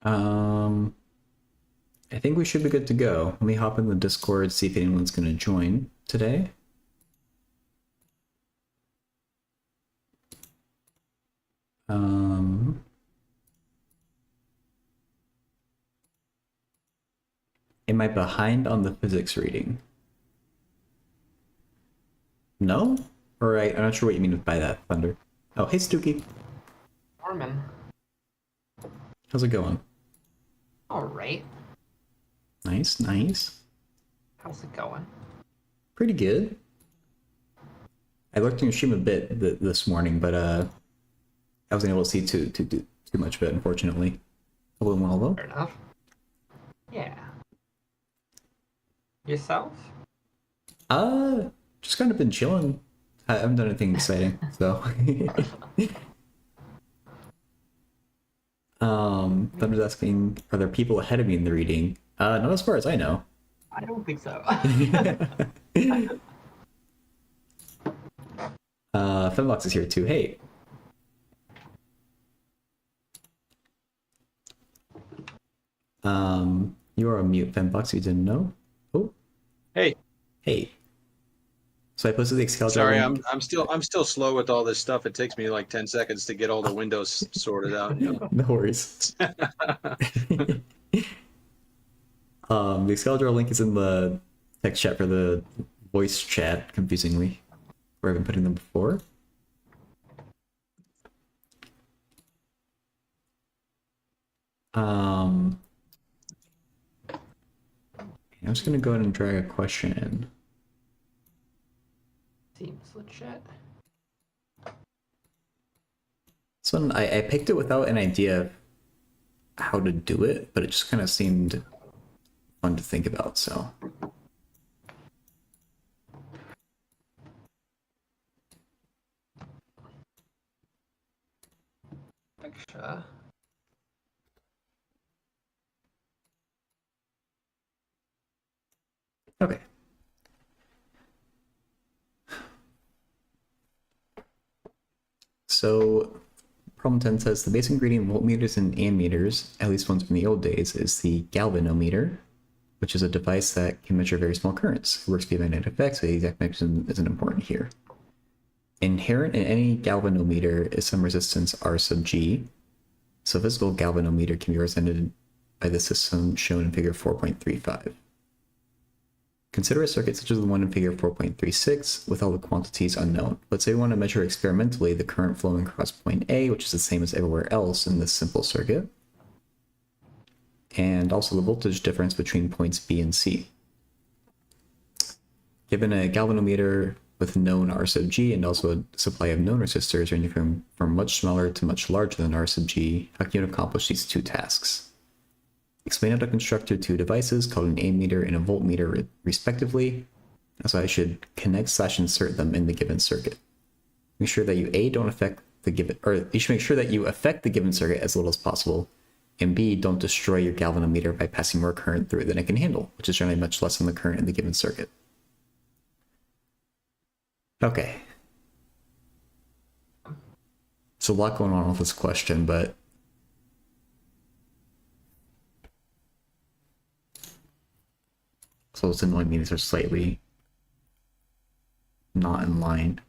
Um, I think we should be good to go. Let me hop in the Discord, see if anyone's going to join today. Um, am I behind on the physics reading? No? I'm not sure what you mean by that, Thunder. Oh, hey, Stooky. Norman. How's it going? All right. Nice, nice. How's it going? Pretty good. I looked in your stream a bit this morning, but I wasn't able to see too much of it, unfortunately. Hello, hello. Fair enough. Yeah. Yourself? Just kind of been chilling. I haven't done anything exciting, so. Thunder's asking, are there people ahead of me in the reading? Not as far as I know. I don't think so. Fembox is here too. Hey. You are on mute, Fembox. You didn't know. Oh. Hey. Hey. So I posted the Excalibur Sorry, link. I'm still slow with all this stuff. It takes me like 10 seconds to get all the windows sorted out. You know? No worries. The Excalibur link is in the text chat for the voice chat, confusingly, where I've been putting them before. I'm just gonna go ahead and drag a question in. Seems legit. This one, I picked it without an idea of how to do it, but it just kind of seemed fun to think about, so. Picture. Okay. So, problem 10 says the basic ingredient in voltmeters and ammeters, at least ones from the old days, is the galvanometer, which is a device that can measure very small currents. It works via magnetic effects, so the exact mechanism isn't important here. Inherent in any galvanometer is some resistance R sub G. So a physical galvanometer can be represented by the system shown in figure 4.35. Consider a circuit such as the one in figure 4.36 with all the quantities unknown. Let's say we want to measure experimentally the current flowing across point A, which is the same as everywhere else in this simple circuit, and also the voltage difference between points B and C. Given a galvanometer with known R sub G and also a supply of known resistors ranging from much smaller to much larger than R sub G, how can you accomplish these two tasks? Explain how to construct your two devices called an ammeter and a voltmeter respectively. So I should connect/insert them in the given circuit. Make sure that you don't affect the given, or you should make sure that you affect the given circuit as little as possible, and B, don't destroy your galvanometer by passing more current through it than it can handle, which is generally much less than the current in the given circuit. Okay. There's a lot going on with this question, but so it's annoying me these are slightly not in line.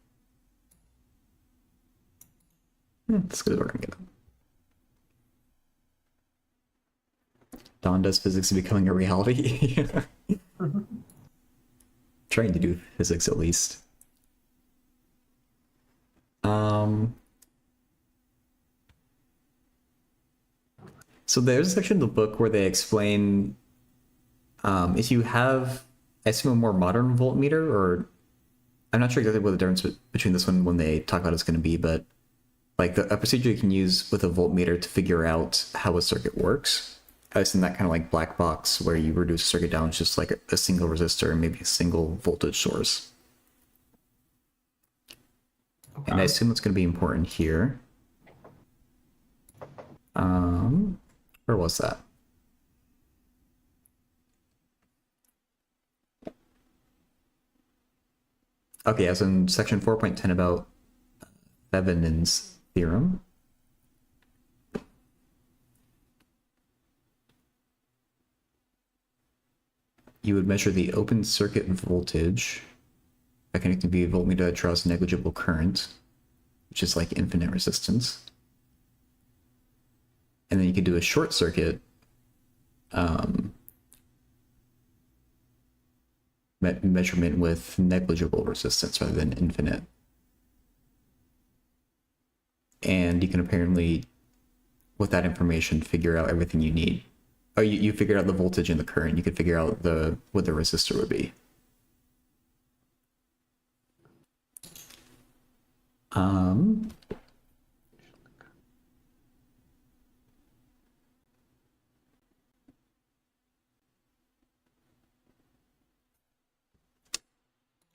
That's good. We're gonna get them. Donda's physics is becoming a reality. Trying to do physics at least. So there's a section of the book where they explain if you have, I assume, a more modern voltmeter, or I'm not sure exactly what the difference between this one and when they talk about it's going to be, but like a procedure you can use with a voltmeter to figure out how a circuit works. I was in that kind of like black box where you reduce a circuit down to just like a single resistor and maybe a single voltage source. Okay. And I assume it's going to be important here. Where was that? Okay, as in section 4.10 about Thevenin's theorem. you would measure the open circuit voltage by connecting the voltmeter that draws negligible current, which is like infinite resistance. And then you could do a short circuit measurement with negligible resistance rather than infinite. And you can apparently, with that information, figure out everything you need. Oh, you figured out the voltage and the current. You could figure out what the resistor would be.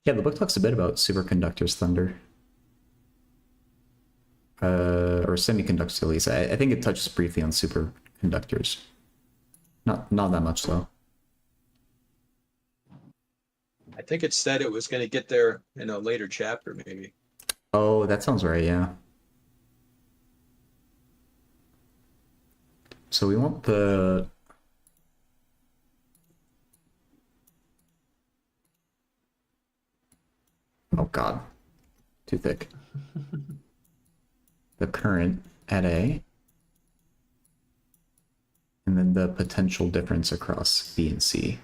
Yeah, the book talks a bit about superconductors, Thunder. Or semiconductors at least. I think it touches briefly on superconductors. Not that much though. I think it said it was going to get there in a later chapter, maybe. Oh, that sounds right, yeah. So we want the... Oh god. Too thick. The current at A. And then the potential difference across B and C.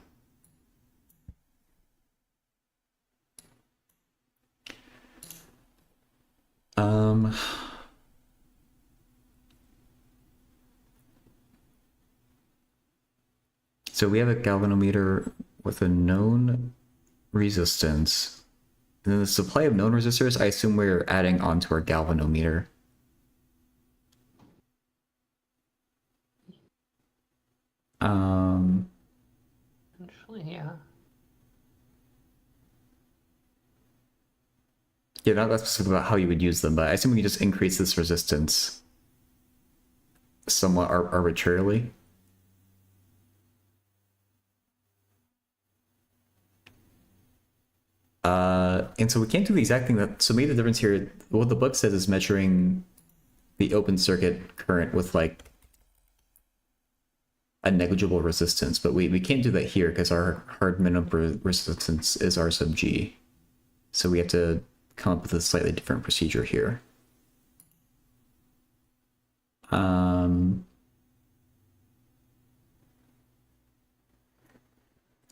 So we have a galvanometer with a known resistance. And then the supply of known resistors, I assume we're adding onto our galvanometer. Actually, yeah. Yeah, not that specific about how you would use them, but I assume we can just increase this resistance somewhat arbitrarily. And so we can't do the exact thing that, so maybe the difference here, what the book says is measuring the open circuit current with like a negligible resistance, but we can't do that here because our hard minimum resistance is R sub G. So we have to come up with a slightly different procedure here.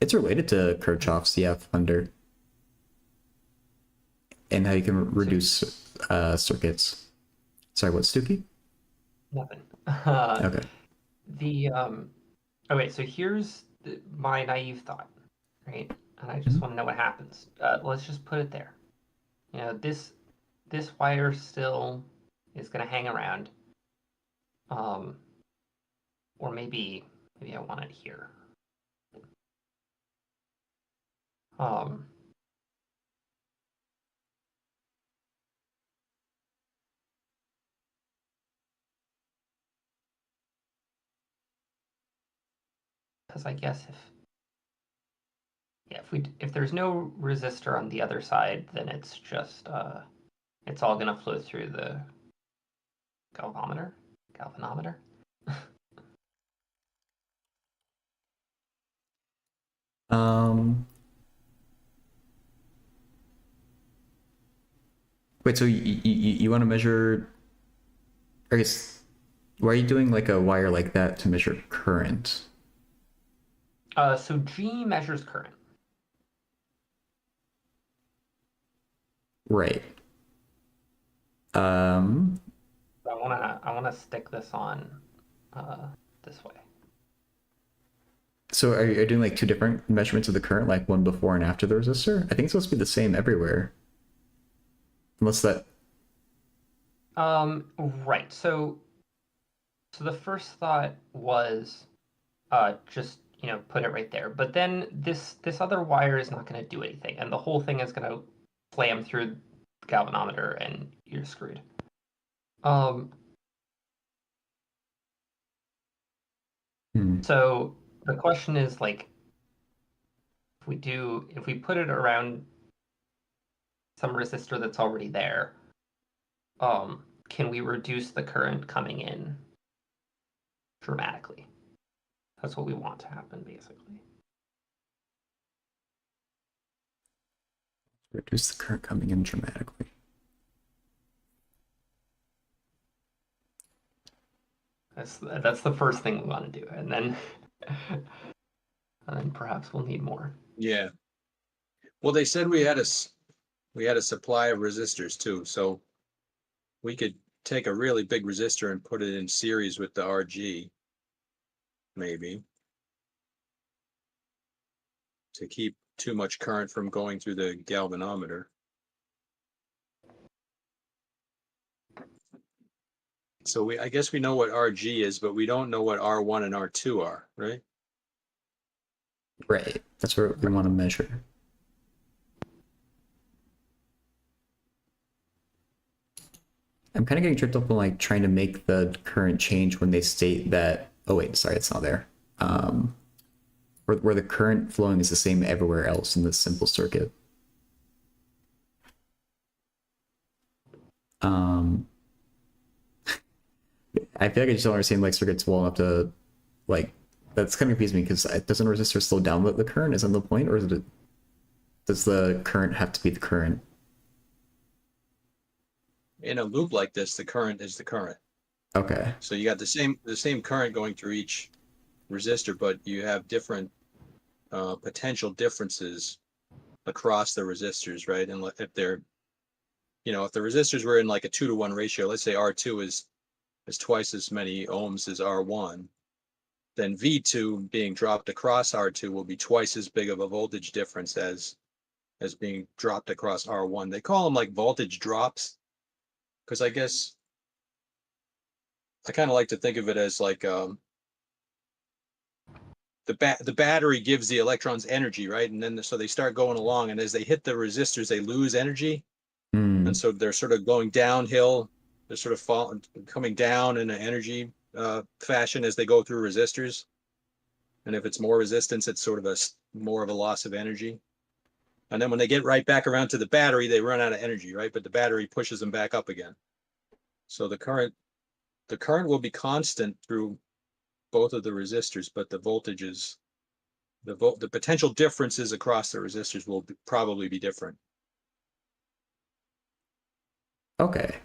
It's related to Kirchhoff's, yeah, Thunder. And how you can reduce circuits. Sorry, what's Stuki? Nothing. Okay. Oh wait, so here's my naive thought, right? And I just want to know what happens. Let's just put it there. You know, this wire still is gonna hang around. Or maybe I want it here. Because I guess if there's no resistor on the other side, then it's just it's all gonna flow through the galvanometer. Wait, so you want to measure, I guess, why are you doing like a wire like that to measure current? So G measures current. Right. I wanna stick this on this way. So are you doing like two different measurements of the current, like one before and after the resistor? I think it's supposed to be the same everywhere. Unless that... Right. So the first thought was just put it right there. But then this other wire is not going to do anything, and the whole thing is going to slam through the galvanometer, and you're screwed. So the question is like, if we put it around some resistor that's already there, can we reduce the current coming in dramatically? That's what we want to happen, basically. Reduce the current coming in dramatically. That's the first thing we want to do, and then perhaps we'll need more. Yeah. Well, they said we had a supply of resistors too, so we could take a really big resistor and put it in series with the RG, maybe, to keep too much current from going through the galvanometer. So I guess we know what RG is, but we don't know what R1 and R2 are, right? Right. That's what we want to measure. I'm kind of getting tripped up on like trying to make the current change when they state that. Oh wait, sorry, it's not there. Where the current flowing is the same everywhere else in this simple circuit. I feel like I just don't understand like circuits well enough to like. That's kind of confusing me because doesn't a resistor slow down the current? Isn't the point, or is it? Does the current have to be the current? In a loop like this, the current is the current. Okay. So you got the same current going through each resistor, but you have different potential differences across the resistors, right? And if they're, if the resistors were in like a 2-to-1 ratio, let's say R2 is twice as many ohms as R1, then V2 being dropped across R2 will be twice as big of a voltage difference as being dropped across R1. They call them like voltage drops, because I guess I kind of like to think of it as like the battery gives the electrons energy, right? And then so they start going along, and as they hit the resistors, they lose energy, and so they're sort of going downhill. They're sort of coming down in an energy fashion as they go through resistors. And if it's more resistance, it's sort of more of a loss of energy. And then when they get right back around to the battery, they run out of energy, right? But the battery pushes them back up again. So the current will be constant through both of the resistors, but the voltages, the potential differences across the resistors will probably be different. Okay.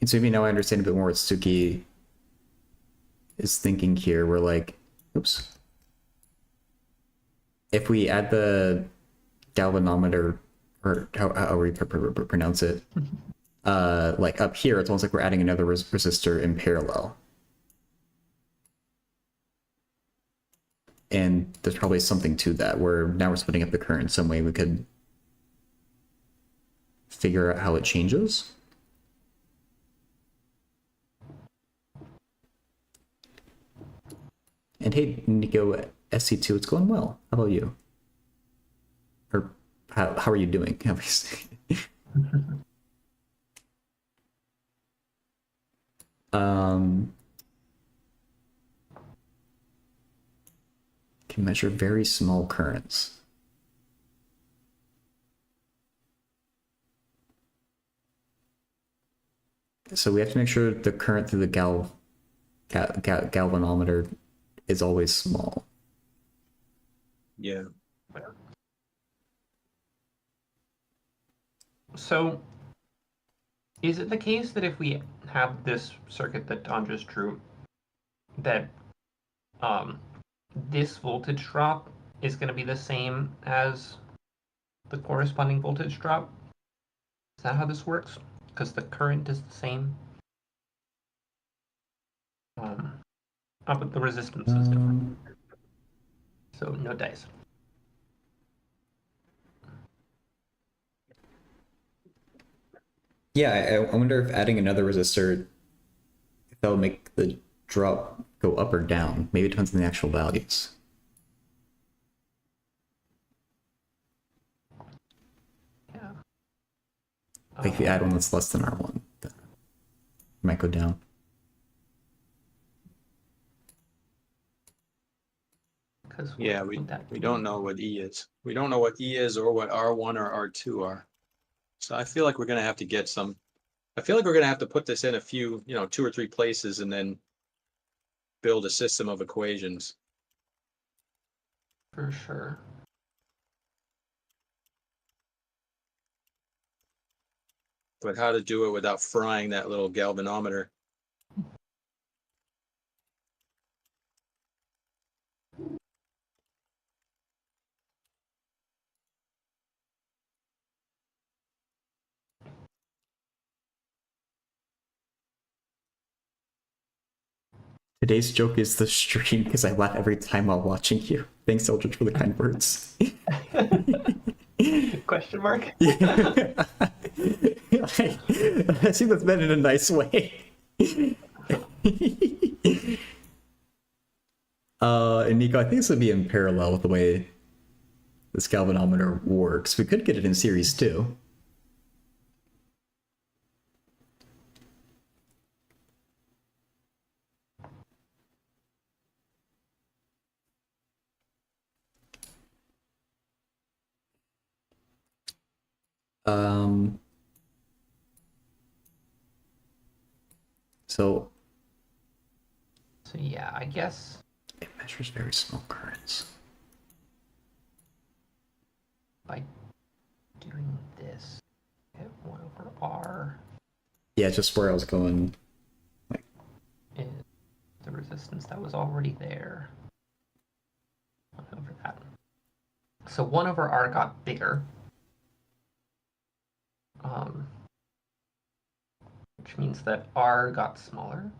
And so maybe now I understand a bit more what Suki is thinking here. We're like, oops. If we add the galvanometer, or how we pronounce it, like up here, it's almost like we're adding another resistor in parallel. And there's probably something to that, where now we're splitting up the current in some way we could figure out how it changes. And hey, Nico, SC2, it's going well. How about you? Or how are you doing? Can measure very small currents. So we have to make sure the current through the galvanometer is always small. Yeah. So, is it the case that if we have this circuit that Don just drew, that this voltage drop is going to be the same as the corresponding voltage drop? Is that how this works? Because the current is the same. But the resistance is different. So no dice. Yeah, I wonder if adding another resistor, if that would make the drop go up or down. Maybe it depends on the actual values. Yeah. Like if you add one that's less than R1, it might go down. Yeah, we don't know what E is. We don't know what E is or what R1 or R2 are. So I feel like we're going to have to get some. I feel like we're going to have to put this in a few, 2 or 3 places and then build a system of equations. For sure. but how to do it without frying that little galvanometer. Today's joke is the stream because I laugh every time while watching you. Thanks, Eldridge, for the kind words. Question mark? Yeah. I see that's meant in a nice way. And Nico, I think this would be in parallel with the way this galvanometer works. We could get it in series too. So yeah, I guess it measures very small currents. by doing this, hit 1 over R Yeah, just where I was going. is the resistance that was already there. 1 over that. So 1 over R got bigger. Which means that R got smaller.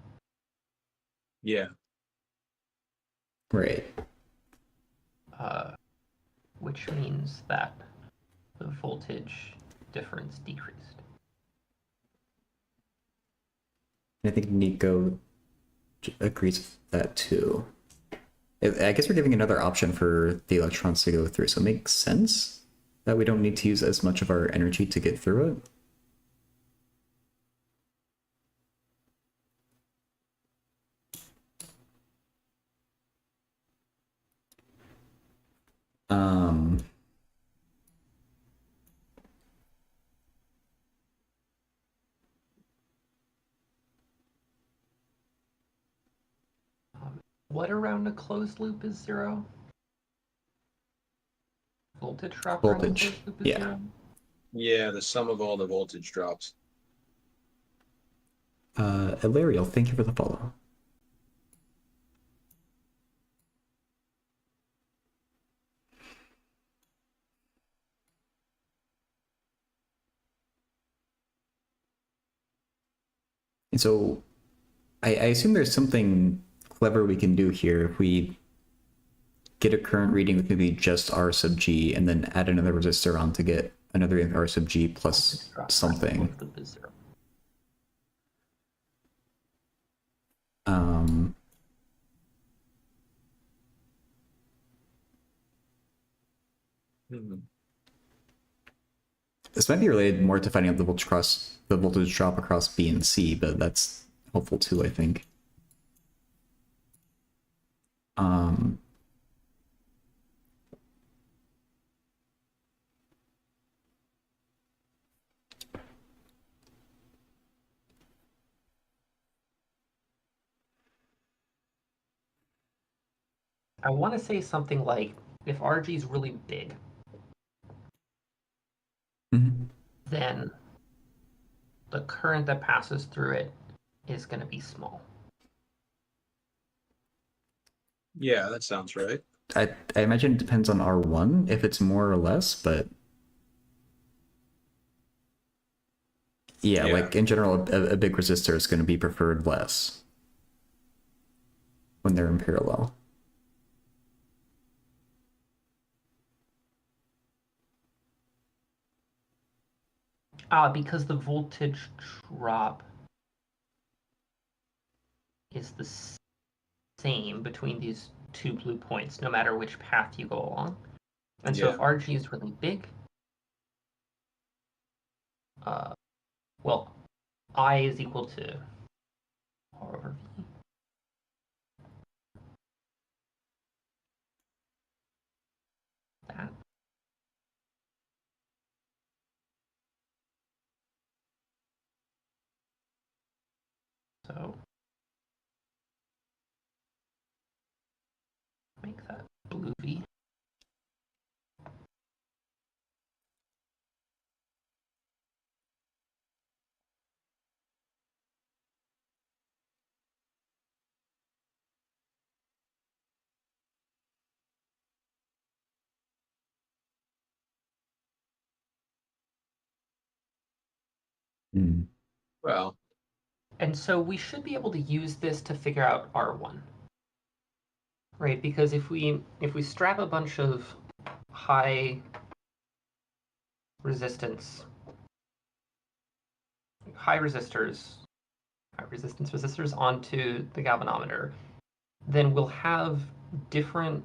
Yeah. Right. Which means that the voltage difference decreased. I think Nico agrees with that too. I guess we're giving another option for the electrons to go through, so it makes sense that we don't need to use as much of our energy to get through it. What around a closed loop is 0? Voltage drop around a Voltage, closed loop is yeah. 0? Yeah, the sum of all the voltage drops. Ilariel, thank you for the follow. And so I assume there's something clever we can do here if we get a current reading with maybe just R sub G and then add another resistor on to get another R sub G plus something. This might be related more to finding out the voltage drop across B and C, but that's helpful too, I think. I want to say something like, if RG is really big, then the current that passes through it is going to be small. Yeah, that sounds right. I imagine it depends on R1 if it's more or less, but yeah. Like in general, a big resistor is going to be preferred less when they're in parallel. Because the voltage drop is the same between these two blue points, no matter which path you go along. And so if RG is really big, well, I is equal to R over V. That. So make that blue V. Mm. Well, And so we should be able to use this to figure out R1. Right? Because if we strap a bunch of high resistance resistors onto the galvanometer, then we'll have different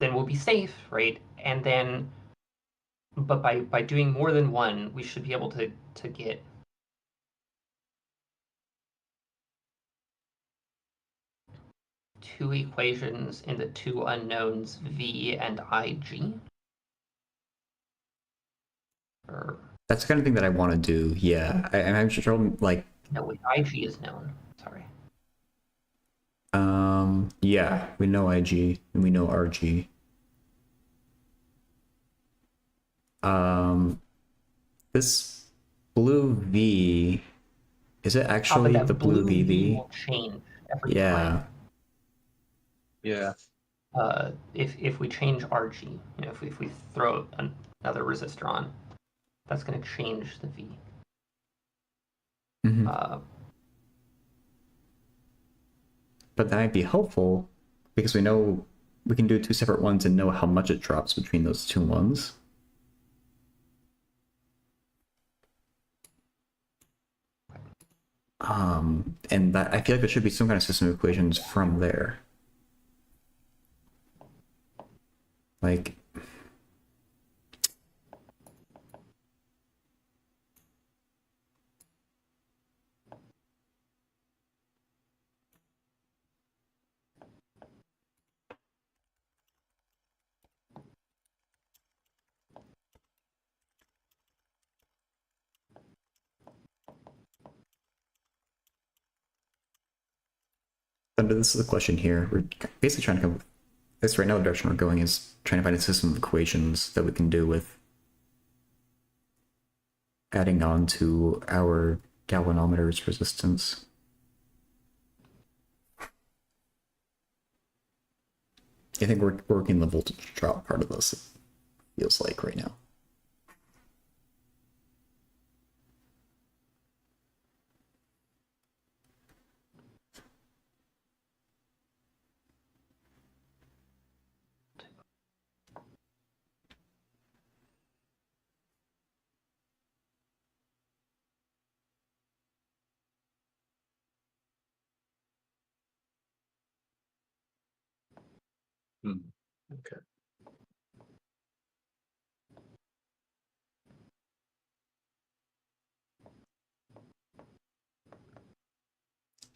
then we'll be safe, right? And then, but by doing more than one, we should be able to get two equations in the two unknowns V and IG. Or That's the kind of thing that I want to do. Yeah, I'm sure. Like, no, wait, IG is known. Sorry. yeah, we know IG and we know RG. This blue V, is it But actually that the blue V VV? will change every Yeah. time. yeah. If we change RG, you know, if we throw another resistor on, that's going to change the V. Mhm. But that might be helpful because we know we can do two separate ones and know how much it drops between those two ones. And that I feel like there should be some kind of system of equations from there. Like, under this is the question here. We're basically trying to come. This right now, the direction we're going is trying to find a system of equations that we can do with adding on to our galvanometer's resistance. I think we're working the voltage drop part of this, it feels like right now. Okay.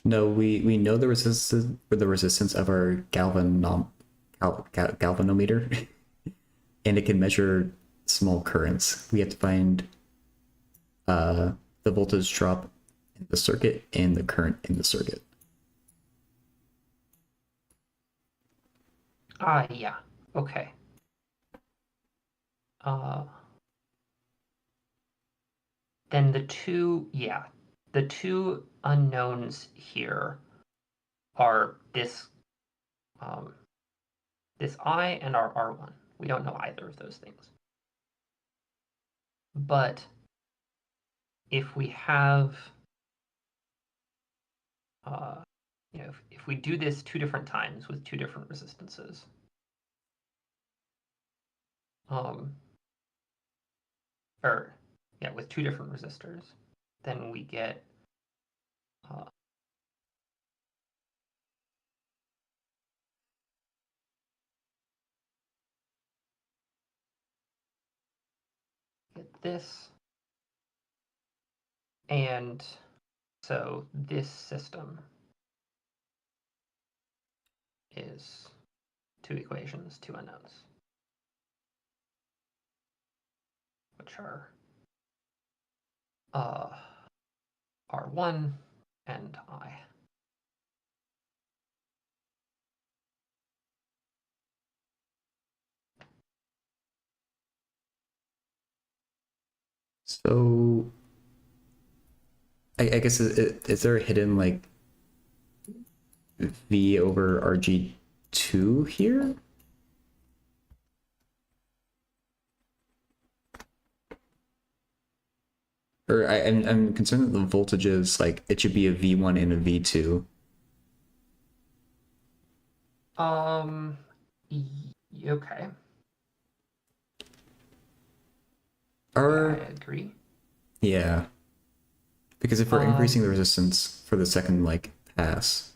No, we know the resistance of our galvanometer, and it can measure small currents. We have to find the voltage drop in the circuit and the current in the circuit. Yeah. Okay. Then the two unknowns here are this this I and our R1. We don't know either of those things. But if we have you know, if we do this two different times with two different resistances, or yeah, with two different resistors, then we get this, and so this system is two equations, two unknowns, which are R1 and I. So I guess is there a hidden like V over RG2 here? Or I'm concerned that the voltages, like, it should be a V1 and a V2. Okay. Or, Yeah, I agree. yeah. Because if we're increasing the resistance for the second, like, pass,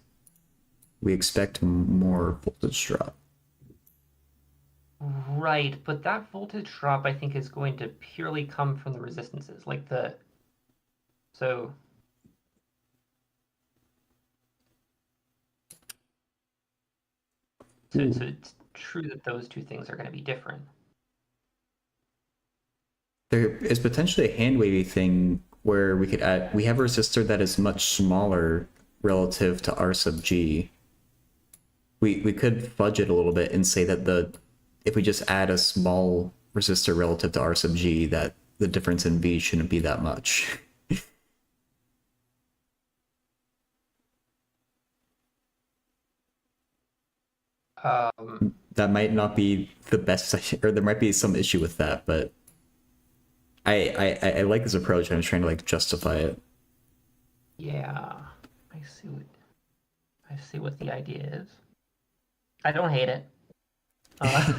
we expect more voltage drop. Right, but that voltage drop, I think, is going to purely come from the resistances, like the... So... So it's true that those two things are going to be different. There is potentially a hand wavy thing where we could add, we have a resistor that is much smaller relative to R sub G. We could fudge it a little bit and say that if we just add a small resistor relative to R sub G, that the difference in V shouldn't be that much. That might not be the best, or there might be some issue with that, but I like this approach. I'm just trying to like justify it. Yeah, I see what the idea is. I don't hate it. I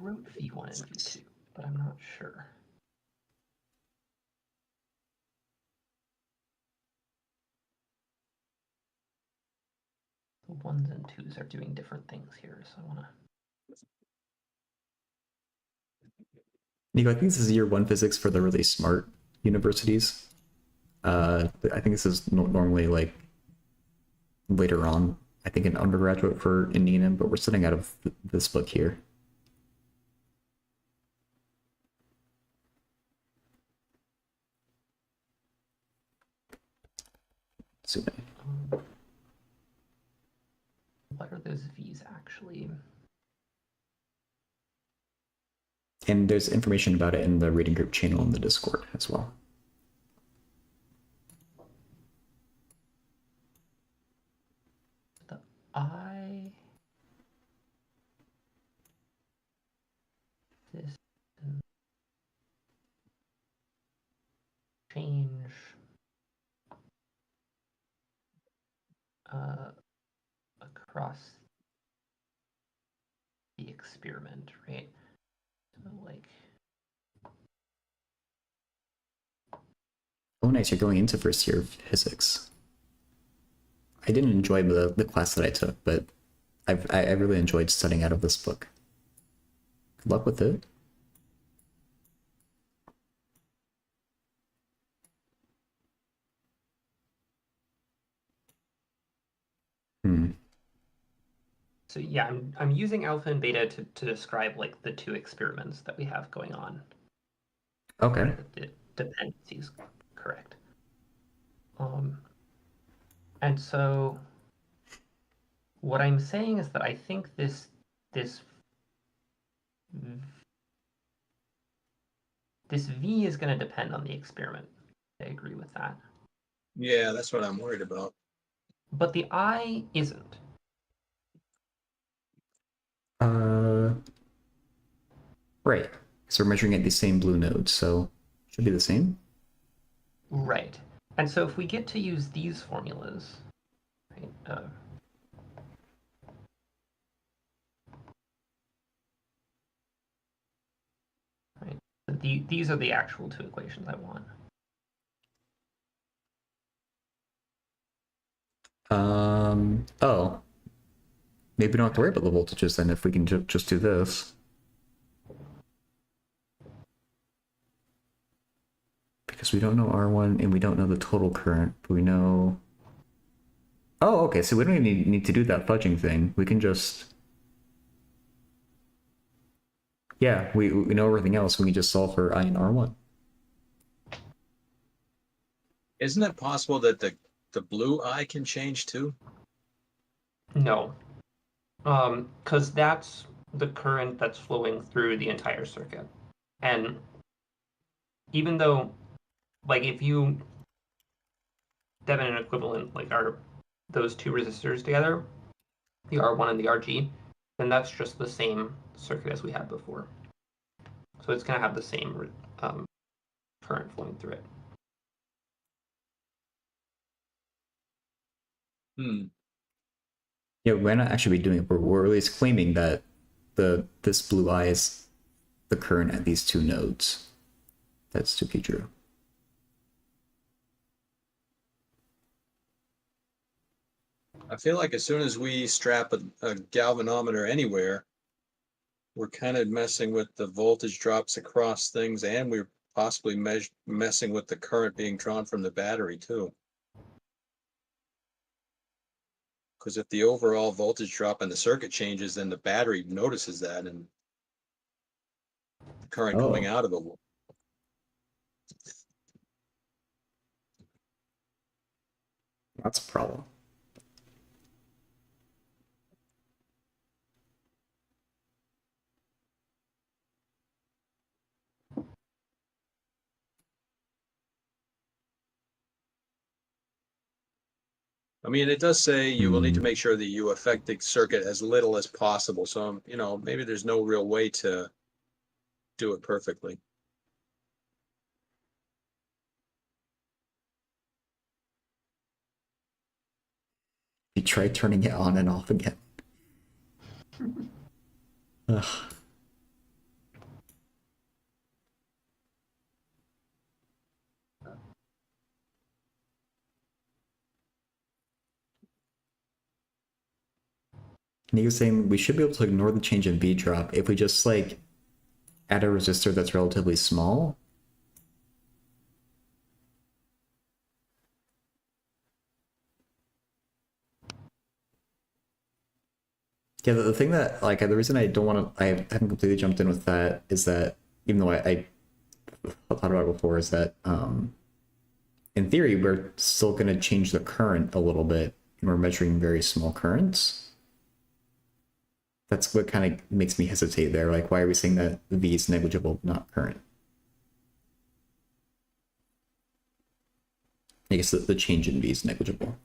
wrote V1 and V2, but I'm not sure. The ones and twos are doing different things here, so I want to... Nico, I think this is year one physics for the really smart universities. I think this is normally like later on. I think an undergraduate for in E&M, but we're studying out of this book here. Zoom in. What are those V's actually? And there's information about it in the reading group channel in the Discord as well. The I... This... Change... across the experiment, right? So like... Oh, nice, you're going into first year of physics. I didn't enjoy the class that I took, but I really enjoyed studying out of this book. Good luck with it. So yeah, I'm using alpha and beta to describe like the two experiments that we have going on. Okay. The dependencies, correct. And so what I'm saying is that I think this V is going to depend on the experiment. I agree with that. Yeah, that's what I'm worried about. But the I isn't. Right. So we're measuring at the same blue node, so should be the same. Right. And so if we get to use these formulas, right? Right. These are the actual two equations I want. Oh. Maybe we don't have to worry about the voltages then if we can just do this. Because we don't know R1 and we don't know the total current, but we know... Oh, okay, so we don't even need to do that fudging thing. We can just... Yeah, we know everything else. We can just solve for I and R1. Isn't it possible that the blue eye can change too? No. Because that's the current that's flowing through the entire circuit. And even though, like, if you Devin an equivalent, like, are those two resistors together, the R1 and the RG, then that's just the same circuit as we had before. So it's going to have the same current flowing through it. Yeah, we're not actually doing it. We're at least claiming that this blue eye is the current at these two nodes. That's to be true. I feel like as soon as we strap a galvanometer anywhere, we're kind of messing with the voltage drops across things, and we're possibly messing with the current being drawn from the battery too. Because if the overall voltage drop in the circuit changes, then the battery notices that, and the current coming out of it will. That's a problem. I mean, it does say you will need to make sure that you affect the circuit as little as possible. So, you know, maybe there's no real way to do it perfectly. You try turning it on and off again. Ugh. And he was saying we should be able to ignore the change in V drop if we just like add a resistor that's relatively small. Yeah, the thing that like the reason I don't want to, I haven't completely jumped in with that is that even though I thought about it before, is that in theory we're still going to change the current a little bit, and we're measuring very small currents. That's what kind of makes me hesitate there. Like, why are we saying that V is negligible, not current? I guess the change in V is negligible.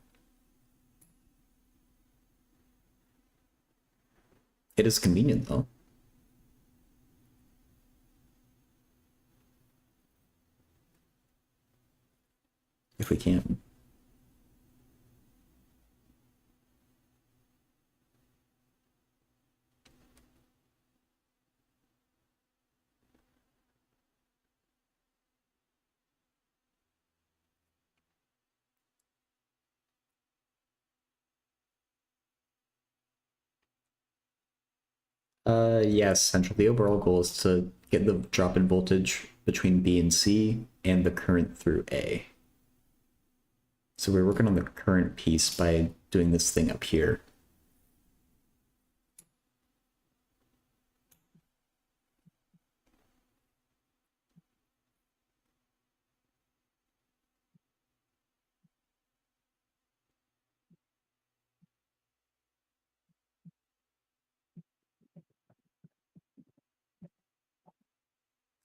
It is convenient though. If we can. Yes, essentially the overall goal is to get the drop in voltage between B and C and the current through A. So we're working on the current piece by doing this thing up here.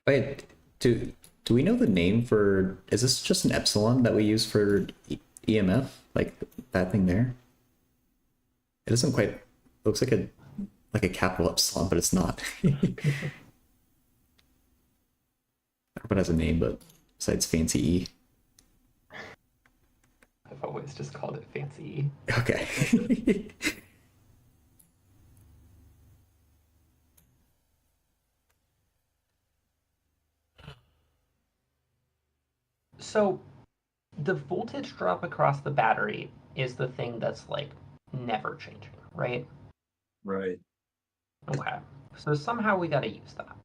Wait, do we know the name for, is this just an epsilon that we use for EMF? Like that thing there? It doesn't quite, it looks like a capital epsilon, but it's not. Everyone has a name, but besides fancy E. I've always just called it fancy E. Okay. So the voltage drop across the battery is the thing that's like never changing, right? Right. Okay. So somehow we got to use that.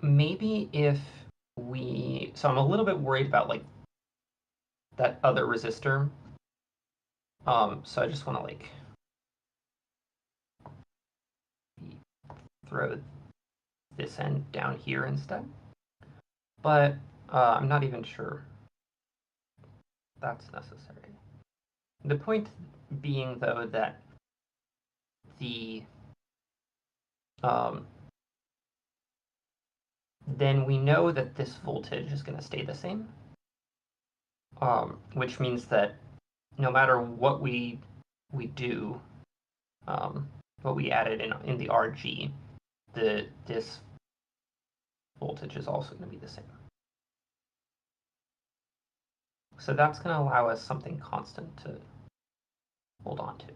Maybe if we, so I'm a little bit worried about like that other resistor. So I just want to like throw this end down here instead. But I'm not even sure that's necessary. The point being, though, that the then we know that this voltage is going to stay the same, which means that no matter what we do, what we added in the RG, this voltage is also going to be the same. So that's going to allow us something constant to hold on to.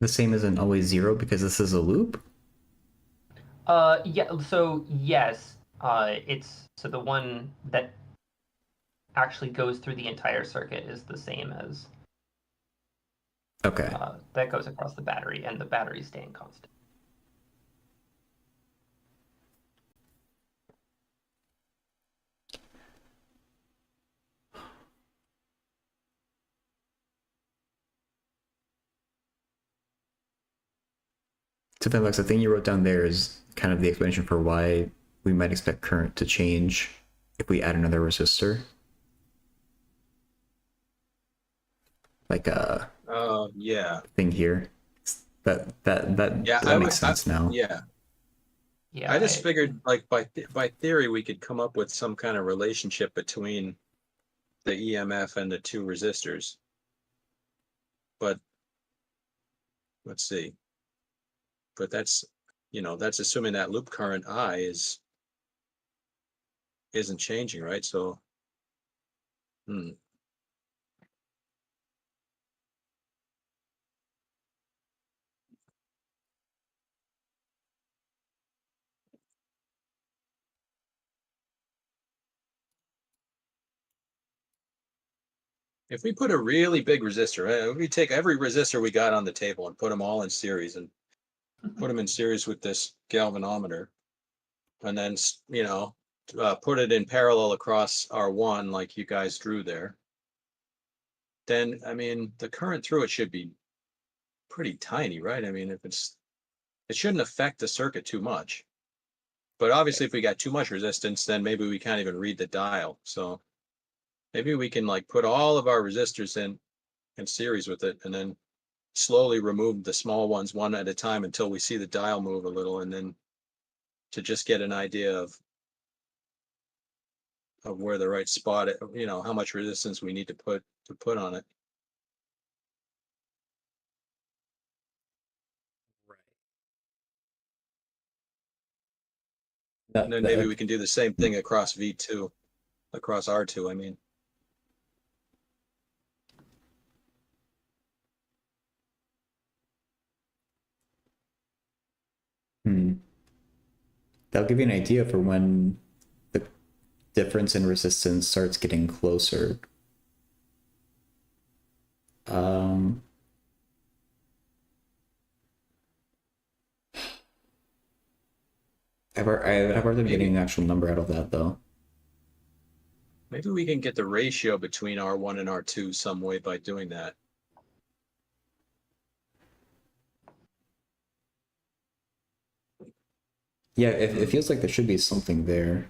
The same isn't always 0 because this is a loop? Yeah, so yes, it's so the one that actually goes through the entire circuit is the same as Okay. that goes across the battery, and the battery staying constant. So then, Lex, the thing you wrote down there is kind of the explanation for why we might expect current to change if we add another resistor. Like a yeah. thing here. That Yeah, makes sense now. Yeah. Yeah, I just figured, like, by theory, we could come up with some kind of relationship between the EMF and the two resistors. But let's see. But that's, that's assuming that loop current I isn't changing, right? So, if we put a really big resistor, we take every resistor we got on the table and put them all in series and put them in series with this galvanometer, and then, put it in parallel across R1 like you guys drew there, then, I mean, the current through it should be pretty tiny, right? I mean, it shouldn't affect the circuit too much. But obviously, if we got too much resistance, then maybe we can't even read the dial. So maybe we can, like, put all of our resistors in series with it, and then slowly remove the small ones one at a time until we see the dial move a little, and then to just get an idea of where the right spot, how much resistance we need to put on it. And then maybe we can do the same thing across V2, across R2, I mean. That'll give you an idea for when the difference in resistance starts getting closer. I would have hard time getting an actual number out of that, though. Maybe we can get the ratio between R1 and R2 some way by doing that. Yeah, it feels like there should be something there.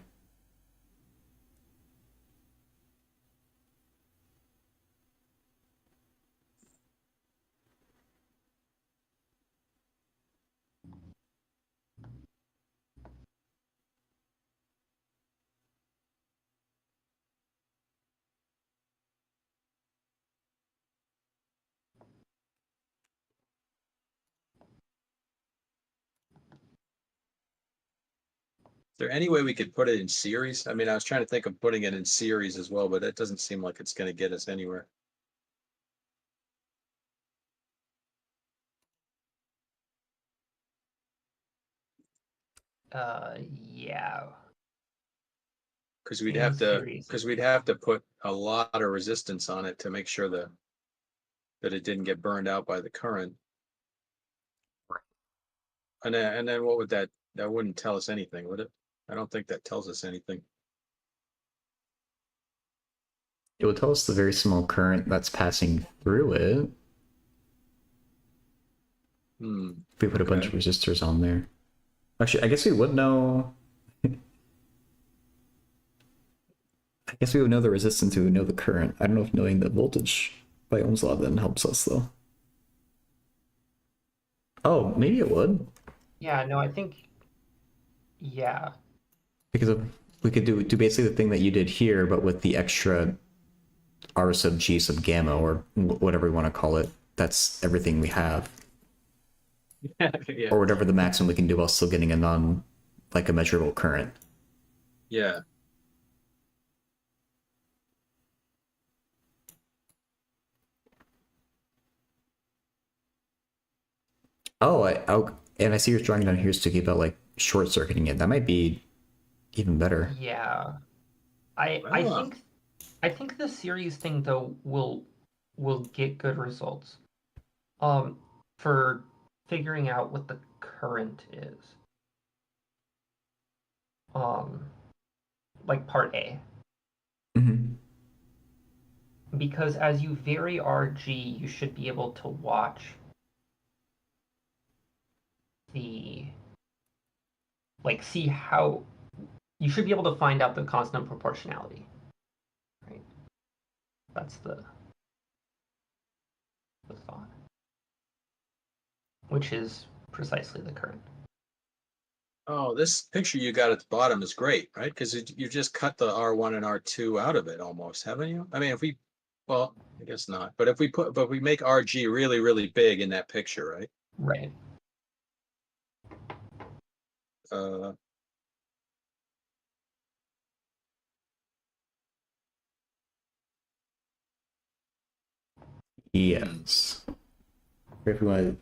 Is there any way we could put it in series? I mean, I was trying to think of putting it in series as well, but that doesn't seem like it's going to get us anywhere. Yeah. Because we'd have to put a lot of resistance on it to make sure that it didn't get burned out by the current. And then what would that wouldn't tell us anything, would it? I don't think that tells us anything. It would tell us the very small current that's passing through it. If we put a bunch of resistors on there. Actually, I guess we would know. I guess we would know the resistance, we would know the current. I don't know if knowing the voltage by Ohm's law then helps us, though. Oh, maybe it would. Yeah, no, I think Yeah. Because we could do basically the thing that you did here, but with the extra r sub g sub gamma, or whatever we want to call it. That's everything we have, Yeah. or whatever the maximum we can do while still getting a like a measurable current. Yeah. Oh, and I see you're drawing down here sticky about like short circuiting it. That might be even better. Yeah. I I Ah, think I think the series thing though will get good results. Um, for figuring out what the current is. Um, like part A. Mm-hmm. Because as you vary RG, you should be able to watch the see how you should be able to find out the constant proportionality, right? That's the thought, which is precisely the current. oh, this picture you got at the bottom is great, right? Because you just cut the R1 and R2 out of it almost, haven't you? I mean, if we, well, I guess not. But if we make RG really, really big in that picture, right? Right. Uh, Yes. If we want,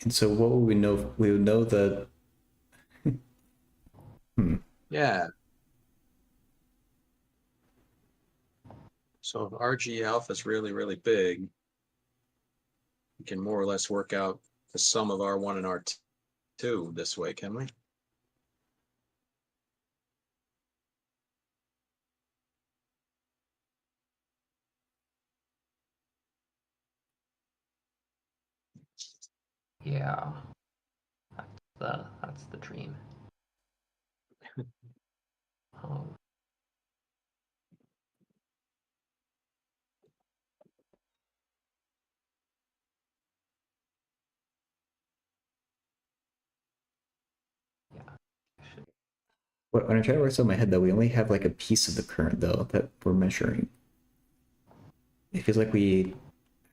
and so what would we know? We would know that. Hmm. yeah. So if RG alpha is really, really big, we can more or less work out the sum of R1 and R2 this way, can we? Yeah. That's the dream. Um, yeah. When I try to work this out in my head, though, we only have like a piece of the current though that we're measuring. It feels like we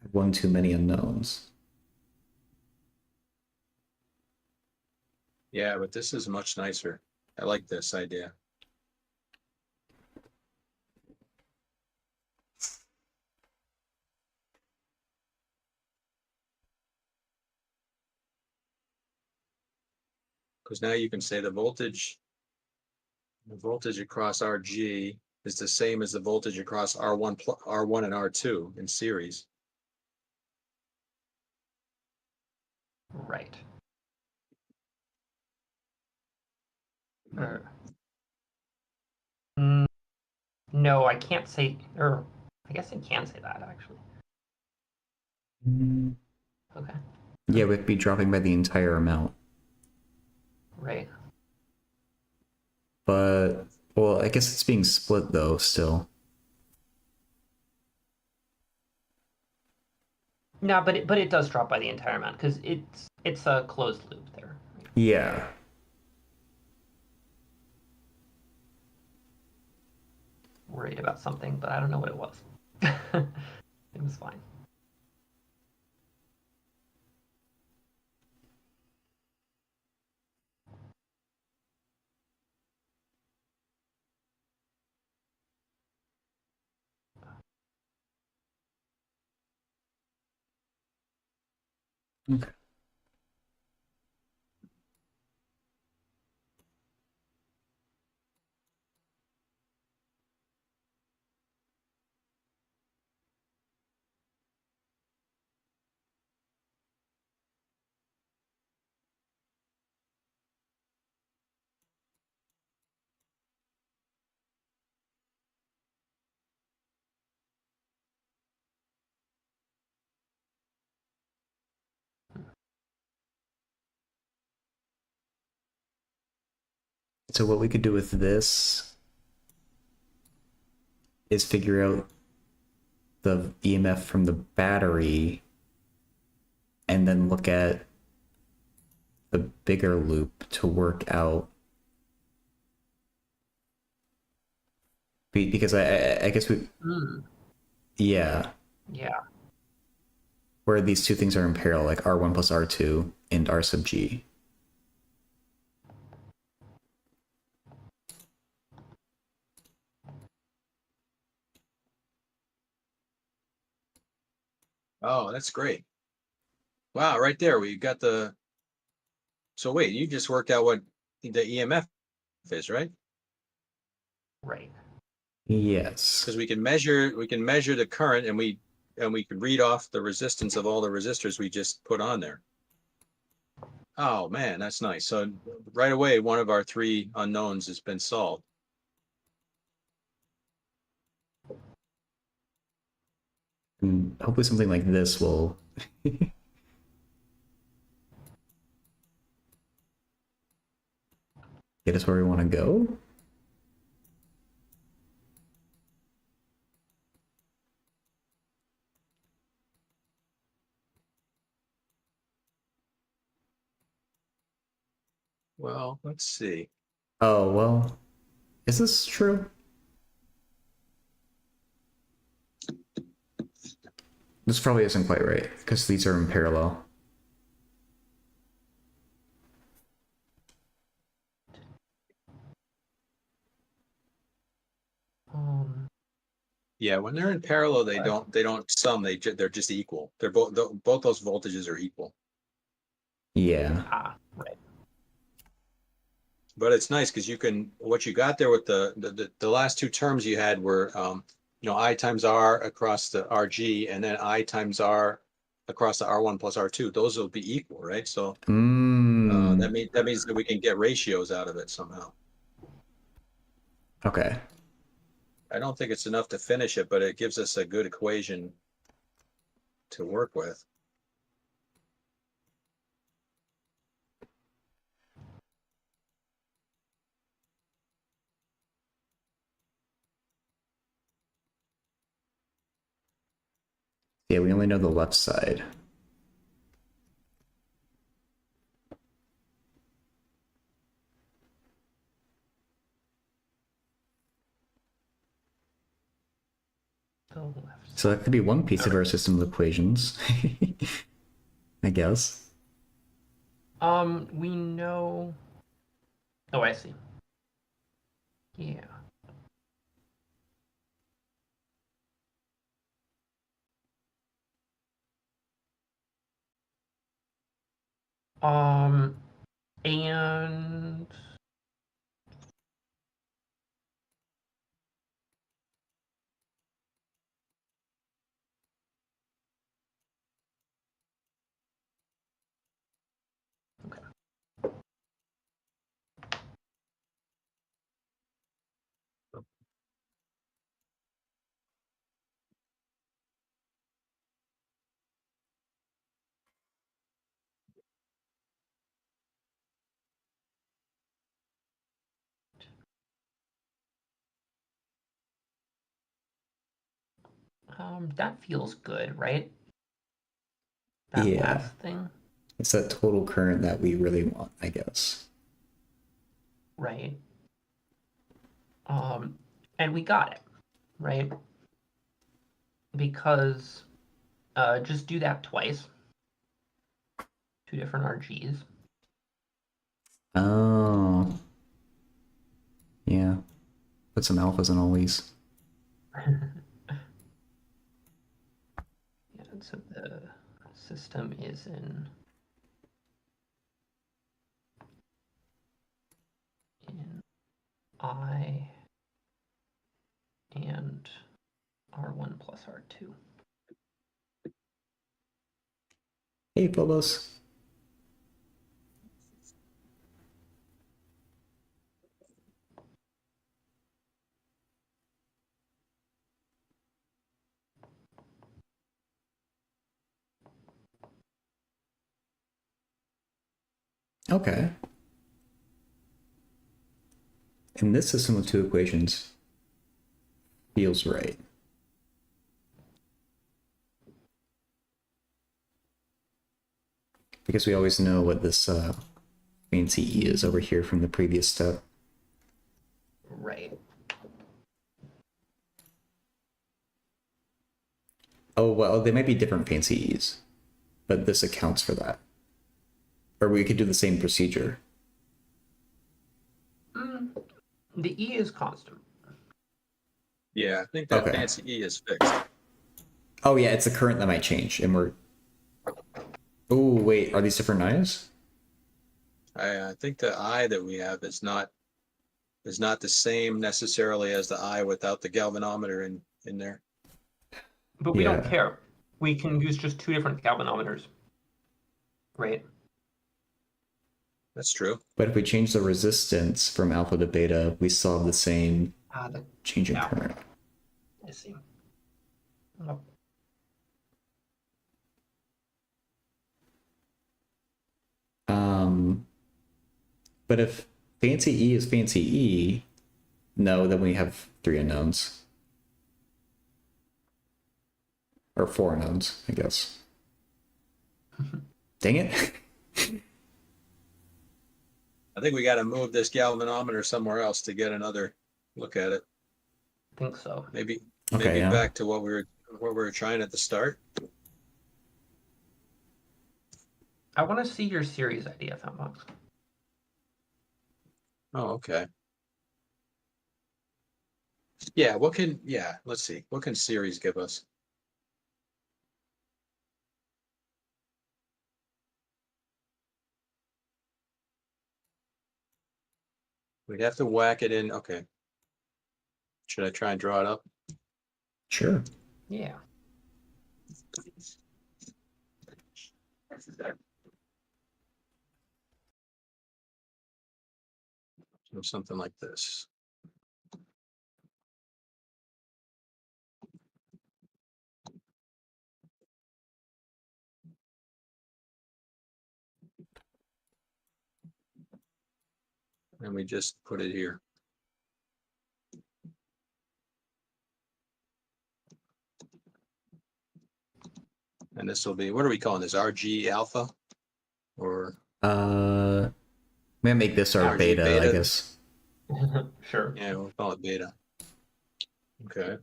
have one too many unknowns. Yeah, but this is much nicer. I like this idea. Because now you can say the voltage across RG is the same as the voltage across R1 and R2 in series. Right. Uh, mm, no, I can't say. Or I guess I can say that actually. Mm. Okay. Yeah, we'd be dropping by the entire amount. Right. But, well, I guess it's being split though, still. No, but it does drop by the entire amount because it's a closed loop there. Right? Yeah. Worried about something, but I don't know what it was. It was fine. Okay. So what we could do with this is figure out the EMF from the battery and then look at the bigger loop to work out. Because I guess we, yeah, Yeah. where these two things are in parallel, like R1 plus R2 and R sub G. Oh, that's great. Wow, right there, we got the, so wait, you just worked out what the EMF is, right? Right. Yes. Because we can measure the current, and we can read off the resistance of all the resistors we just put on there. Oh man, that's nice. So right away, one of our three unknowns has been solved. And hopefully something like this will get us where we want to go. Well, let's see. Oh, well, is this true? This probably isn't quite right, because these are in parallel. Yeah, when they're in parallel, they don't sum. They're just equal. They're both those voltages are equal. Yeah. Right. But it's nice because you can, what you got there with the last two terms you had were I times R across the RG, and then I times R across the R1 plus R2. Those will be equal, right? So that means that we can get ratios out of it somehow. Okay. I don't think it's enough to finish it, but it gives us a good equation to work with. Yeah, we only know the left side. The left. So that could be one piece of our system of equations. I guess. We know. Oh, I see. Yeah. And okay. That feels good, right? That Yeah. last thing. It's that total current that we really want, I guess. Right. And we got it, right? Because just do that twice. Two different RGs. Oh. Yeah. Put some alphas in all these. Yeah, so the system is in I and R1 plus R2. Hey, Phobos. Okay. In this system of two equations, Feels right. Because we always know what this fancy E is over here from the previous step. Right. Oh, well, they might be different fancy E's, but this accounts for that. Or we could do the same procedure. The E is constant. Yeah, I think that Okay. fancy E is fixed. Oh, yeah, it's the current that might change, and we're... Oh, wait, are these different I's? I think the I that we have is not the same necessarily as the I without the galvanometer in there. But we don't Yeah. care. We can use just 2 different galvanometers. Right? That's true. But if we change the resistance from alpha to beta, we still have the same change in yeah. current. I see. Oh. But if fancy E is fancy E, no, then we have 3 unknowns. Or 4 unknowns, I guess. Dang it. I think we got to move this galvanometer somewhere else to get another look at it. I think so. Maybe Okay, yeah. back to what we were trying at the start. I want to see your series idea, Fembox. Oh, okay. Yeah, let's see. What can series give us? We'd have to whack it in. Okay. Should I try and draw it up? Sure. Yeah. So something like this. And we just put it here. And this will be, what are we calling this? RG alpha? Or May I make this our RG beta, I beta? guess. Sure. Yeah, we'll call it beta. Okay.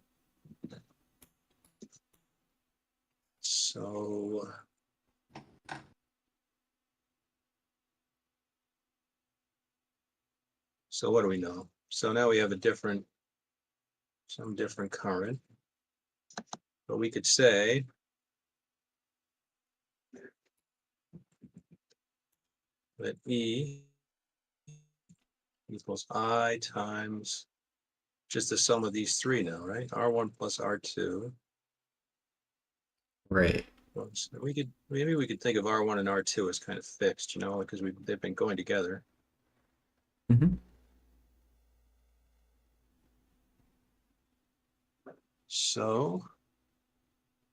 So what do we know? So now we have some different current. But we could say that E equals I times just the sum of these 3 now, right? R1 plus R2. Right. So maybe we could think of R1 and R2 as kind of fixed, because they've been going together. Mm-hmm. So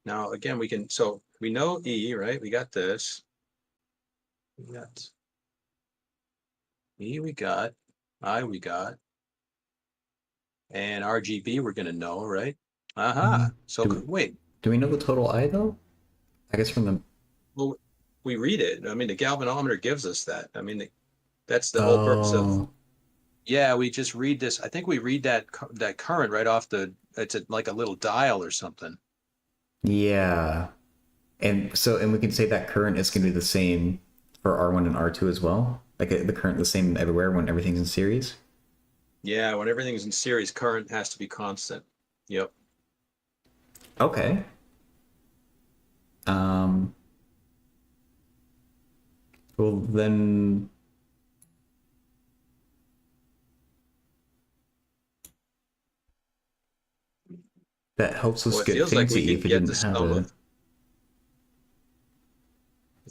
now again, so we know E, right? We got this. We got E, we got I, we got, and RGB we're gonna know, right? Aha. So wait. Do we know the total I though? I guess from the... Well, we read it. I mean, the galvanometer gives us that. I mean, that's the whole purpose of. Yeah, we just read this. I think we read that current right off it's like a little dial or something. Yeah. And we can say that current is going to be the same for R1 and R2 as well? Like the current the same everywhere when everything's in series? Yeah, when everything's in series, current has to be constant. Yep. Okay. Well then that helps us get fancy if we didn't have it.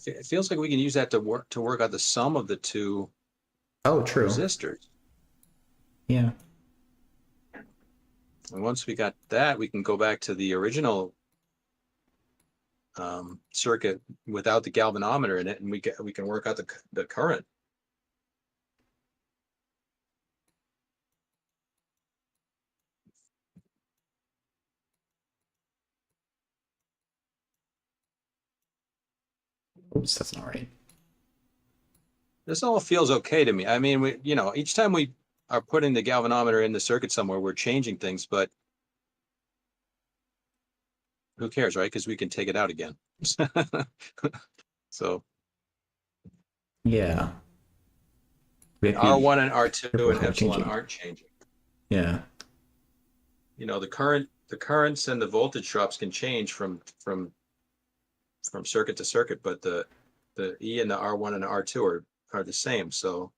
It feels like we can use that to work out the sum of the 2 true. resistors. Yeah. And once we got that, we can go back to the original circuit without the galvanometer in it, and we can work out the current. Oops, that's not right. This all feels okay to me. I mean, each time we are putting the galvanometer in the circuit somewhere, we're changing things, but who cares, right? Because we can take it out again. So Yeah. We have to be R1 and R2 careful with and how we're epsilon changing. aren't changing. Yeah. The currents and the voltage drops can change from circuit to circuit, but the E and the R1 and the R2 are the same. So,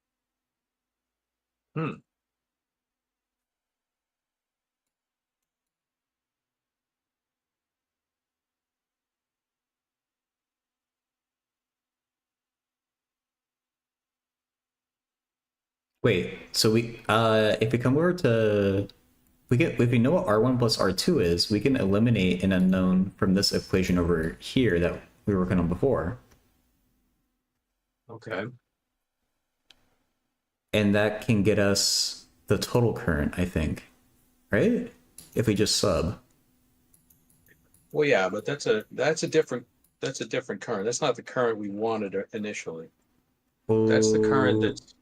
Wait, so if we come over to if we know what R1 plus R2 is, we can eliminate an unknown from this equation over here that we were working on before. okay. And that can get us the total current, I think. Right? If we just sub. Well, yeah, but that's a different current. That's not the current we wanted initially. That's the current that's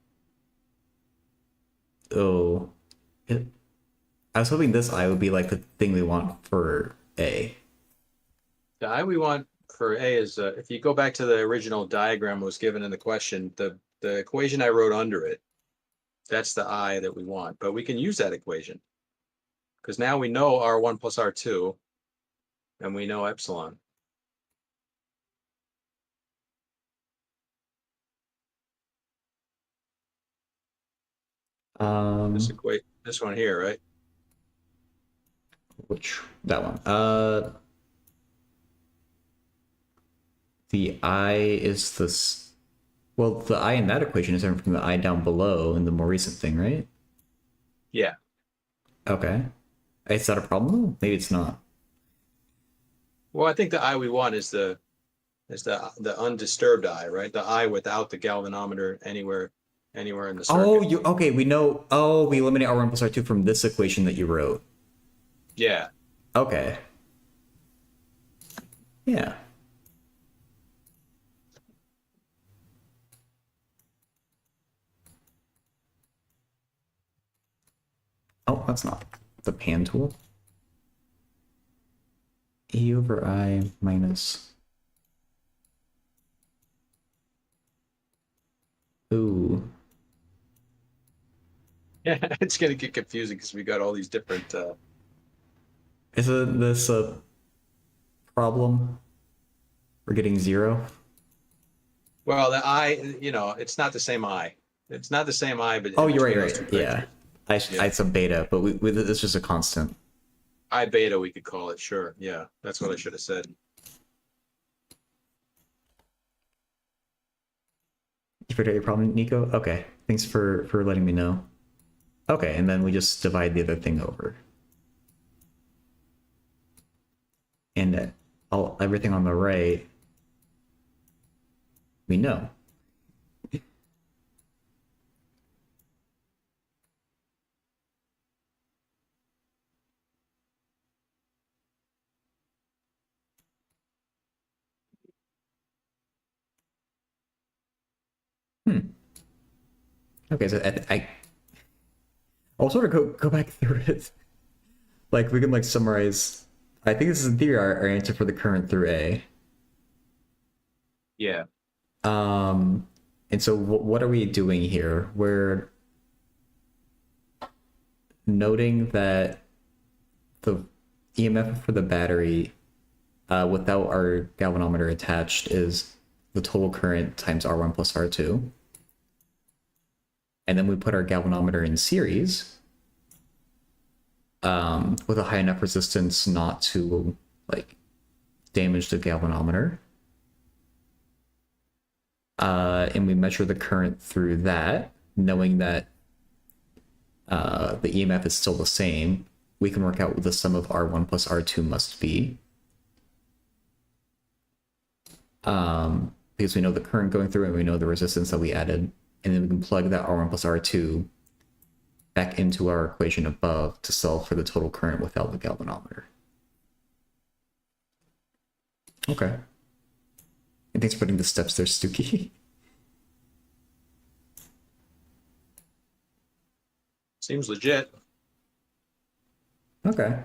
Oh. I was hoping this I would be like the thing we want for A. the I we want for A is if you go back to the original diagram was given in the question, the equation I wrote under it, that's the I that we want. But we can use that equation because now we know R1 plus R2 and we know epsilon. This one here, right? Which that one? The I is this. Well, the I in that equation is different from the I down below in the more recent thing, right? Yeah. Okay. Is that a problem? Maybe it's not. Well, I think the I we want is the undisturbed I, right? The I without the galvanometer anywhere in the circuit. Oh, okay? We know. Oh, we eliminate R1 plus R2 from this equation that you wrote. Yeah. Okay. Yeah. Oh, that's not the pan tool. E over I minus. Ooh. Yeah, it's gonna get confusing because we got all these different. Isn't this a problem? We're getting 0. Well, the I, it's not the same I. It's not the same I, but Oh, you're right. Yeah, I Yeah. said beta, but it's just a constant. I beta, we could call it. Sure. Yeah, that's what I should have said. You figured out your problem, Nico? Okay. Thanks for letting me know. Okay, and then we just divide the other thing over. And everything on the right, we know. Okay, so I'll sort of go back through it. Like, we can, like, summarize. I think this is, in theory, our answer for the current through A. Yeah. And so what are we doing here? We're noting that the EMF for the battery without our galvanometer attached is the total current times R1 plus R2. And then we put our galvanometer in series with a high enough resistance not to like damage the galvanometer. And we measure the current through that, knowing that the EMF is still the same. We can work out what the sum of R1 plus R2 must be. Because we know the current going through and we know the resistance that we added. And then we can plug that R1 plus R2 back into our equation above to solve for the total current without the galvanometer. Okay. And thanks for putting the steps there, Stooky. Seems legit. Okay.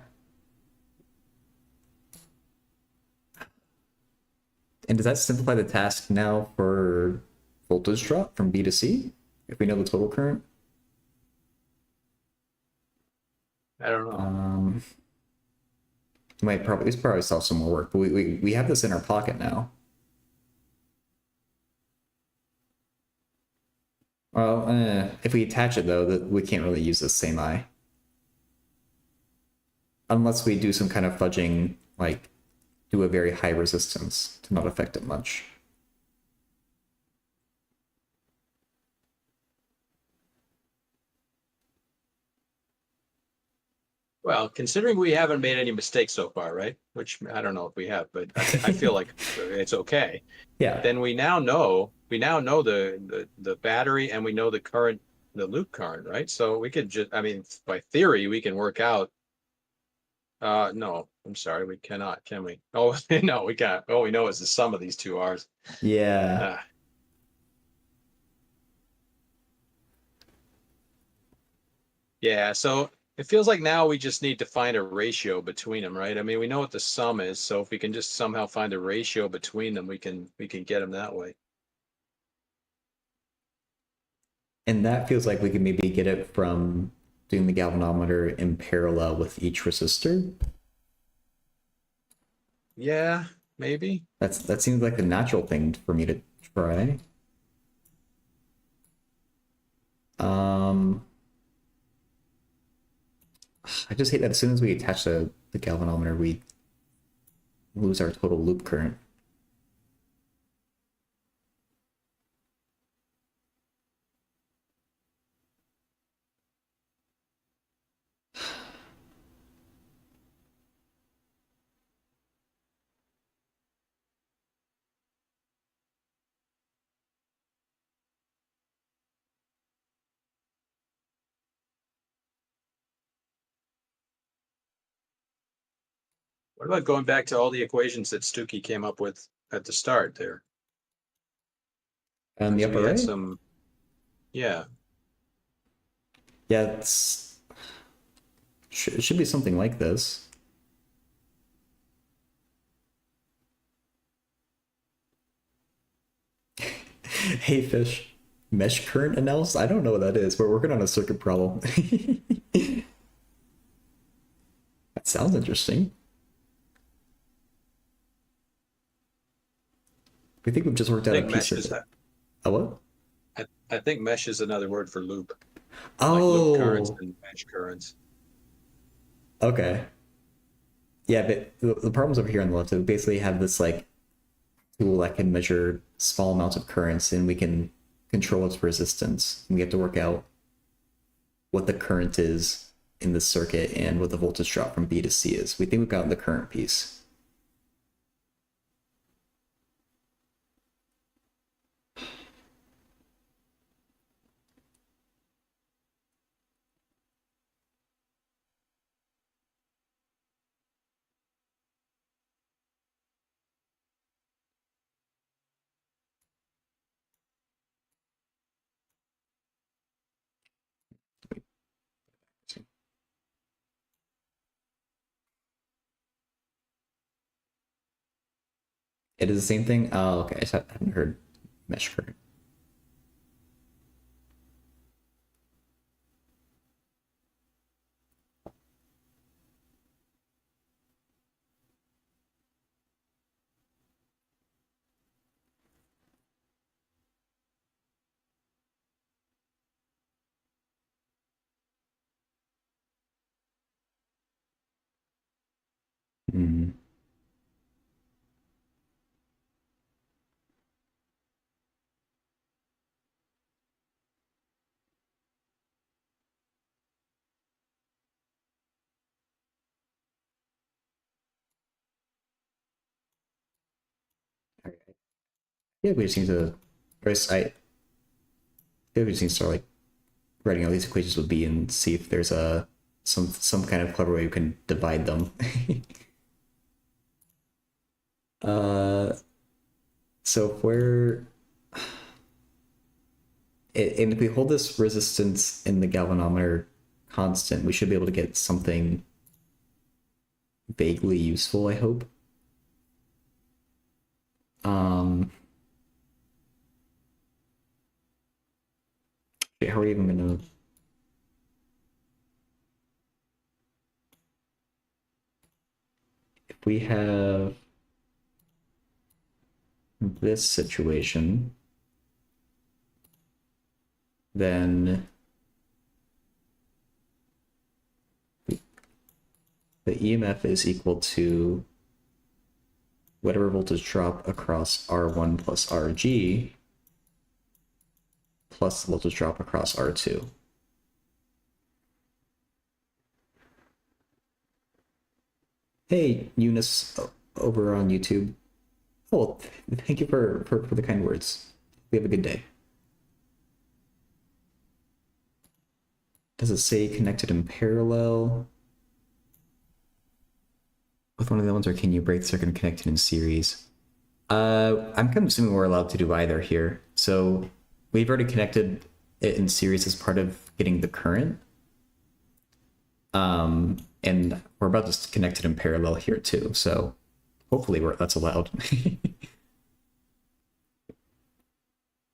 And does that simplify the task now for voltage drop from B to C, if we know the total current? I don't know. It's probably solve some more work, but we have this in our pocket now. Well, if we attach it though, that we can't really use the same eye. Unless we do some kind of fudging, like do a very high resistance to not affect it much. Well, considering we haven't made any mistakes so far, right? Which I don't know if we have, but I feel like it's okay. Yeah. Then we now know the battery, and we know the current, the loop current, right? So we could just, I mean, by theory, we can work out. No, I'm sorry, we cannot, can we? Oh, no, we can't. All we know is the sum of these two R's. Yeah. Yeah, so it feels like now we just need to find a ratio between them, right? I mean, we know what the sum is, so if we can just somehow find a ratio between them, we can get them that way. And that feels like we can maybe get it from doing the galvanometer in parallel with each resistor. Yeah, maybe. That seems like a natural thing for me to try. I just hate that as soon as we attach the galvanometer, we lose our total loop current. What about going back to all the equations that Stuckey came up with at the start there? And the So upper we had right? some, yeah. Yeah, it should be something like this. Hey fish, mesh current analysis? I don't know what that is. We're working on a circuit problem. That sounds interesting. We think we've just worked I out a think piece mesh of is it. A what? I think mesh is another word for loop, like loop currents Oh, and mesh currents. okay. Yeah, but the problem's over here on the left. So we basically have this like tool that can measure small amounts of currents, and we can control its resistance. And we have to work out what the current is in this circuit and what the voltage drop from B to C is. We think we've got the current piece. It is the same thing? Oh, okay. I just haven't heard mesh current. Mm. Yeah, we just need to, or we just need to start like writing all these equations with B and see if there's a some kind of clever way we can divide them. uh, So if we're, and if we hold this resistance in the galvanometer constant, we should be able to get something vaguely useful, I hope. How are we even gonna? If we have this situation, then the EMF is equal to whatever voltage drop across R1 plus RG plus the voltage drop across R2. Hey, Eunice over on YouTube. Oh, thank you for the kind words. We have a good day. Does it say connected in parallel with one of the ones, or can you break the circuit and connect it in series? I'm kind of assuming we're allowed to do either here. So we've already connected it in series as part of getting the current. And we're about to connect it in parallel here too. So hopefully that's allowed.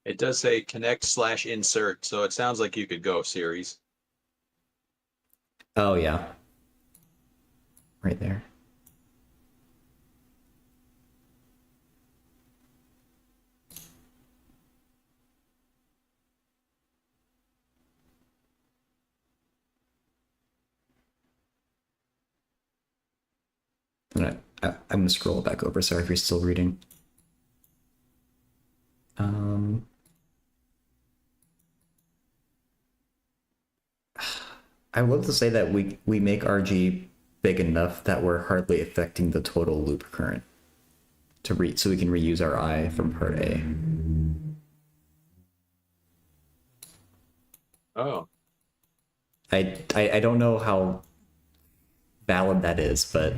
It does say connect/insert, so it sounds like you could go series. Oh yeah. Right there. I'm gonna scroll back over. Sorry if you're still reading. I would love to say that we make RG big enough that we're hardly affecting the total loop current to read, so we can reuse our I from part A. Oh. I don't know how valid that is, but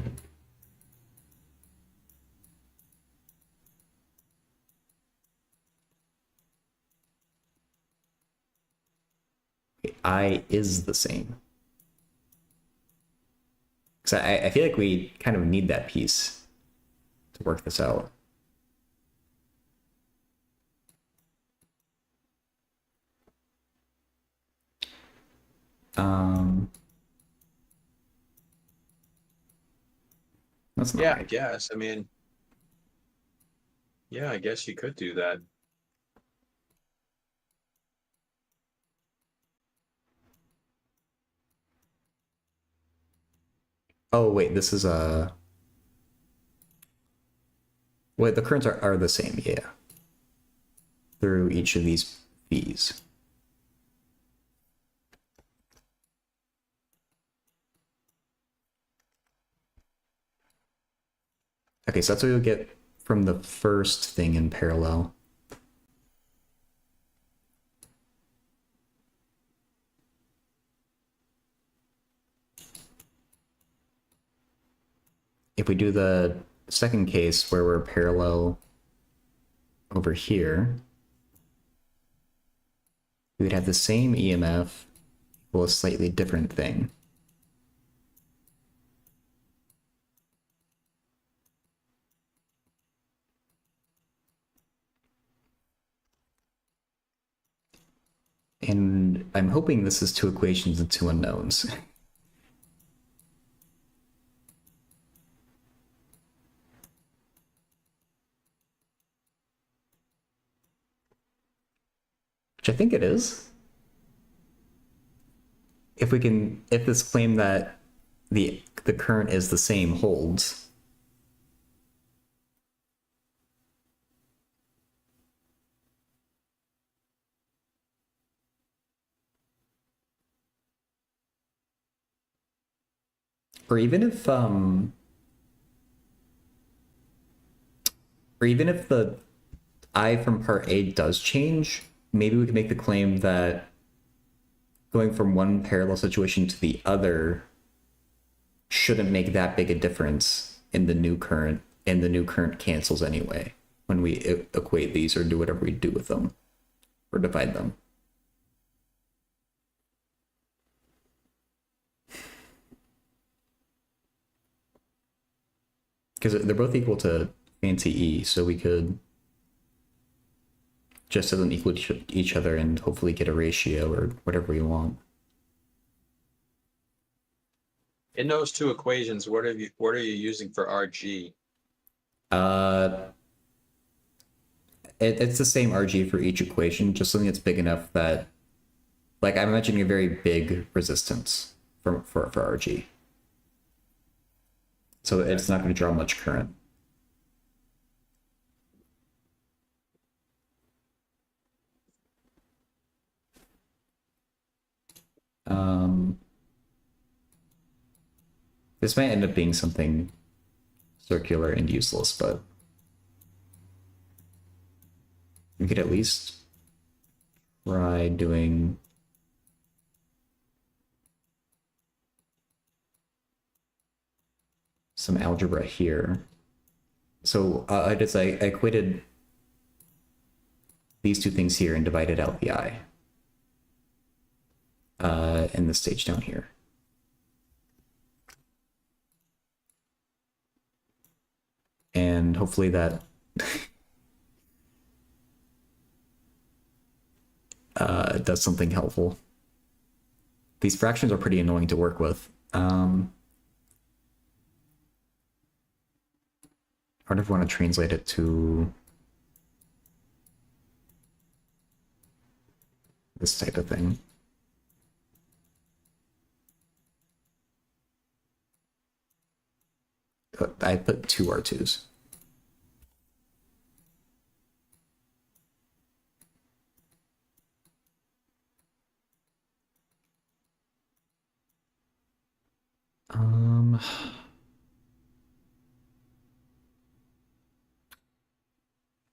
I is the same. Because I feel like we kind of need that piece to work this out. That's not Yeah, right. I guess. I mean, yeah, I guess you could do that. Oh wait, this is a. Wait, the currents are the same, yeah. Through each of these V's. Okay, so that's what you'll get from the first thing in parallel. If we do the second case where we're parallel over here, we would have the same EMF equal a slightly different thing. And I'm hoping this is two equations and two unknowns. Which I think it is. If this claim that the current is the same holds, or even if the I from part A does change, maybe we can make the claim that going from one parallel situation to the other shouldn't make that big a difference in the new current, and the new current cancels anyway. when we equate these or do whatever we do with them or divide them. Because they're both equal to fancy E, so we could just set them equal to each other and hopefully get a ratio or whatever we want. In those two equations, what are you using for RG? It's the same RG for each equation, just something that's big enough that, like, I'm imagining a very big resistance for RG. So it's not going to draw much current. This might end up being something circular and useless, but we could at least try doing some algebra here. So I equated these two things here and divided out the I in the stage down here. And hopefully that does something helpful. These fractions are pretty annoying to work with. I wonder if I want to translate it to this type of thing. I put two R2s.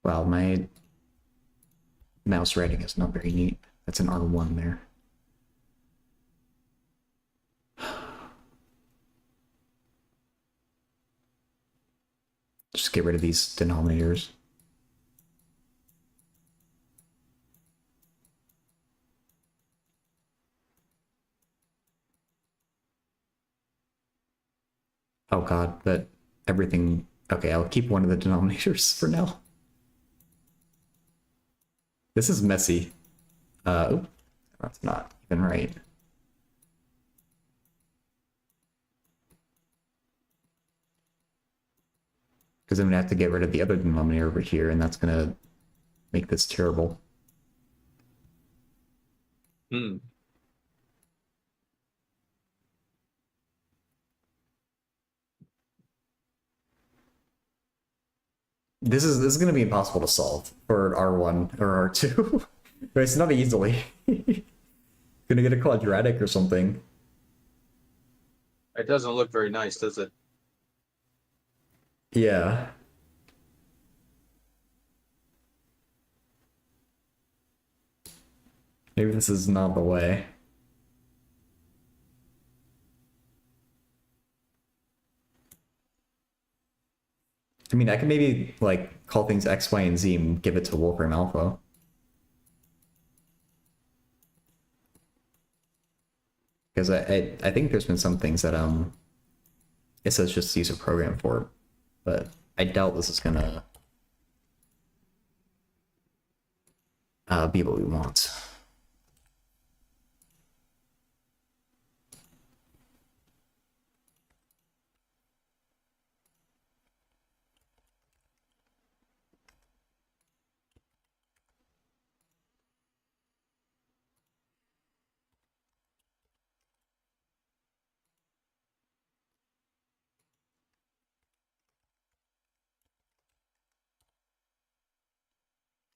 Wow, my mouse writing is not very neat. That's an R1 there. Just get rid of these denominators. Oh god, but everything... Okay, I'll keep one of the denominators for now. This is messy. Oops, that's not even right. Because I'm gonna have to get rid of the other denominator over here, and that's gonna make this terrible. Hmm. This is gonna be impossible to solve for R1 or R2. But it's not easily. Gonna get a quadratic or something. It doesn't look very nice, does it? Yeah. Maybe this is not the way. I mean, I could maybe, like, call things X, Y, and Z and give it to Wolfram Alpha. Because I think there's been some things that, it says just use a program for, but I doubt this is gonna be what we want.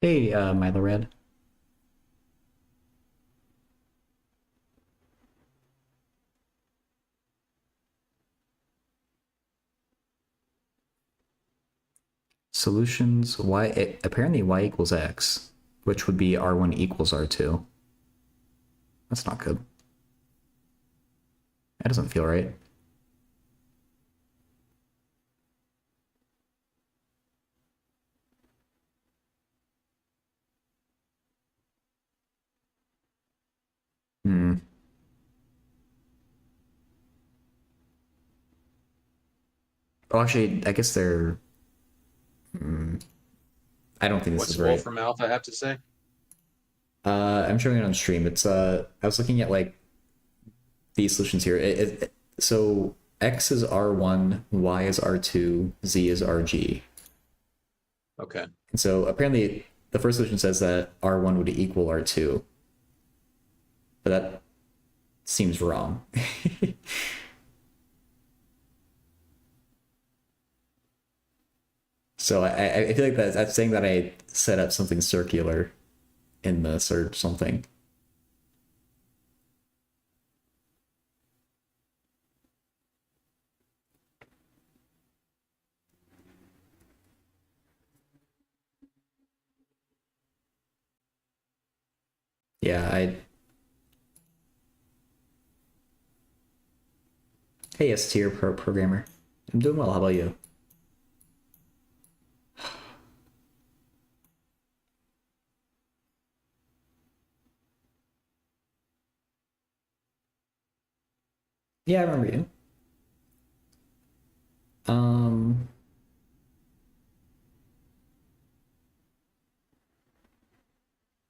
Hey, Milo Red. Solutions, apparently y equals x, which would be R1 equals R2. That's not good. That doesn't feel right. Hmm. Oh, actually, I guess they're. I don't think this What's is right. Wolfram Alpha have to say? I'm showing it on stream. It's I was looking at like these solutions here. So X is R1, Y is R2, Z is RG. Okay. And so apparently the first solution says that R1 would equal R2, but that seems wrong. So I feel like that's saying that I set up something circular in this or something. Yeah, I. Hey, S tier programmer. I'm doing well. How about you? Yeah, I remember you. Um.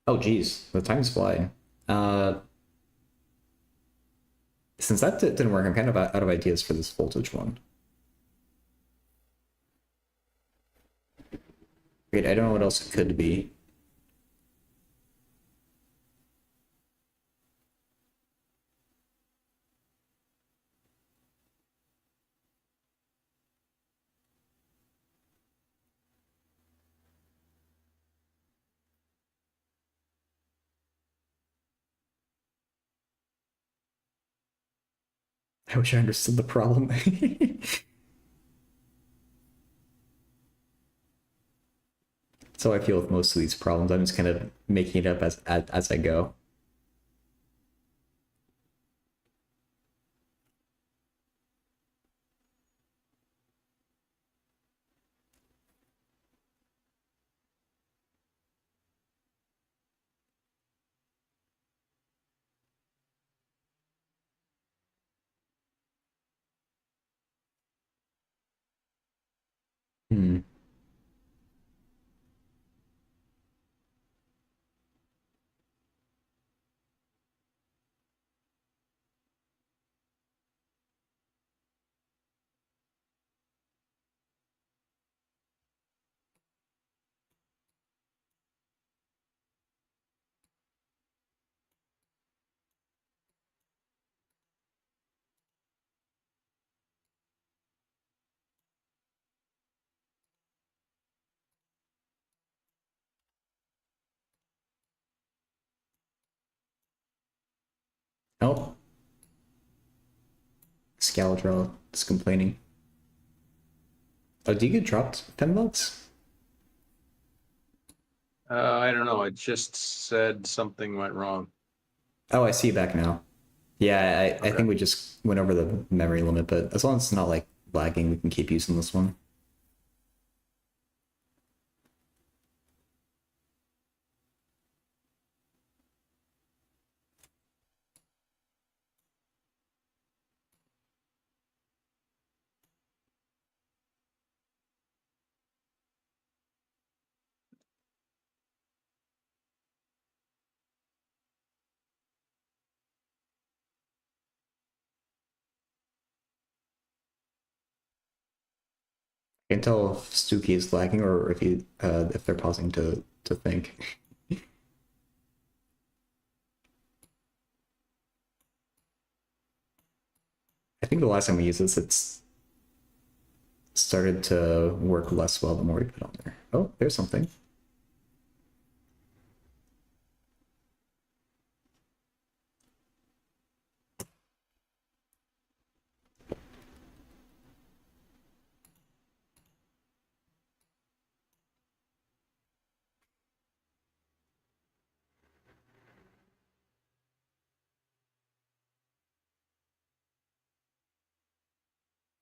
Oh, geez, the time's flying. Uh, since that didn't work, I'm kind of out of ideas for this voltage one. Wait, I don't know what else it could be. I wish I understood the problem. So I feel with most of these problems. I'm just kind of making it up as I go. Hmm. Oh, Scaladrel is complaining. Oh, do you get dropped 10 votes? I don't know. It just said something went wrong. Oh, I see you back now. Yeah, I Okay. think we just went over the memory limit, but as long as it's not like lagging, we can keep using this one. I can tell if Stuki is lagging or if they're pausing to think. I think the last time we used this, it's started to work less well the more we put on there. Oh, there's something.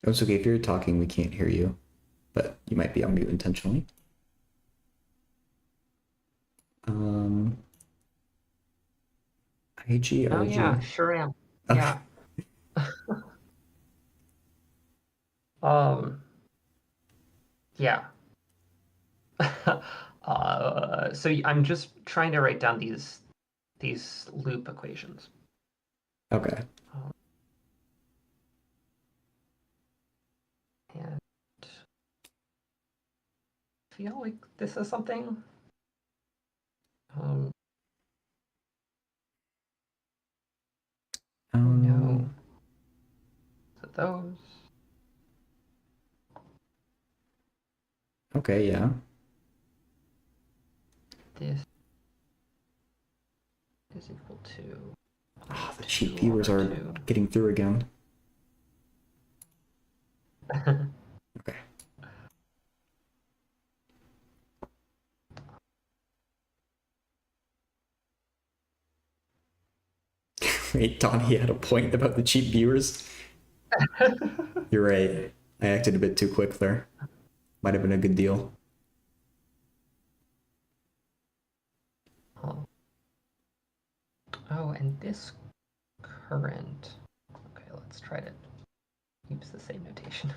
Oh, it's okay. If you're talking, we can't hear you, but you might be on mute intentionally. Um, I IG, Oh RG. yeah, sure am. Okay. Yeah. Um. Yeah. So I'm just trying to write down these loop equations. Okay. And I feel like this is something. Um, oh no. So those. Okay, yeah. This is equal to. Ah, the cheap 2 viewers over are 2. getting through again. Okay. Wait, Donnie had a point about the cheap viewers. You're right. I acted a bit too quick there. Might have been a good deal. Oh, and this current. Okay, let's try to use the same notation.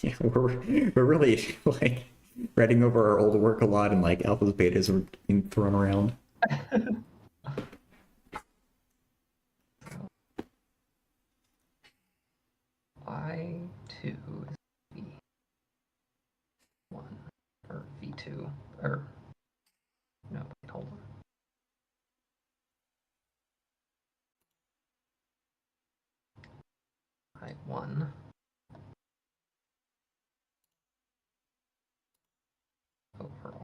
Yeah, we're really like writing over our old work a lot, and like alphas, betas are being thrown around. I2 is V1 or V2 or no, wait, hold on. I1 over.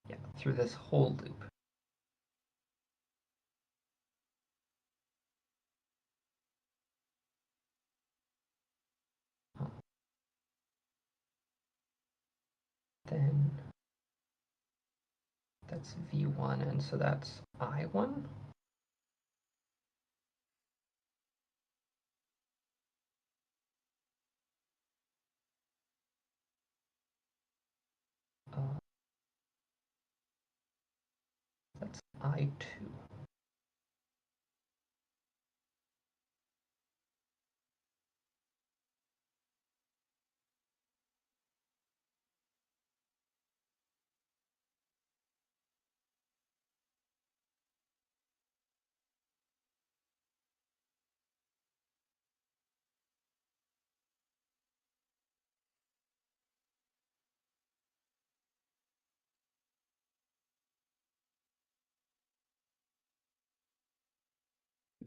Yeah, through this whole loop. Then that's V1, and so that's I1. That's I2.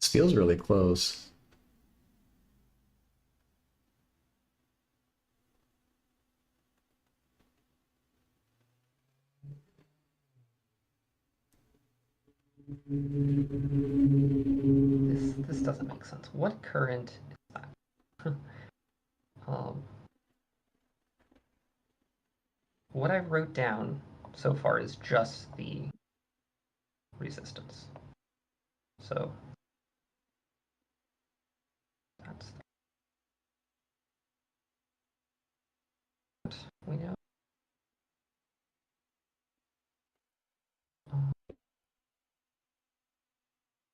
This feels really close. This doesn't make sense. What current is that? um, what I wrote down so far is just the resistance. So that's that we know.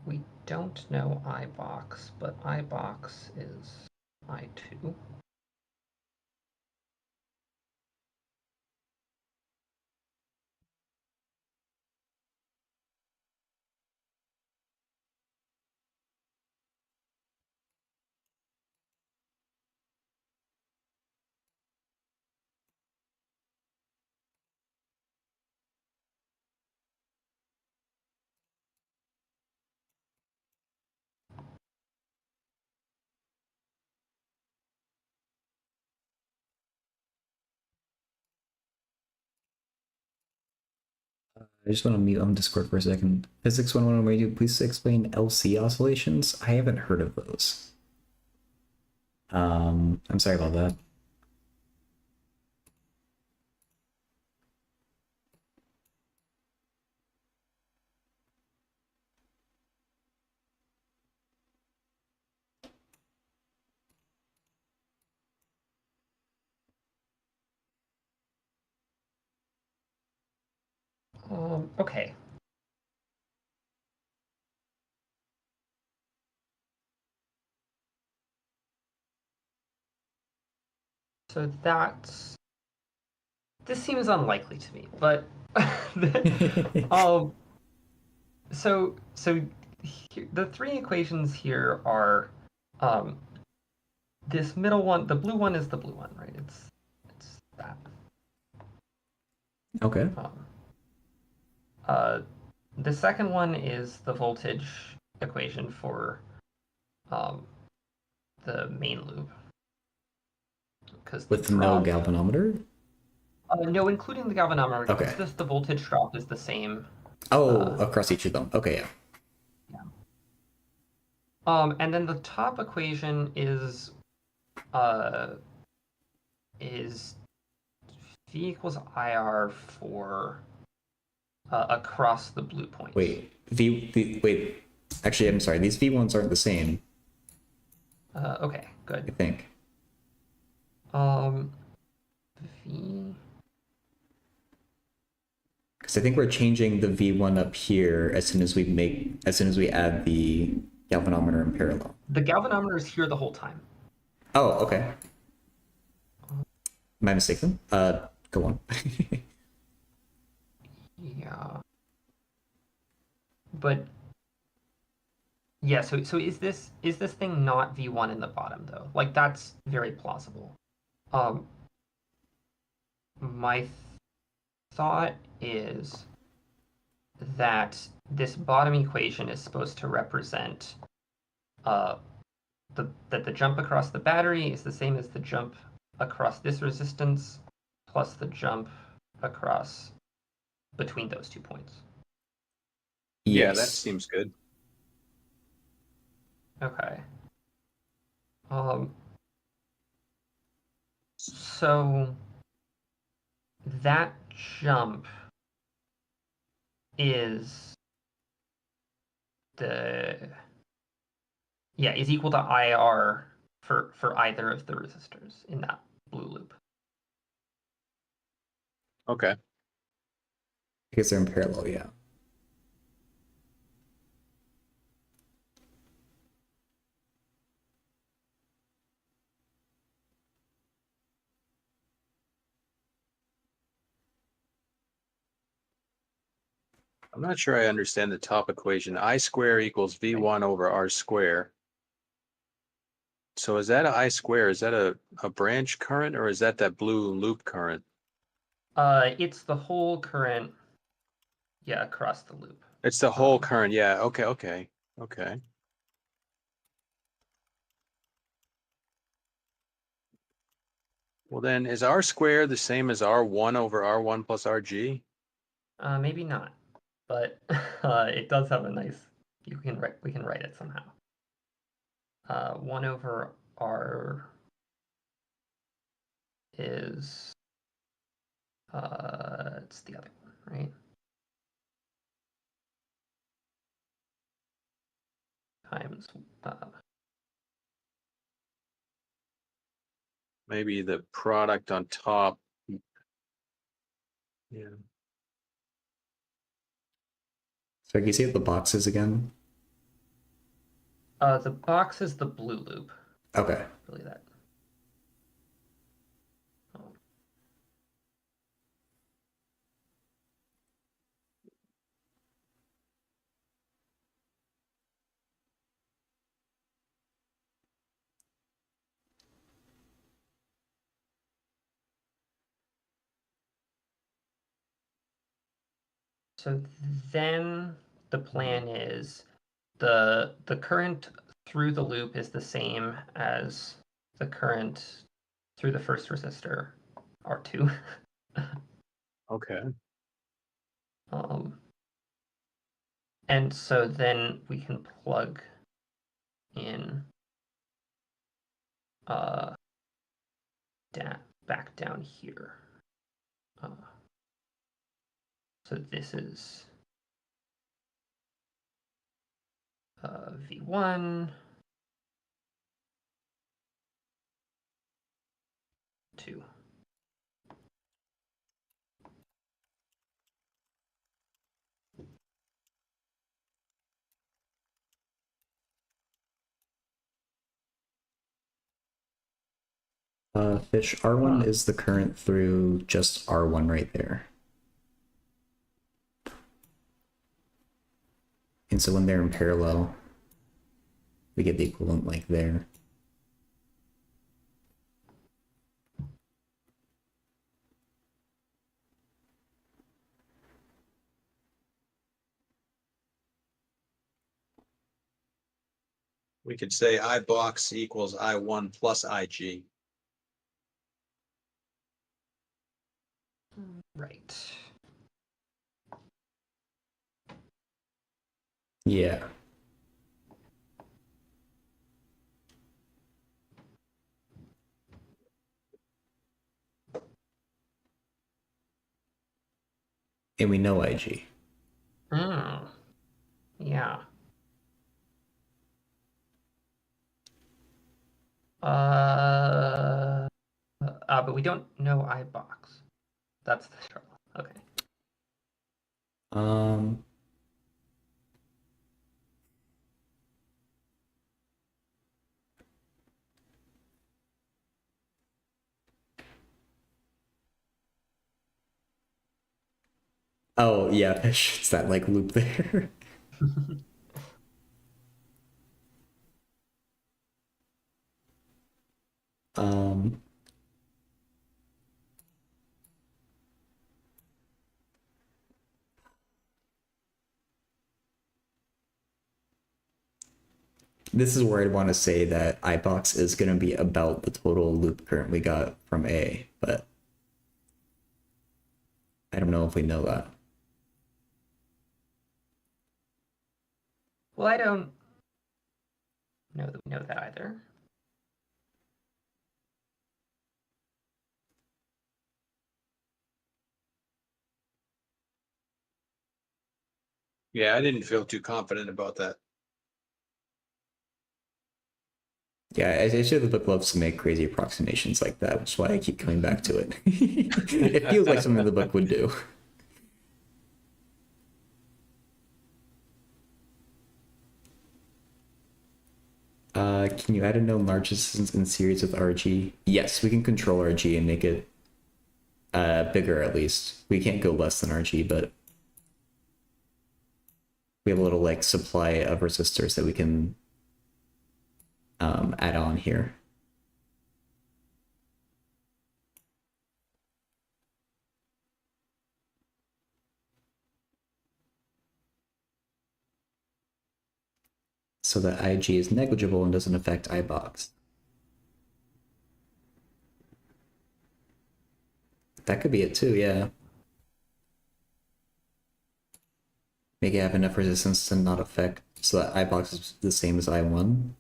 We don't know I box, but I box is I2. I just want to mute on Discord for a second. Physics 101, will you please explain LC oscillations? I haven't heard of those. I'm sorry about that. Okay. So this seems unlikely to me, but um, so the three equations here are this middle one. The blue one is the blue one, right? It's that. Okay. Uh, the second one is the voltage equation for the main loop, because the With no drop. galvanometer? No, including the galvanometer, Okay. it's just the voltage drop is the same. Oh, across each of them. Okay, yeah. And then the top equation is V equals IR for across the blue points. Wait, wait. Actually, I'm sorry. These V1s aren't the same, Okay, I good. think. V. Because I think we're changing the V1 up here as soon as we add the galvanometer in parallel. The galvanometer is here the whole time. Oh, okay. Am I mistaken? Go on. Yeah. But yeah, so is this thing not V1 in the bottom though? Like that's very plausible. My thought is that this bottom equation is supposed to represent that the jump across the battery is the same as the jump across this resistance plus the jump across between those 2 points. Yeah, Yes. that seems good. Okay. So that jump is is equal to IR for either of the resistors in that blue loop. Okay. Because they're in parallel, yeah. I'm not sure I understand the top equation. I square equals V1 over R square. So is that a I square? Is that a branch current, or is that blue loop current? It's the whole current, across the loop. It's the whole current. Yeah. Okay. Well, then is R square the same as R1 over R1 plus RG? Maybe not, but it does have a nice. We can write it somehow. 1 over R is it's the other one, right? Times Maybe the product on top. Yeah. So can you see what the box is again? the box is the blue loop. Okay. Really that. So then the plan is the current through the loop is the same as the current through the first resistor, R2. Okay. And so then we can plug in back down here. So this is V1, 2. Fish, R1 Huh. is the current through just R1 right there. And so when they're in parallel, we get the equivalent like there. We could say I box equals I1 plus IG. Right. Yeah. And we know IG. Yeah. But we don't know iBox. That's the trouble. Okay. Um, oh, yeah, Fish. It's that like loop there. um, this is where I'd want to say that iBox is going to be about the total loop current we got from A, but I don't know if we know that. Well, I don't know that we know that either. Yeah, I didn't feel too confident about that. Yeah, I sure the book loves to make crazy approximations like that, which is why I keep coming back to it. It feels like something the book would do. Can you add a known large distance in series with RG? Yes, we can control RG and make it bigger at least. We can't go less than RG, but we have a little like supply of resistors that we can add on here. So that IG is negligible and doesn't affect iBox. That could be it too, yeah. Make it have enough resistance to not affect, so that iBox is the same as I1.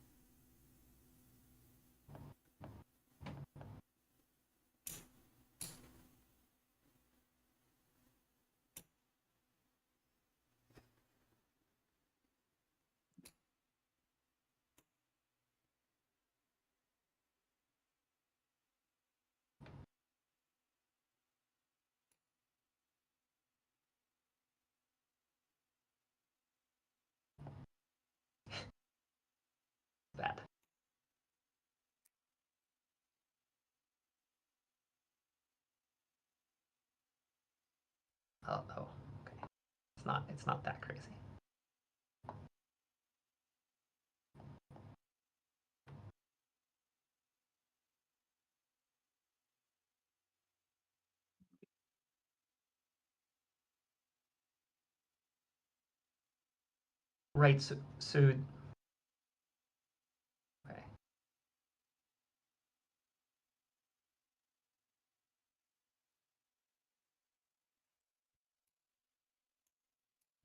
Bad. Oh, okay. It's not that crazy. Right, so okay.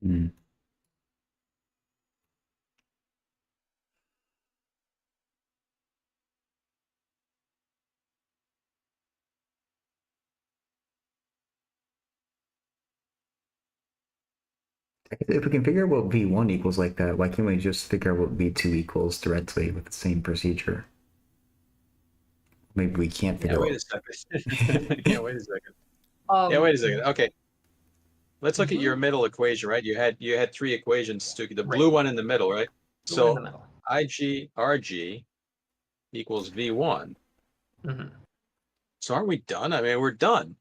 Mm. If we can figure out what V1 equals like that, why can't we just figure out what V2 equals directly with the same procedure? Maybe we can't figure Yeah, out. wait a second. Yeah, wait a second. Yeah, Um, wait a second. Okay. Let's look at your Mhm. middle equation, right? You had three equations, to the Right. blue one in the middle, right? The one in the So middle. IG RG equals V1. Mhm. So aren't we done? I mean, we're done.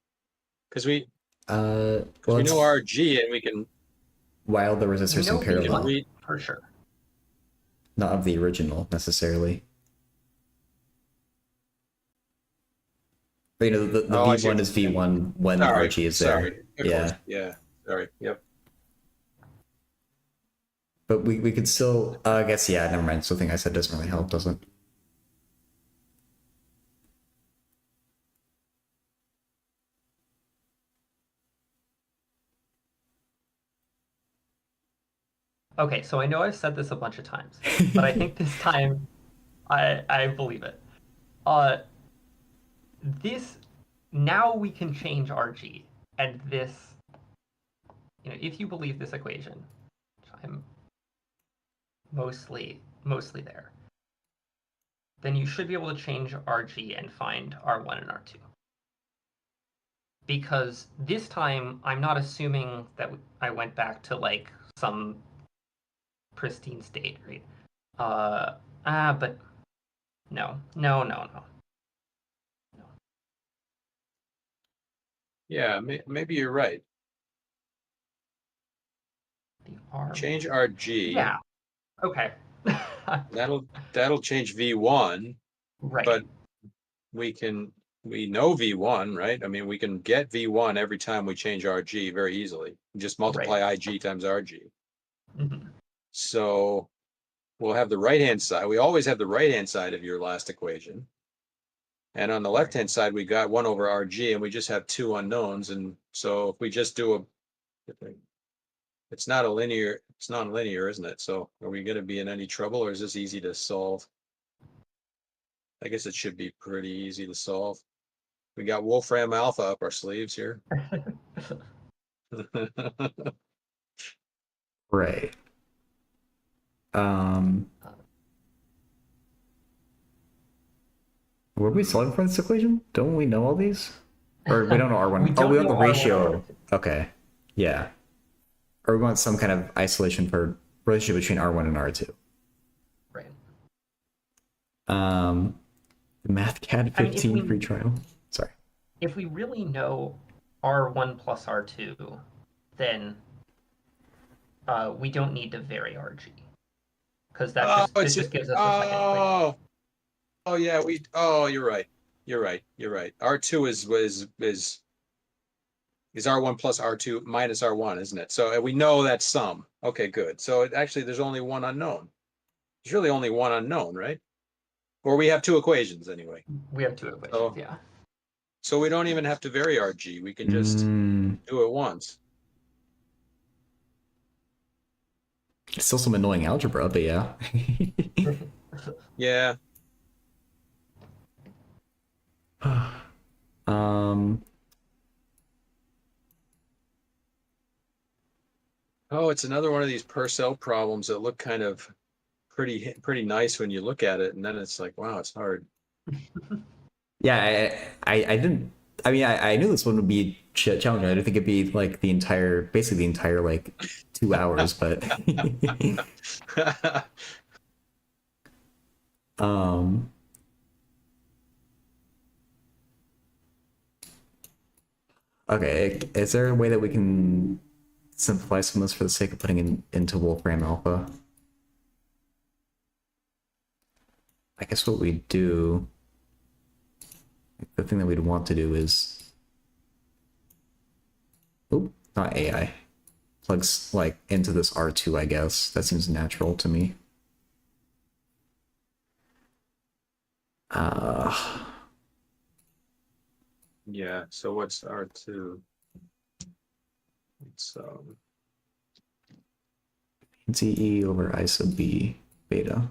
Because we Well, we it's know RG and we can while the resistors We in know parallel, V1 read. for sure. not of the original necessarily. But, the Oh, I see V1 what is you're saying. V1 when Sorry, RG is sorry. there. Of Yeah. course. Yeah. Sorry. Yep. But we could still, I guess, yeah, never mind. So the thing I said doesn't really help, does it? Okay, so I know I've said this a bunch of times, but I think this time I believe it. This now we can change RG, and this, if you believe this equation, which I'm mostly there, then you should be able to change RG and find R1 and R2. Because this time I'm not assuming that I went back to like some pristine state, right? But no. Yeah, maybe you're right. The R. Change RG. Yeah. Okay. That'll change V1, Right. but we know V1, right? I mean, we can get V1 every time we change RG very easily. Just multiply IG times RG. Mm-hmm. So we'll have the right-hand side. We always have the right-hand side of your last equation. And on the left-hand side, we got 1 over RG, and we just have 2 unknowns. And so if we just do it's non-linear, isn't it? So are we going to be in any trouble, or is this easy to solve? I guess it should be pretty easy to solve. We got Wolfram Alpha up our sleeves here. Right. Were we solving for this equation? Don't we know all these? Or we don't know R1. We don't we want know the R1 ratio. or Okay. Yeah. Or we want some kind of isolation for relationship between R1 and R2. Right. The MathCAD 15 free trial. Sorry. If we really know R1 plus R2, then we don't need to vary RG. Because this just gives us a second equation. Oh yeah, you're right. You're right. R2 is R1 plus R2 minus R1, isn't it? So we know that sum. Okay, good. So actually there's only one unknown. There's really only one unknown, right? Or we have 2 equations anyway. We have 2 equations, yeah. So we don't even have to vary RG. We can just do it once. It's still some annoying algebra, but yeah. Yeah. Oh, it's another one of these Purcell problems that look kind of pretty nice when you look at it, and then it's like, wow, it's hard. Yeah, I didn't. I mean, I knew this one would be challenging. I didn't think it'd be like basically the entire like 2 hours, but okay. Is there a way that we can simplify some of this for the sake of putting into Wolfram Alpha? I guess what we do, the thing that we'd want to do is, not AI, plugs like into this R2, I guess. That seems natural to me. Yeah, so what's R2? It's DE over I sub B beta.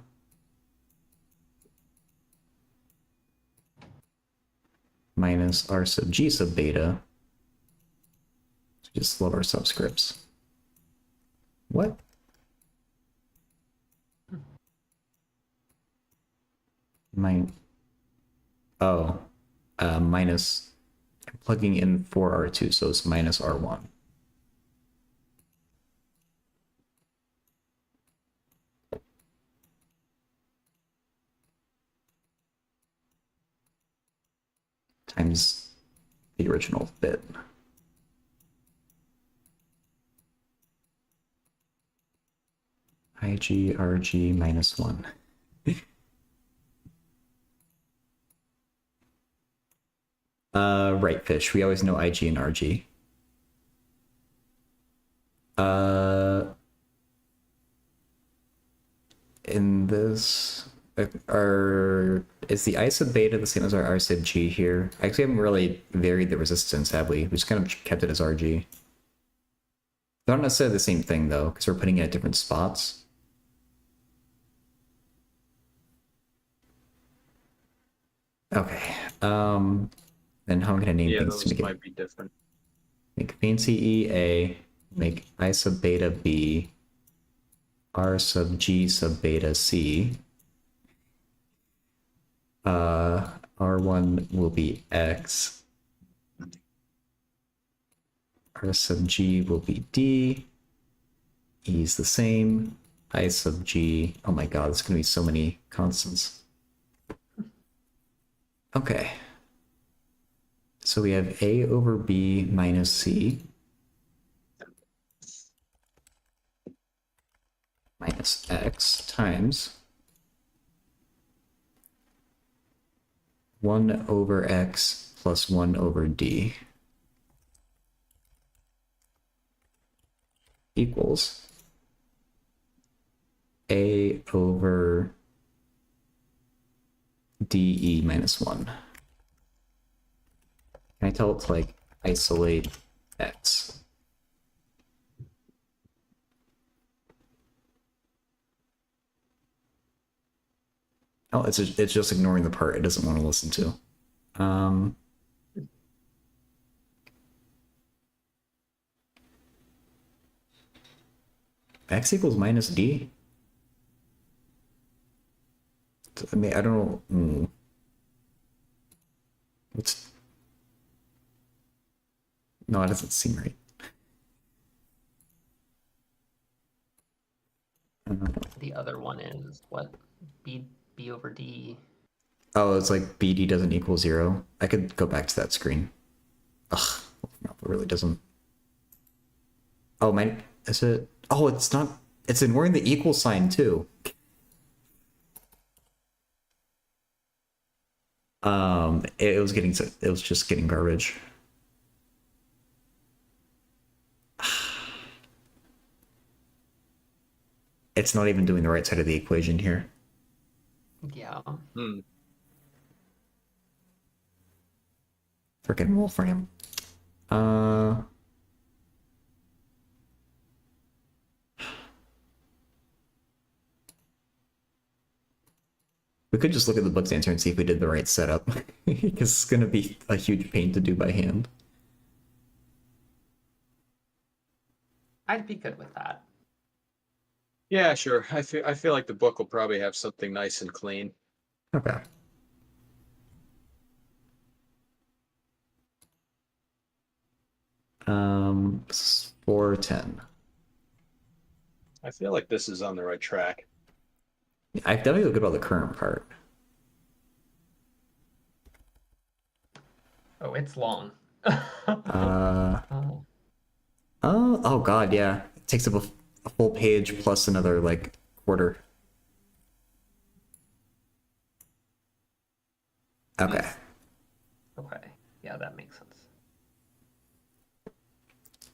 Minus R sub G sub beta. So just love our subscripts. What? Minus, I'm plugging in for R2, so it's minus R1. times the original bit. IG RG minus 1. Right, Fish. We always know IG and RG. In this, is the I sub beta the same as our R sub G here? Actually, haven't really varied the resistance, have we? We just kind of kept it as RG. They're not necessarily the same thing, though, because we're putting it at different spots. Okay. Then how am I going to name things to those make it? might be different. Make fancy E A, make I sub beta B, R sub G sub beta C. R1 will be X. R sub G will be D. E is the same. I sub G. Oh my god, there's going to be so many constants. Okay. So we have A over B minus C minus X times 1 over X plus 1 over D equals A over DE minus 1. Can I tell it to like isolate X? Oh, it's just ignoring the part it doesn't want to listen to. X equals minus D? I mean, I don't know. It's... No, it doesn't seem right. The other one is what? B over D. Oh, it's like BD doesn't equal 0. I could go back to that screen. Ugh, no, it really doesn't. Oh, is it? Oh, it's not. It's ignoring the equal sign too. It was just getting garbage. It's not even doing the right side of the equation here. Yeah. Freaking Wolfram. We could just look at the book's answer and see if we did the right setup, because it's going to be a huge pain to do by hand. I'd be good with that. Yeah, sure. I feel like the book will probably have something nice and clean. Okay. This is 410. I feel like this is on the right track. I definitely feel good about the current part. Oh, it's long. Oh god, yeah. It takes up a full page plus another like quarter. Okay. Okay. Yeah, that makes sense.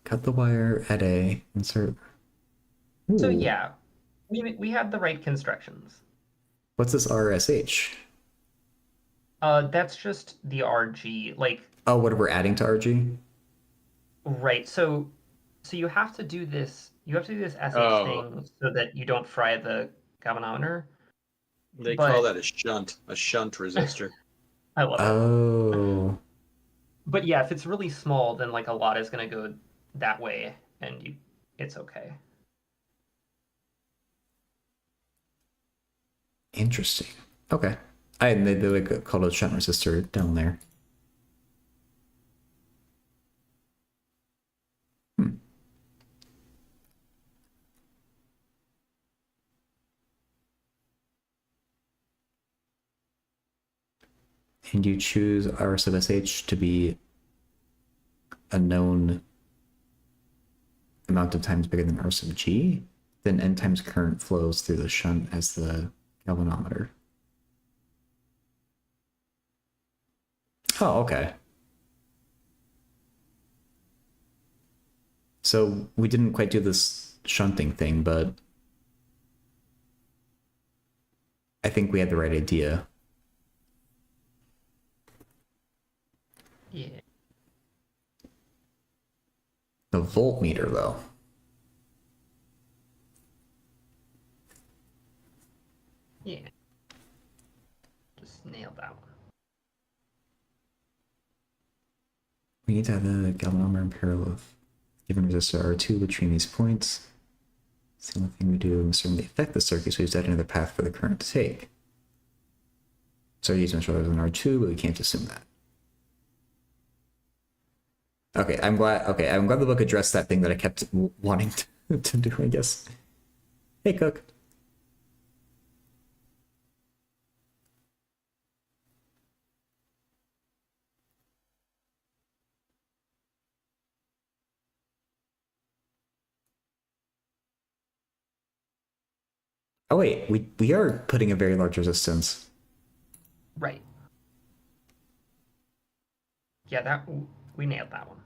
Cut the wire at A, insert. Ooh. So yeah, we had the right constructions. What's this RSH? That's just the RG. Like, Oh, what we're adding to RG? right. So you have to do this. You have to do this SH thing so that you don't fry the galvanometer. They call that a shunt resistor. I love it. Oh. But yeah, if it's really small, then like a lot is gonna go that way, and it's okay. Interesting. Okay. They like called a shunt resistor down there. and you choose R sub sh to be a known amount of times bigger than R sub g, then n times current flows through the shunt as the galvanometer. Oh, okay. So we didn't quite do this shunting thing, but I think we had the right idea. Yeah. The voltmeter, though. Yeah. Just nailed that one. We need to have the galvanometer in parallel with given resistor R2 between these points. It's the only thing we do to certainly affect the circuit, so we set another path for the current to take. So use much rather than R2, but we can't assume that. Okay, I'm glad the book addressed that thing that I kept wanting to do, I guess. Hey, Cook. Oh wait, we are putting a very large resistance. Right. Yeah, that we nailed that one.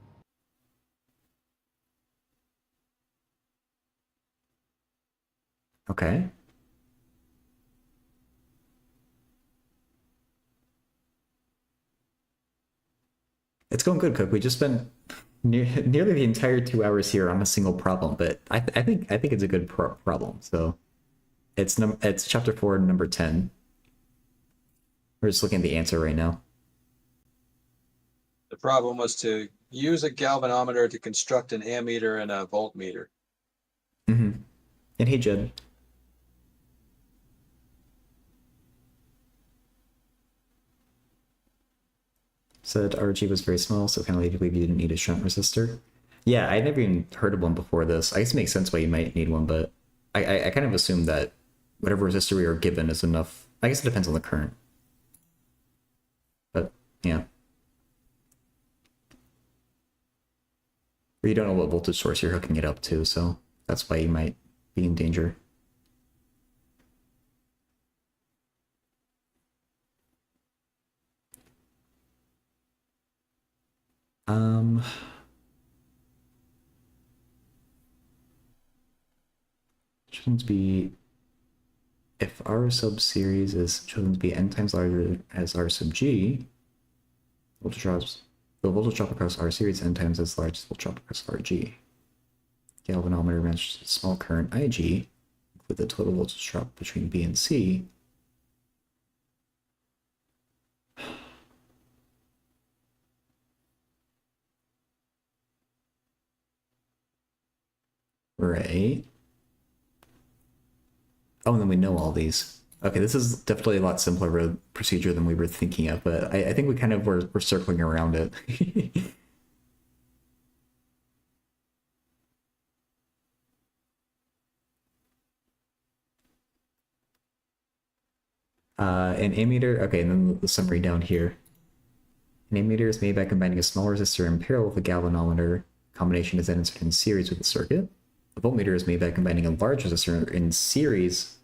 Okay. It's going good, Cook. We just spent nearly the entire 2 hours here on a single problem, but I think it's a good problem. So it's chapter 4, number 10. We're just looking at the answer right now. The problem was to use a galvanometer to construct an ammeter and a voltmeter. Mm-hmm. And hey, Jed. Said RG was very small, so kind of led to believe you didn't need a shunt resistor. Yeah, I never even heard of one before this. I guess it makes sense why you might need one, but I kind of assumed that whatever resistor we are given is enough. I guess it depends on the current. But, yeah. Or you don't know what voltage source you're hooking it up to, so that's why you might be in danger. Chosen to be, if R sub series is chosen to be n times larger as R sub g, the voltage drop across R series n times as large as voltage drop across RG. Galvanometer matches small current IG with the total voltage drop between B and C. Right. Oh, and then we know all these. Okay, this is definitely a lot simpler of a procedure than we were thinking of, but I think we kind of were circling around it. An ammeter, okay, and then the summary down here. An ammeter is made by combining a small resistor in parallel with a galvanometer. Combination is then inserted in series with the circuit. A voltmeter is made by combining a large resistor in series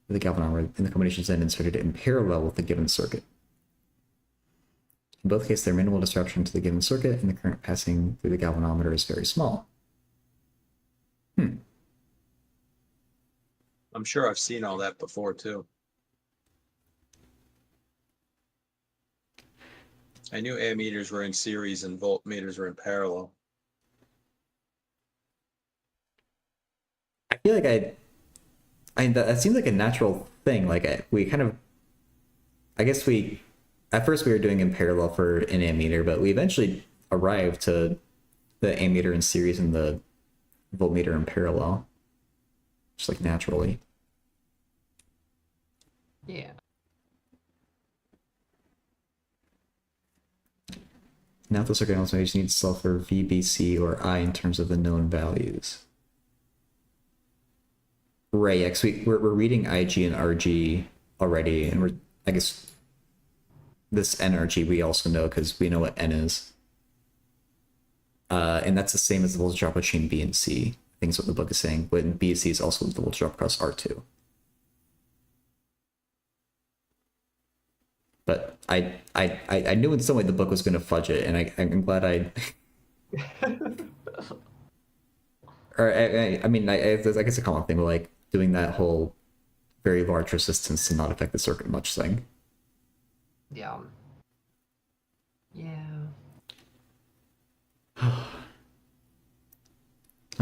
with a galvanometer, and the combination is then inserted in parallel with the given circuit. In both cases, there are minimal disruption to the given circuit, and the current passing through the galvanometer is very small. I'm sure I've seen all that before, too. I knew ammeters were in series and voltmeters were in parallel. I feel like that seems like a natural thing. Like we kind of, I guess at first we were doing in parallel for an ammeter, but we eventually arrived to the ammeter in series and the voltmeter in parallel, just like naturally. Yeah. Now the circuit also needs to solve for VBC or I in terms of the known values. Right, yeah, we're reading IG and RG already, and I guess this energy we also know because we know what N is. And that's the same as the voltage drop between B and C. I think is what the book is saying. But B and C is also the voltage drop across R2. But I knew in some way the book was going to fudge it, and I'm glad I. Or I mean, I guess a common thing, like doing that whole very large resistance to not affect the circuit much thing. Yeah. Yeah.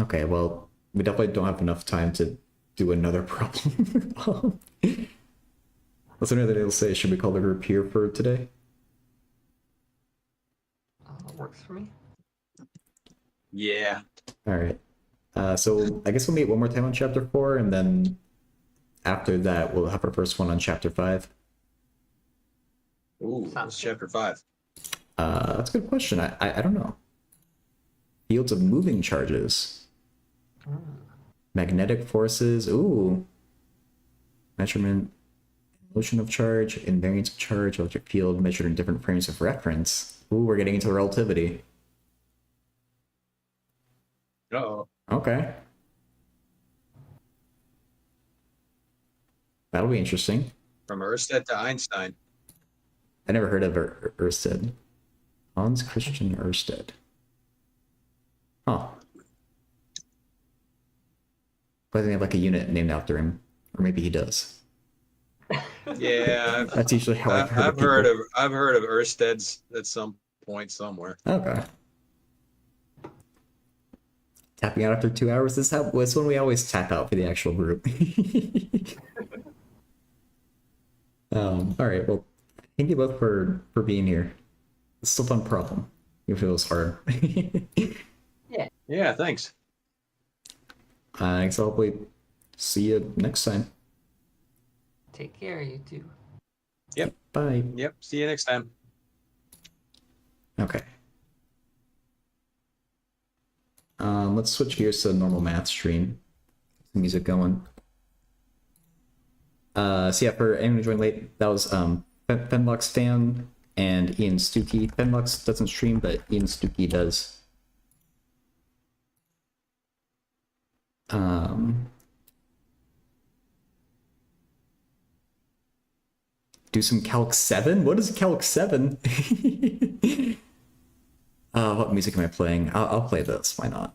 Okay, well, we definitely don't have enough time to do another problem. What's another thing to say? Should we call the group here for today? Works for me. Yeah. All right. So I guess we'll meet one more time on chapter 4, and then after that, we'll have our first one on chapter 5. Ooh, that's chapter 5. That's a good question. I don't know. Fields of moving charges. Magnetic forces. Ooh. Measurement, motion of charge, invariance of charge, electric field measured in different frames of reference. Ooh, we're getting into relativity. Uh-oh. Okay. That'll be interesting. From Ørsted to Einstein. I never heard of Ørsted. Hans Christian Ørsted. Huh. But doesn't he have like a unit named after him? Or maybe he does. Yeah, That's usually how I've heard of I've heard of Ørsted's at some point somewhere. Okay. Tapping out after 2 hours. This is when we always tap out for the actual group. All right. Well, thank you both for being here. It's still a fun problem, even if it was hard. Yeah, thanks. I guess I'll hopefully see you next time. Take care, you two. Yep. Bye. Yep. See you next time. Okay. Let's switch gears to the normal math stream. Some music going. So yeah, for anyone who joined late, that was Fenlock's fan and Ian Stuckey. Fenlock's doesn't stream, but Ian Stuckey does. Do some Calc 7? What is Calc 7? What music am I playing? I'll play this. Why not?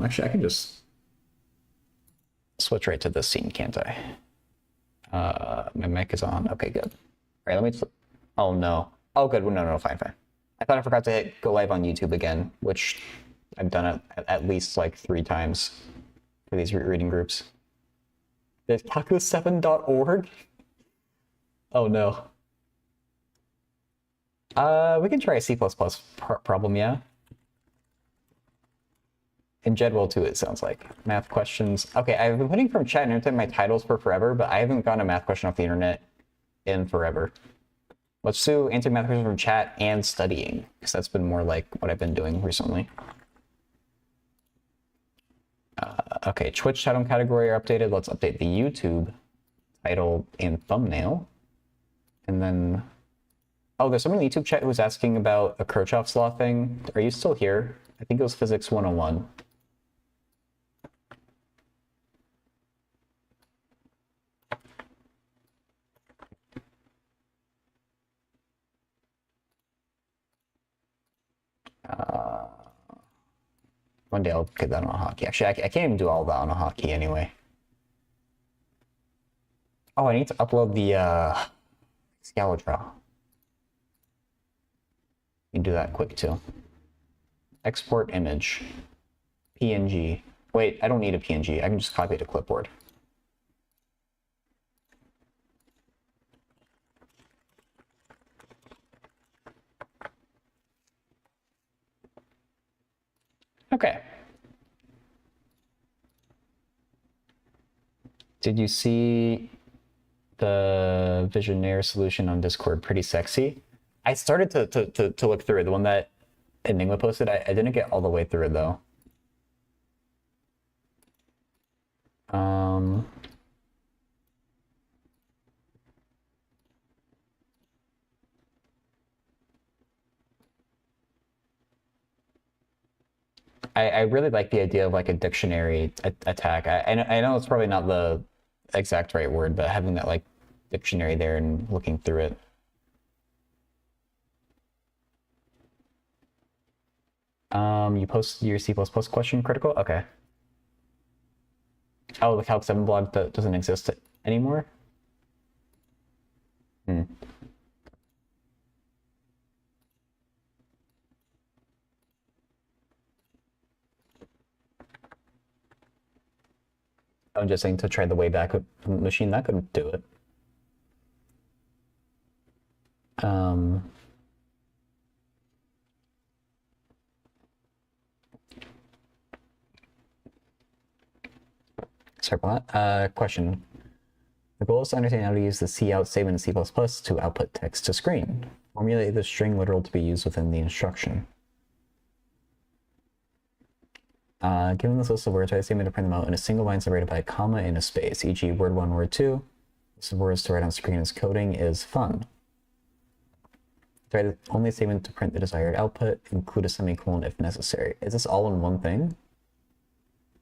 Actually, I can just switch right to this scene, can't I? My mic is on. Okay, good. All right, let me. Oh no. Oh, good. No, fine. I thought I forgot to hit go live on YouTube again, which I've done it at least like 3 times for these reading groups. There's calculus7.org. Oh no. We can try a C++ problem, yeah. In Jedwell too, it sounds like. Math questions. Okay, I've been putting from chat and internet my titles for forever, but I haven't gotten a math question off the internet in forever. Let's do answering math questions from chat and studying, because that's been more like what I've been doing recently. Okay, Twitch title and category are updated. Let's update the YouTube title and thumbnail. And then, oh, there's someone in the YouTube chat who was asking about a Kirchhoff's law thing. Are you still here? I think it was Physics 101. One day I'll get that on hockey. Actually, I can't even do all that on a hockey anyway. Oh, I need to upload the Scaladraw. You can do that quick too. Export image. PNG. Wait, I don't need a PNG. I can just copy it to clipboard. Okay. Did you see the Visionaire solution on Discord? Pretty sexy. I started to look through it. The one that Enigma posted. I didn't get all the way through it though. I really like the idea of like a dictionary attack. I know it's probably not the exact right word, but having that like dictionary there and looking through it. You post your C++ question critical? Okay. Oh, the Calc 7 blog doesn't exist anymore? Hmm. I'm just saying to try the Wayback Machine, that couldn't do it. Sorry about that. Question. The goal is to understand how to use the cout statement in C++ to output text to screen. Formulate the string literal to be used within the instruction. Given this list of words, write a statement to print them out in a single line separated by a comma and a space, e.g. word 1, word 2. List of words to write on screen as coding is fun. Write the only statement to print the desired output, include a semicolon if necessary. Is this all in one thing?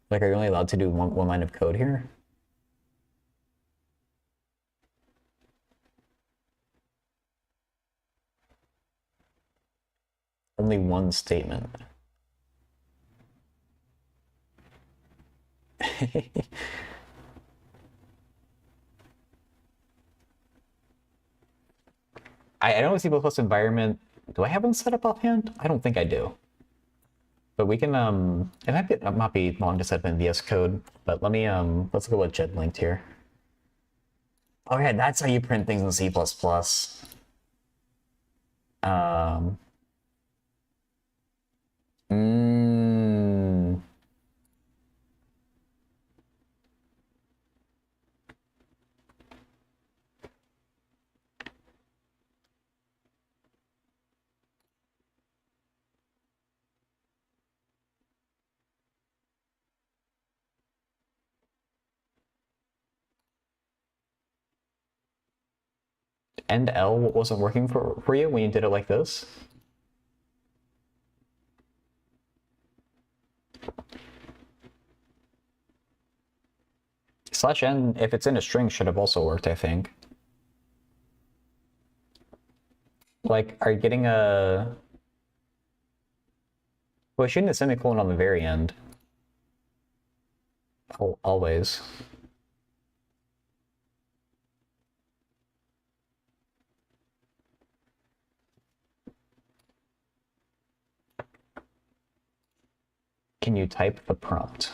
Like, are you only allowed to do one line of code here? Only one statement. I don't see C++ environment. Do I have one set up offhand? I don't think I do. But we can, it might be long to set up in VS Code, but let me, let's go with Jed linked here. Okay, that's how you print things in C++. Mm. End L wasn't working for you when you did it like this? Slash n, if it's in a string, should have also worked, I think. Like, are you getting a... Well, shouldn't a semicolon on the very end? Always. Can you type the prompt?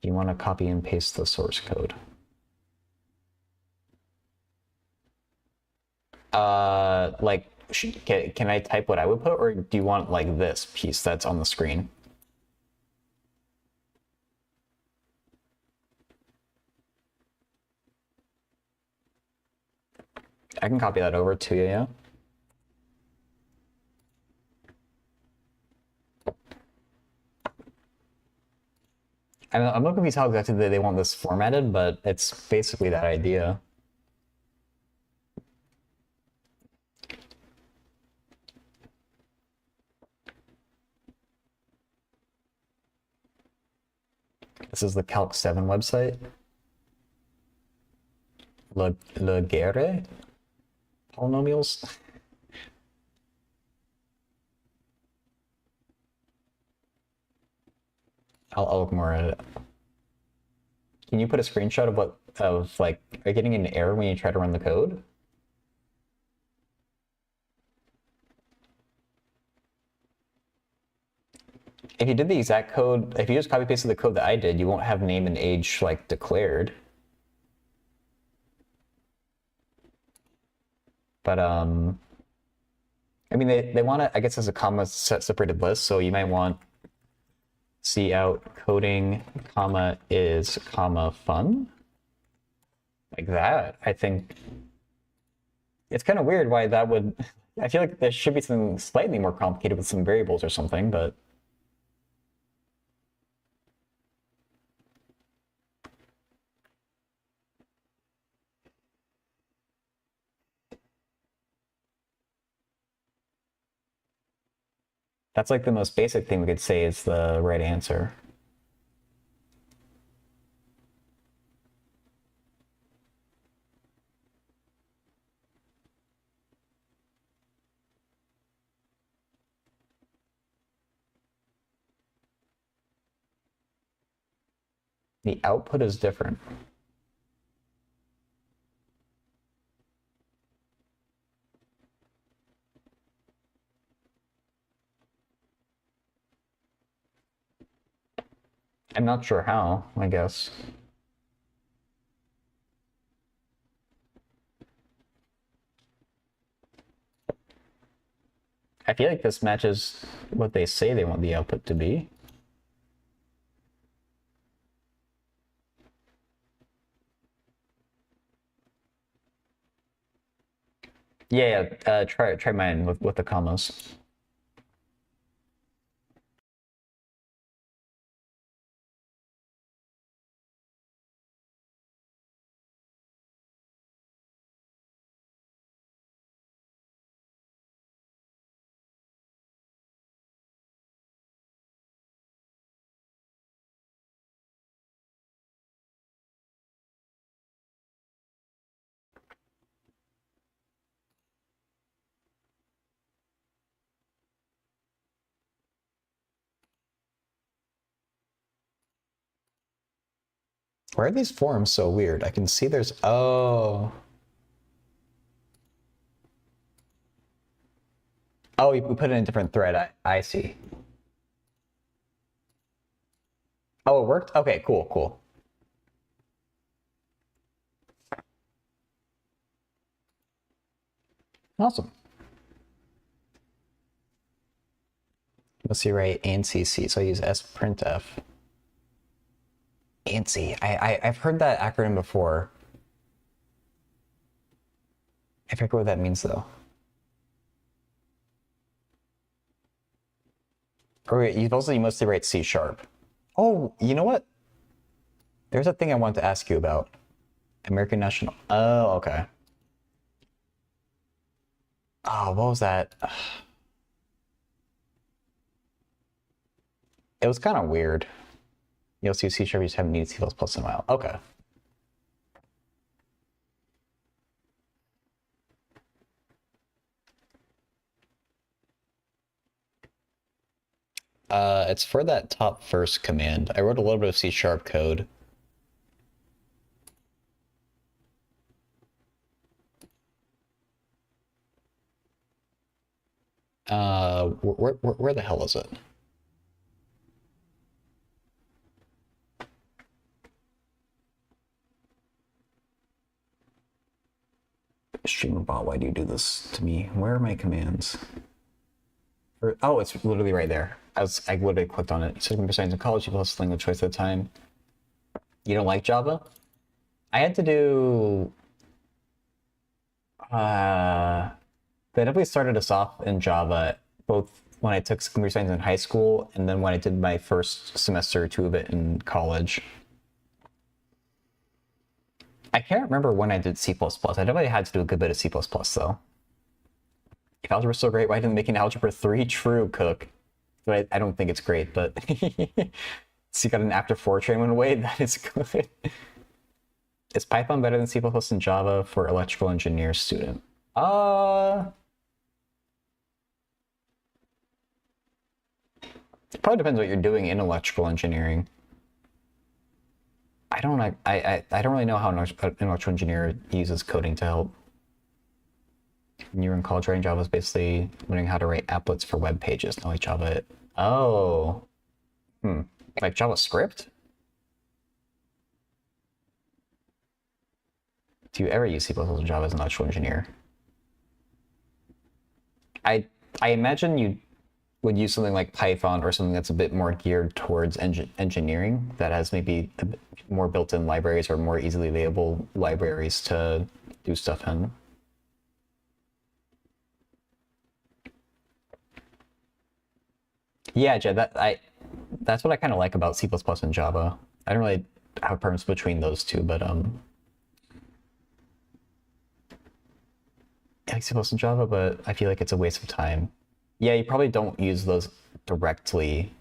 Do you want to copy and paste the source code? Like, can I type what I would put, or do you want like this piece that's on the screen? I can copy that over to you, yeah? I'm not confused how exactly they want this formatted, but it's basically that idea. This is the Calc 7 website. Le Guerre? Polynomials? I'll look more at it. Can you put a screenshot of what, like, are you getting an error when you try to run the code? If you did the exact code, if you just copy pasted the code that I did, you won't have name and age like declared. But I mean they want it, I guess, as a comma separated list, so you might want cout coding comma is comma fun. Like that. I think it's kind of weird why that would, I feel like there should be something slightly more complicated with some variables or something, but That's like the most basic thing we could say is the right answer. The output is different. I'm not sure how, I guess. I feel like this matches what they say they want the output to be. Yeah, try mine with the commas. Why are these forms so weird? I can see there's... Oh. Oh, we put it in a different thread. I see. Oh, it worked? Okay, cool, cool. Awesome. Let's see, right, ANSI, so I use sprintf. ANSI, I've heard that acronym before. I forget what that means though. Or you mostly write C#. Oh, you know what? There's a thing I wanted to ask you about. American National. Oh, okay. Oh, what was that? It was kind of weird. You'll see C#, you just haven't needed C++ in a while. Okay. It's for that top first command. I wrote a little bit of C# code. Where the hell is it? Streamerbot, why do you do this to me? Where are my commands? Oh, it's literally right there. I literally clicked on it. System science in college, you plus language choice at the time. You don't like Java? I had to do they definitely started us off in Java, both when I took computer science in high school and then when I did my first semester or two of it in college. I can't remember when I did C++. I definitely had to do a good bit of C++ though. If algebra is so great, why didn't they make an algebra 3 true, Cook? But I don't think it's great, but so you got an after Fortran one away, that is good. Is Python better than C++ and Java for electrical engineer student? It probably depends what you're doing in electrical engineering. I don't really know how an electrical engineer uses coding to help. When you were in college, writing Java is basically learning how to write applets for web pages, not like Java. Oh. Like JavaScript? Do you ever use C++ and Java as an electrical engineer? I imagine you would use something like Python or something that's a bit more geared towards engineering, that has maybe a bit more built-in libraries or more easily available libraries to do stuff in. Yeah, Jed, that's what I kind of like about C++ and Java. I don't really have a preference between those two, but I like C++ and Java, but I feel like it's a waste of time. Yeah, you probably don't use those directly.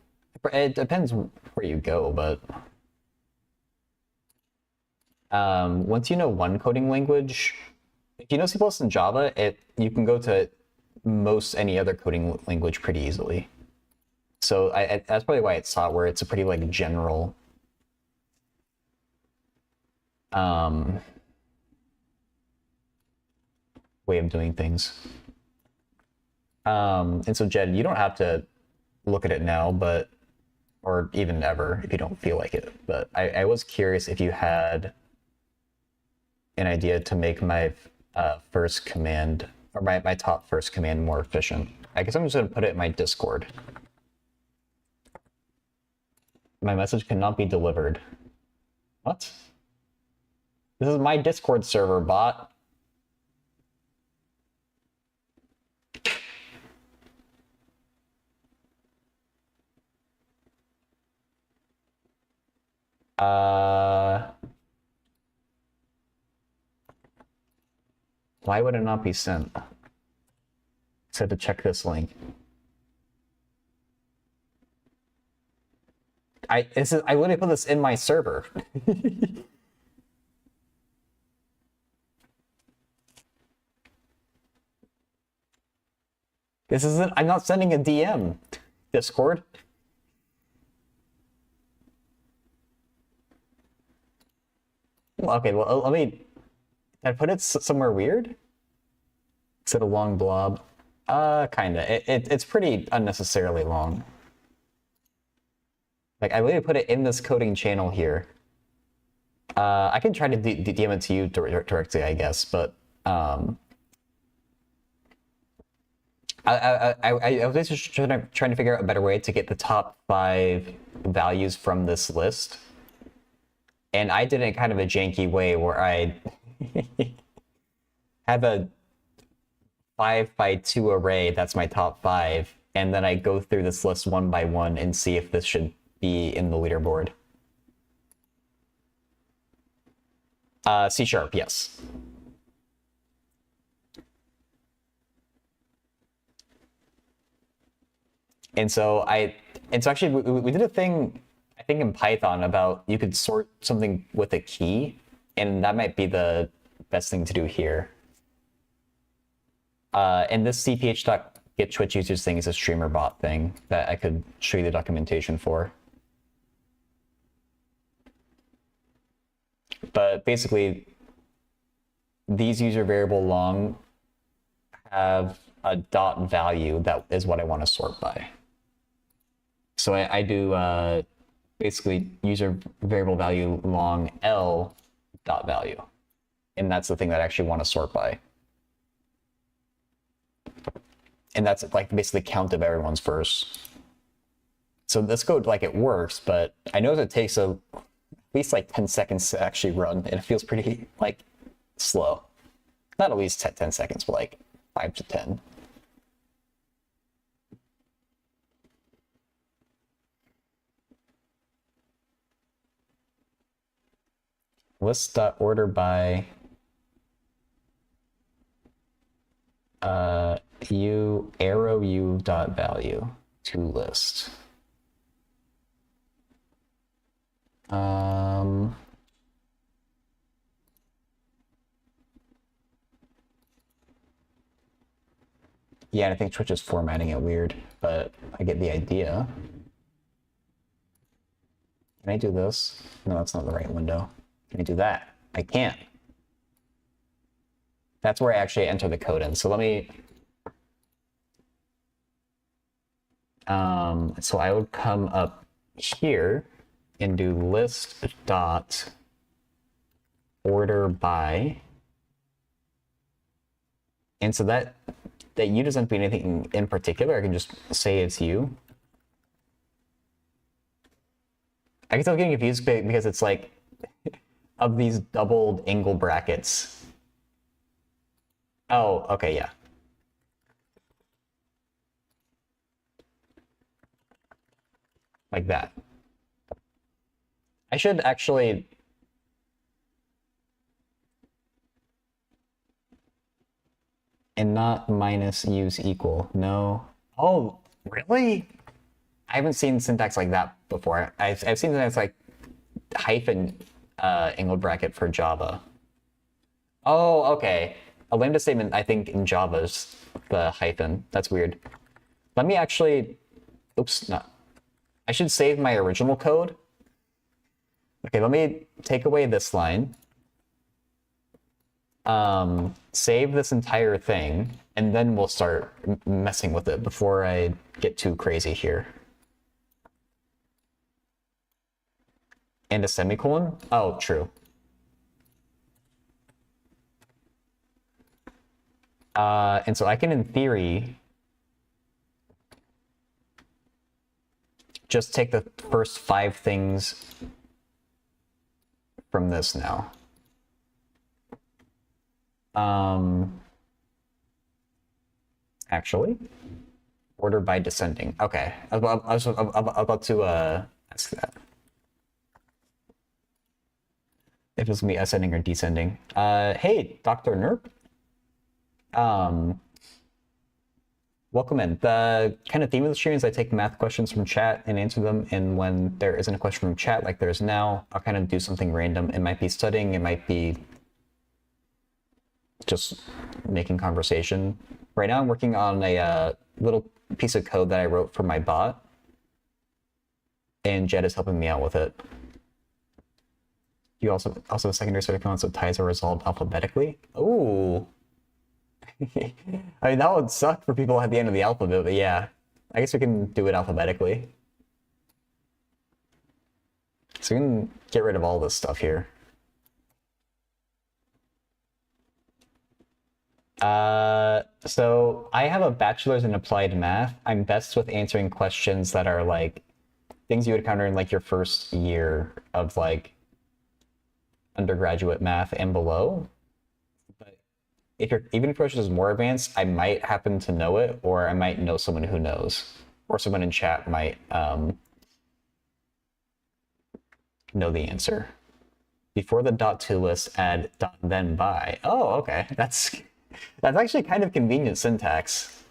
It depends where you go, but once you know one coding language, if you know C++ and Java, you can go to most any other coding language pretty easily. So that's probably why it's taught where it's a pretty like general way of doing things. And so Jed, you don't have to look at it now, but or even ever if you don't feel like it. But I was curious if you had an idea to make my first command or my top first command more efficient. I guess I'm just going to put it in my Discord. My message cannot be delivered. What? This is my Discord server, bot. Why would it not be sent? Said to check this link. I literally put this in my server. This isn't. I'm not sending a DM. Discord. Okay, well, let me. I put it somewhere weird. Is it a long blob? Kinda. It's pretty unnecessarily long. Like, I literally put it in this coding channel here. I can try to DM it to you directly, I guess, but I was just trying to figure out a better way to get the top 5 values from this list. And I did it in kind of a janky way where I have a 5x2 array that's my top 5, and then I go through this list one by one and see if this should be in the leaderboard. C#, yes. And so actually we did a thing, I think in Python, about you could sort something with a key, and that might be the best thing to do here. And this cph.get Twitch users thing is a streamer bot thing that I could show you the documentation for. But basically, these user variable long have a dot value that is what I want to sort by. So I do basically user variable value long L dot value. And that's the thing that I actually want to sort by. And that's like basically count of everyone's first. So this code, like, it works, but I know that it takes at least like 10 seconds to actually run, and it feels pretty like slow. Not at least 10 seconds, but like 5 to 10. List.order by arrow u dot value to list. Yeah, and I think Twitch is formatting it weird, but I get the idea. Can I do this? No, that's not the right window. Can I do that? I can't. That's where I actually enter the code in. So let me... so I would come up here and do list dot order by. And so that U doesn't be anything in particular. I can just say it's U. I guess I'm getting confused because it's like of these doubled angle brackets. Oh, okay, yeah. Like that. I should actually... And not minus use equal. No. Oh, really? I haven't seen syntax like that before. I've seen syntax like hyphen angled bracket for Java. Oh, okay. A lambda statement, I think, in Java's the hyphen. That's weird. Let me actually... Oops, no. I should save my original code. Okay, let me take away this line. Save this entire thing, and then we'll start messing with it before I get too crazy here. And a semicolon? Oh, true. And so I can, in theory, just take the first 5 things from this now. Actually, order by descending. Okay, I was about to ask that. If it's me ascending or descending. Hey, Dr. Nerp. Welcome in. The kind of theme of the stream is I take math questions from chat and answer them, and when there isn't a question from chat like there is now, I'll kind of do something random. It might be studying, it might be just making conversation. Right now I'm working on a little piece of code that I wrote for my bot, and Jed is helping me out with it. You also have secondary certificate, so ties are resolved alphabetically. Ooh. I mean, that would suck for people at the end of the alphabet, but yeah. I guess we can do it alphabetically. So we can get rid of all this stuff here. So I have a bachelor's in applied math. I'm best with answering questions that are like things you would encounter in like your first year of like undergraduate math and below. But even if your question is more advanced, I might happen to know it, or I might know someone who knows, or someone in chat might know the answer. Before the .to list, add .then by. Oh, okay. That's actually kind of convenient syntax.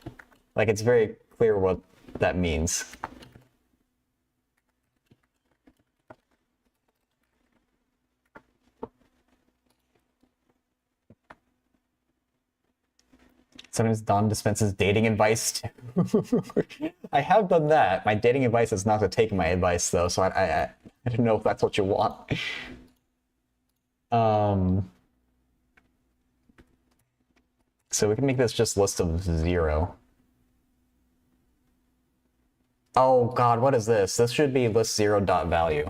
Like, it's very clear what that means. Sometimes Don dispenses dating advice too. I have done that. My dating advice is not to take my advice though, so I don't know if that's what you want. So we can make this just list of 0. Oh god, what is this? This should be list 0 dot value.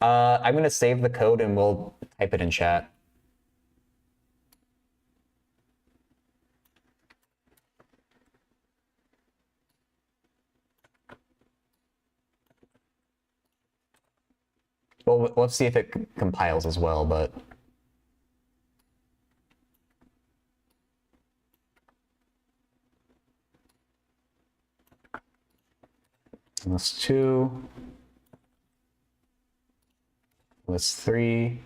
I'm gonna save the code and we'll type it in chat. Well, let's see if it compiles as well, but... List 2. List 3.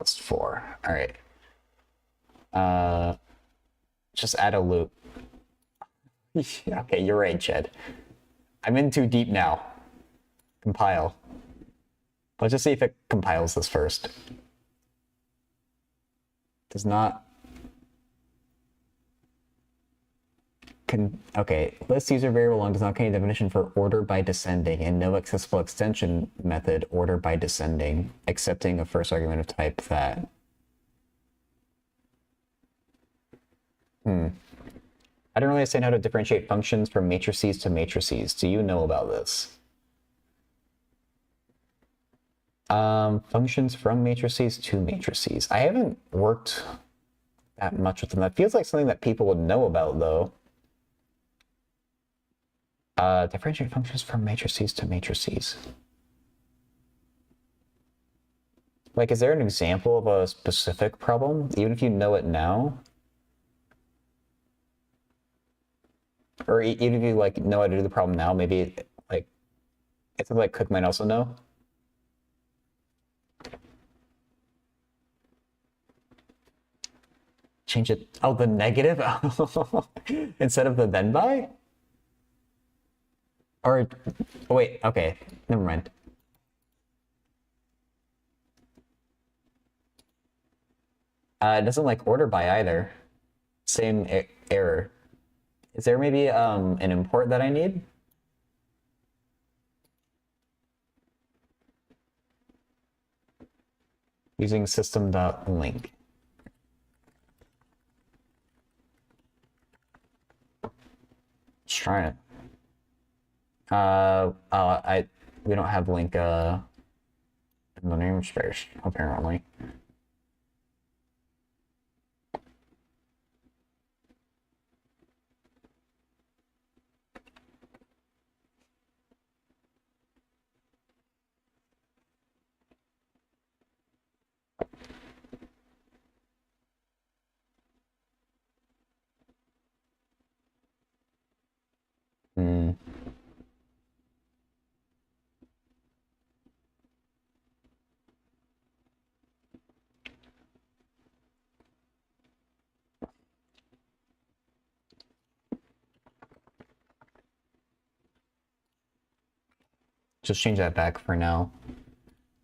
List 4. All right. Just add a loop. Okay, you're right, Jed. I'm in too deep now. Compile. Let's just see if it compiles this first. Does not... Okay, list user variable long does not contain a definition for order by descending, and no accessible extension method order by descending, accepting a first argument of type that. I don't really understand how to differentiate functions from matrices to matrices. Do you know about this? Functions from matrices to matrices. I haven't worked that much with them. That feels like something that people would know about, though. Differentiate functions from matrices to matrices. Like, is there an example of a specific problem, even if you know it now? Or even if you like know how to do the problem now, maybe like it's something like Cook might also know. Change it. Oh, the negative instead of the then by? Or wait, okay, never mind. It doesn't like order by either. Same error. Is there maybe an import that I need? Using system.link. Let's try it. We don't have link in the namespace, apparently. Hmm. Just change that back for now.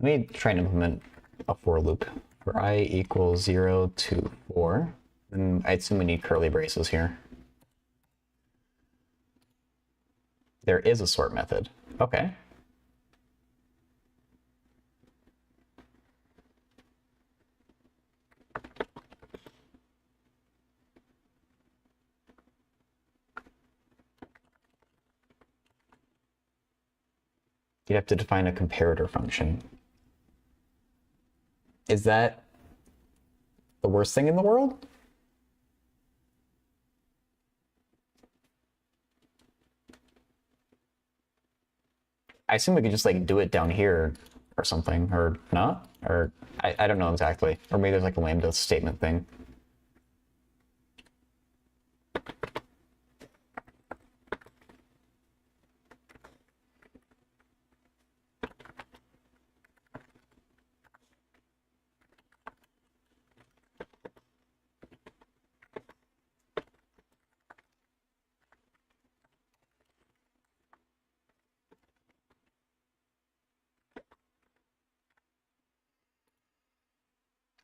Let me try and implement a for loop for I equals 0 to 4. And I assume we need curly braces here. There is a sort method. Okay. You'd have to define a comparator function. Is that the worst thing in the world? I assume we could just like do it down here or something, or not? Or I don't know exactly. Or maybe there's like a lambda statement thing.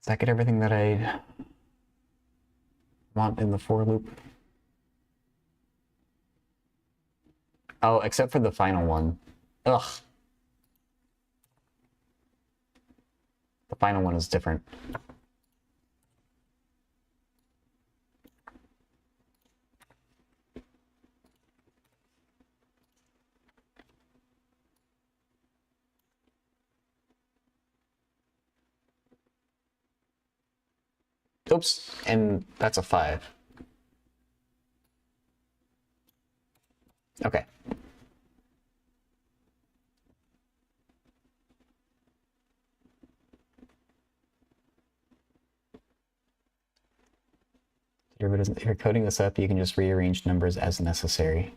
Does that get everything that I want in the for loop? Oh, except for the final one. Ugh. The final one is different. Oops, and that's a 5. Okay. If you're coding this up, you can just rearrange numbers as necessary.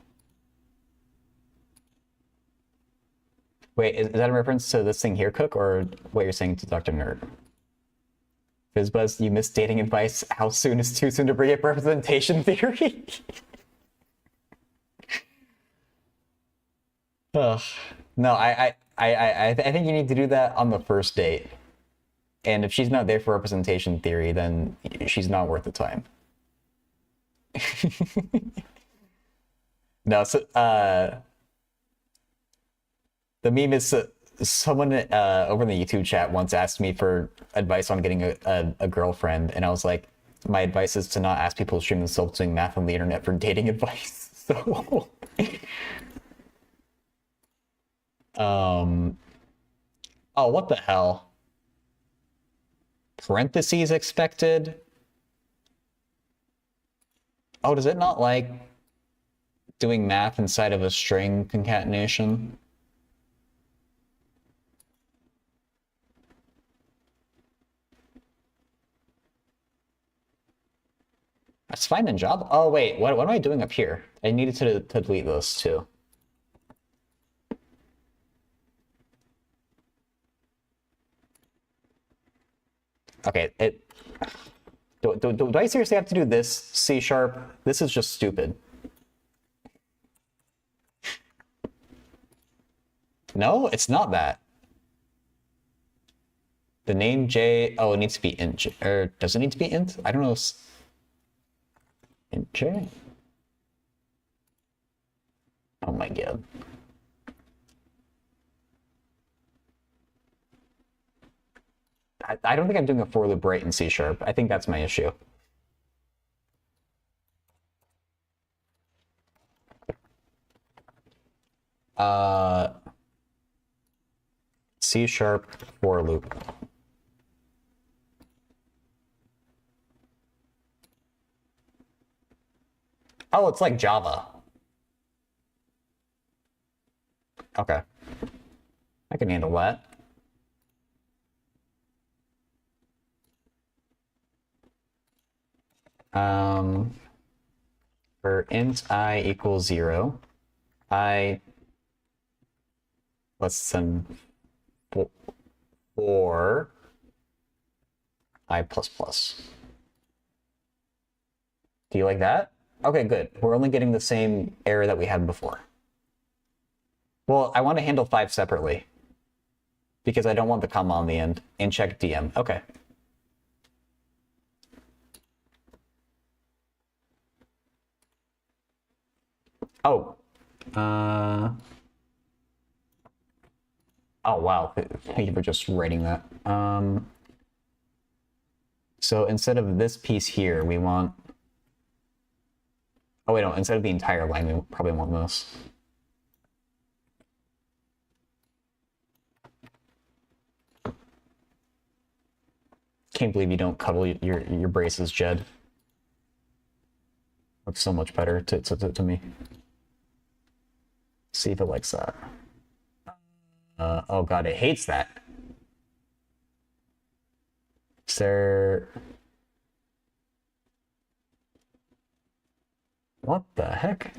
Wait, is that a reference to this thing here, Cook, or what you're saying to Dr. Nerd? FizzBuzz, you missed dating advice. How soon is too soon to bring up representation theory? Ugh. No, I think you need to do that on the first date. And if she's not there for representation theory, then she's not worth the time. No, so the meme is someone over in the YouTube chat once asked me for advice on getting a girlfriend, and I was like, my advice is to not ask people to stream themselves doing math on the internet for dating advice. So oh, what the hell? Parentheses expected? Oh, does it not like doing math inside of a string concatenation? That's fine in Java. Oh, wait, what am I doing up here? I needed to delete this too. Okay, Do I seriously have to do this C#? This is just stupid. No, it's not that. The name J, oh, it needs to be int, or does it need to be int? I don't know. Int J? Oh my god. I don't think I'm doing a for loop right in C#. I think that's my issue. C# for loop. Oh, it's like Java. Okay. I can handle that. For int I equals 0, let's send 4 I plus plus. Do you like that? Okay, good. We're only getting the same error that we had before. Well, I want to handle 5 separately because I don't want the comma on the end. And check DM. Okay. Oh. Oh, wow. Thank you for just writing that. So instead of this piece here, we want... Oh, wait, no. Instead of the entire line, we probably want this. Can't believe you don't cuddle your braces, Jed. Looks so much better to me. See if it likes that. Oh god, it hates that. Is there... What the heck?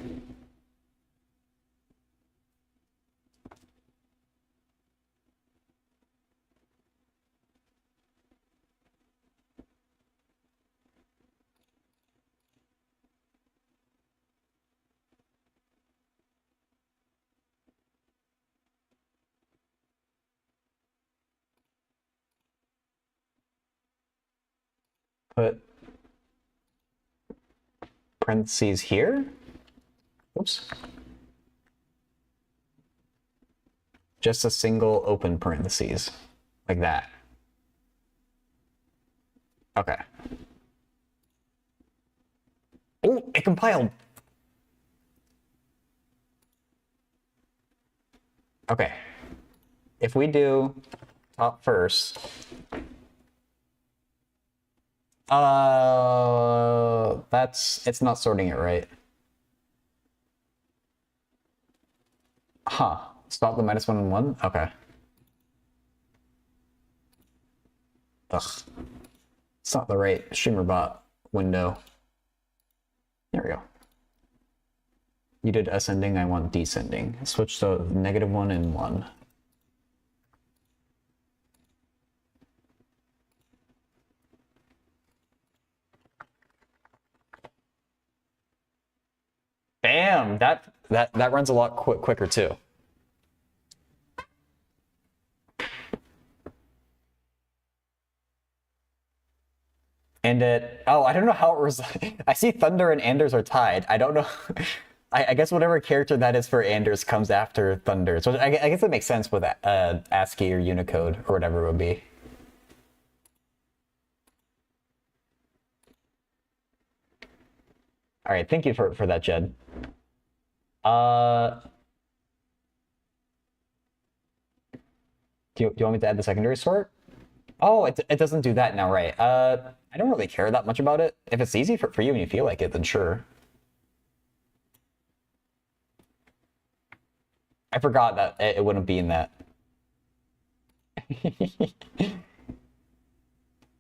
Put parentheses here. Oops. Just a single open parentheses, like that. Okay. Oh, it compiled. Okay. If we do top first, it's not sorting it right. Huh. Stop the -1 and 1? Okay. Ugh. It's not the right StreamerBot window. There we go. You did ascending, I want descending. Switch to -1 and 1. Bam! That runs a lot quicker too. And I don't know how it was. I see Thunder and Anders are tied. I don't know. I guess whatever character that is for Anders comes after Thunder. So I guess it makes sense with ASCII or Unicode or whatever it would be. All right, thank you for that, Jed. Do you want me to add the secondary sort? Oh, it doesn't do that now, right? I don't really care that much about it. If it's easy for you and you feel like it, then sure. I forgot that it wouldn't be in that.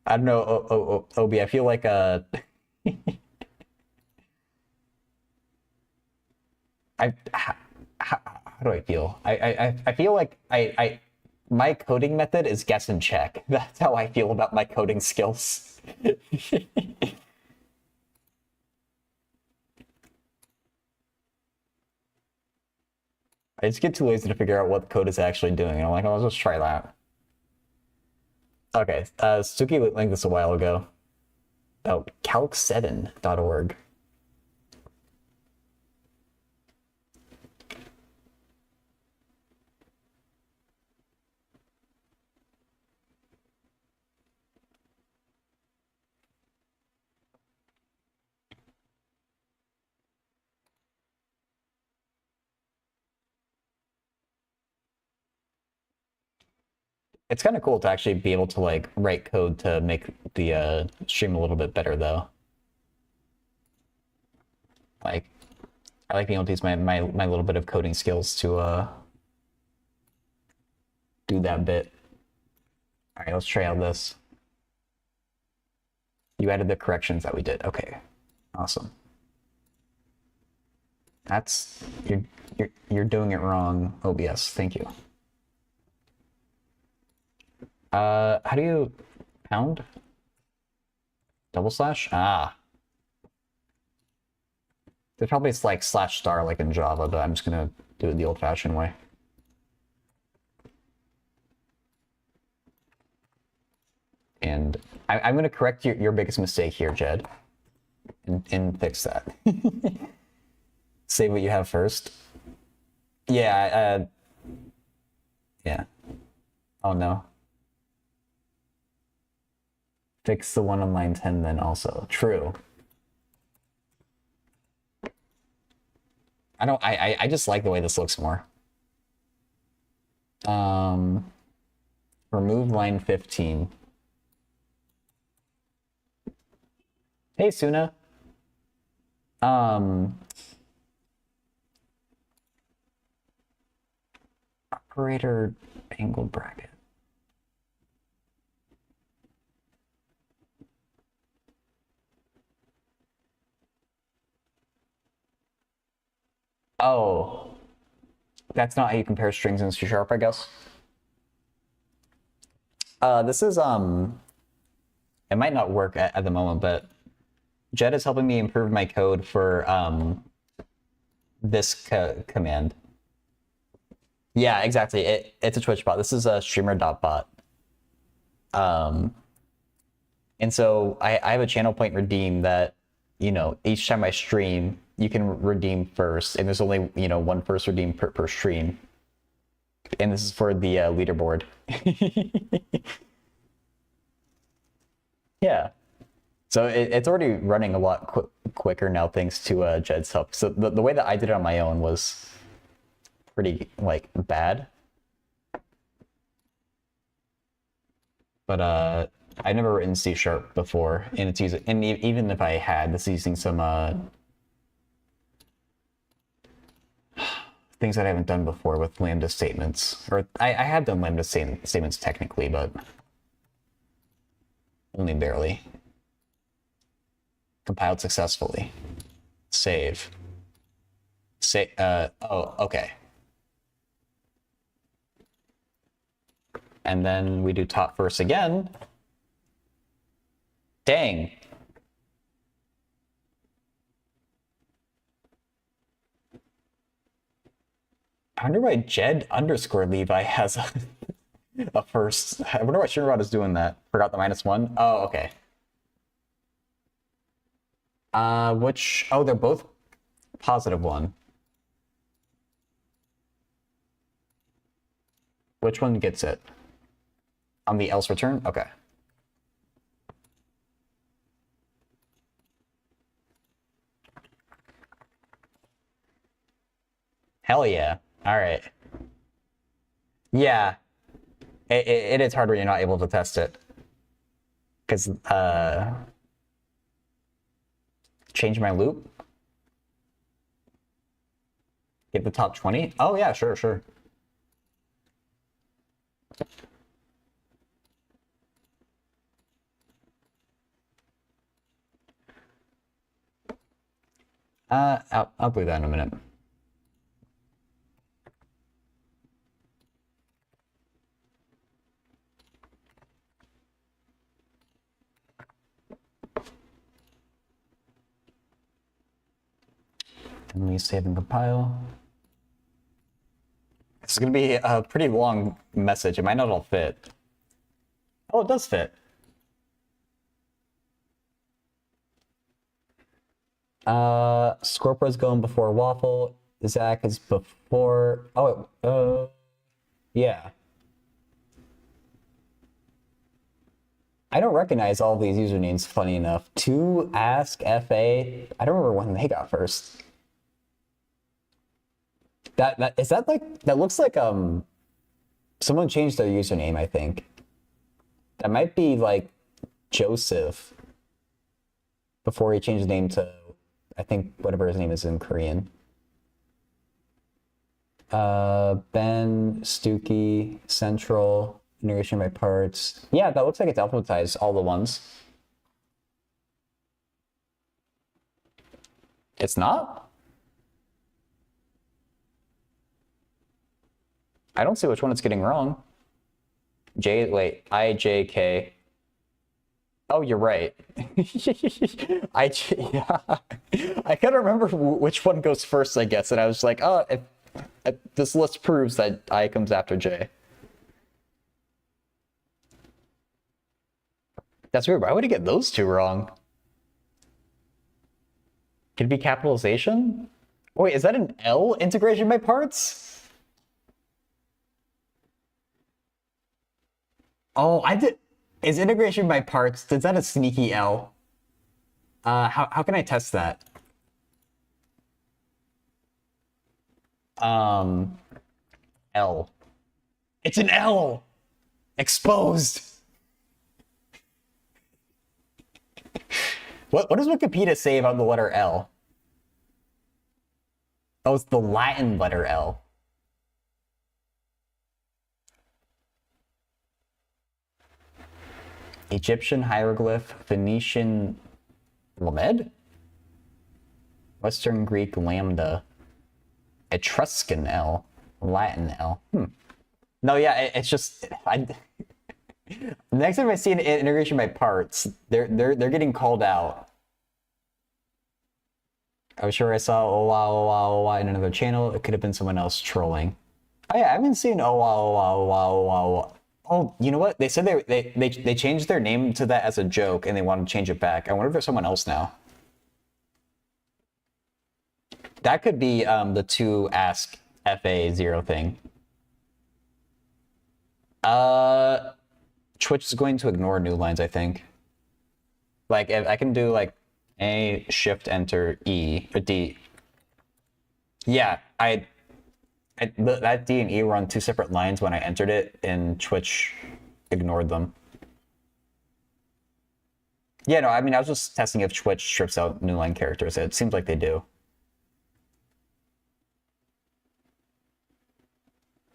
I don't know, Obi, I feel like how do I feel? I feel like My coding method is guess and check. That's how I feel about my coding skills. I just get too lazy to figure out what the code is actually doing. And I'm like, oh, I'll just try that. Okay, Suki linked this a while ago. Oh, calc7.org. It's kind of cool to actually be able to like write code to make the stream a little bit better, though. Like, I like being able to use my little bit of coding skills to do that bit. All right, let's try out this. You added the corrections that we did. Okay, awesome. That's you're doing it wrong, OBS. Thank you. How do you pound? Double slash? Ah. There's probably like slash star like in Java, but I'm just gonna do it the old-fashioned way. And I'm gonna correct your biggest mistake here, Jed, and fix that. Save what you have first. Yeah, yeah. Oh no. Fix the one on line 10 then also. True. I just like the way this looks more. Remove line 15. Hey, Suna. Operator angled bracket. Oh, that's not how you compare strings in C#, I guess. This is it might not work at the moment, but Jed is helping me improve my code for this command. Yeah, exactly. It's a Twitch bot. This is a streamer.bot. And so I have a channel point redeem that, you know, each time I stream, you can redeem first, and there's only, you know, one first redeem per stream. And this is for the leaderboard. Yeah. So it's already running a lot quicker now thanks to Jed's help. So the way that I did it on my own was pretty, like, bad. But I've never written C# before, and it's using, and even if I had, this is using some things that I haven't done before with lambda statements. Or I have done lambda statements technically, but only barely. Compiled successfully. Save. Oh, okay. And then we do top first again. Dang. I wonder why Jed _ Levi has a first. I wonder why Shinrod is doing that. Forgot the -1. Oh, okay. Which, oh, they're both +1. Which one gets it? On the else return? Okay. Hell yeah. All right. Yeah. It is hard when you're not able to test it. Because, change my loop? Get the top 20? Oh, yeah, sure. I'll do that in a minute. Let me save and compile. This is going to be a pretty long message. It might not all fit. Oh, it does fit. Scorpio's going before Waffle. Zach is before... Oh, yeah. I don't recognize all these usernames, funny enough. To Ask FA. I don't remember when they got first. That looks like someone changed their username, I think. That might be like Joseph before he changed his name to, I think, whatever his name is in Korean. Ben, Stookie, Central, integration by parts. Yeah, that looks like it's alphabetized, all the ones. It's not? I don't see which one it's getting wrong. I, J, K. Oh, you're right. Yeah. I can't remember which one goes first, I guess. And I was like, oh, this list proves that I comes after J. That's weird. Why would I get those two wrong? Could it be capitalization? Wait, is that an L integration by parts? Oh, I did. Is integration by parts, is that a sneaky L? How can I test that? L. It's an L! Exposed! What does Wikipedia say about the letter L? Oh, it's the Latin letter L. Egyptian hieroglyph, Phoenician Lamed? Western Greek lambda. Etruscan L. Latin L. No, yeah, it's just... Next time I see an integration by parts, they're getting called out. I was sure I saw oh in another channel. It could have been someone else trolling. Oh yeah, I haven't seen oh. Oh, you know what? They said they changed their name to that as a joke, and they want to change it back. I wonder if there's someone else now. That could be the to ask FA0 thing. Twitch is going to ignore new lines, I think. Like, if I can do like A, Shift, Enter, E, or D. Yeah, that D and E were on two separate lines when I entered it, and Twitch ignored them. Yeah, no, I mean, I was just testing if Twitch strips out new line characters. It seems like they do.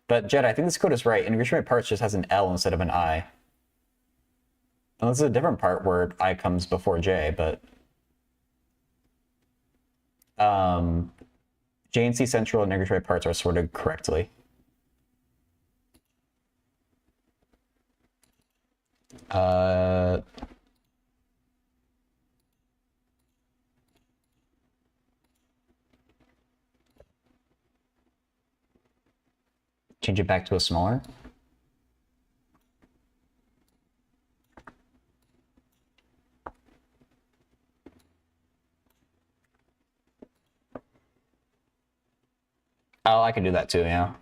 But Jed, I think this code is right. Integration by parts just has an L instead of an I. And this is a different part where I comes before J, but... J and C central and integration by parts are sorted correctly. Change it back to a smaller. Oh, I can do that too, yeah.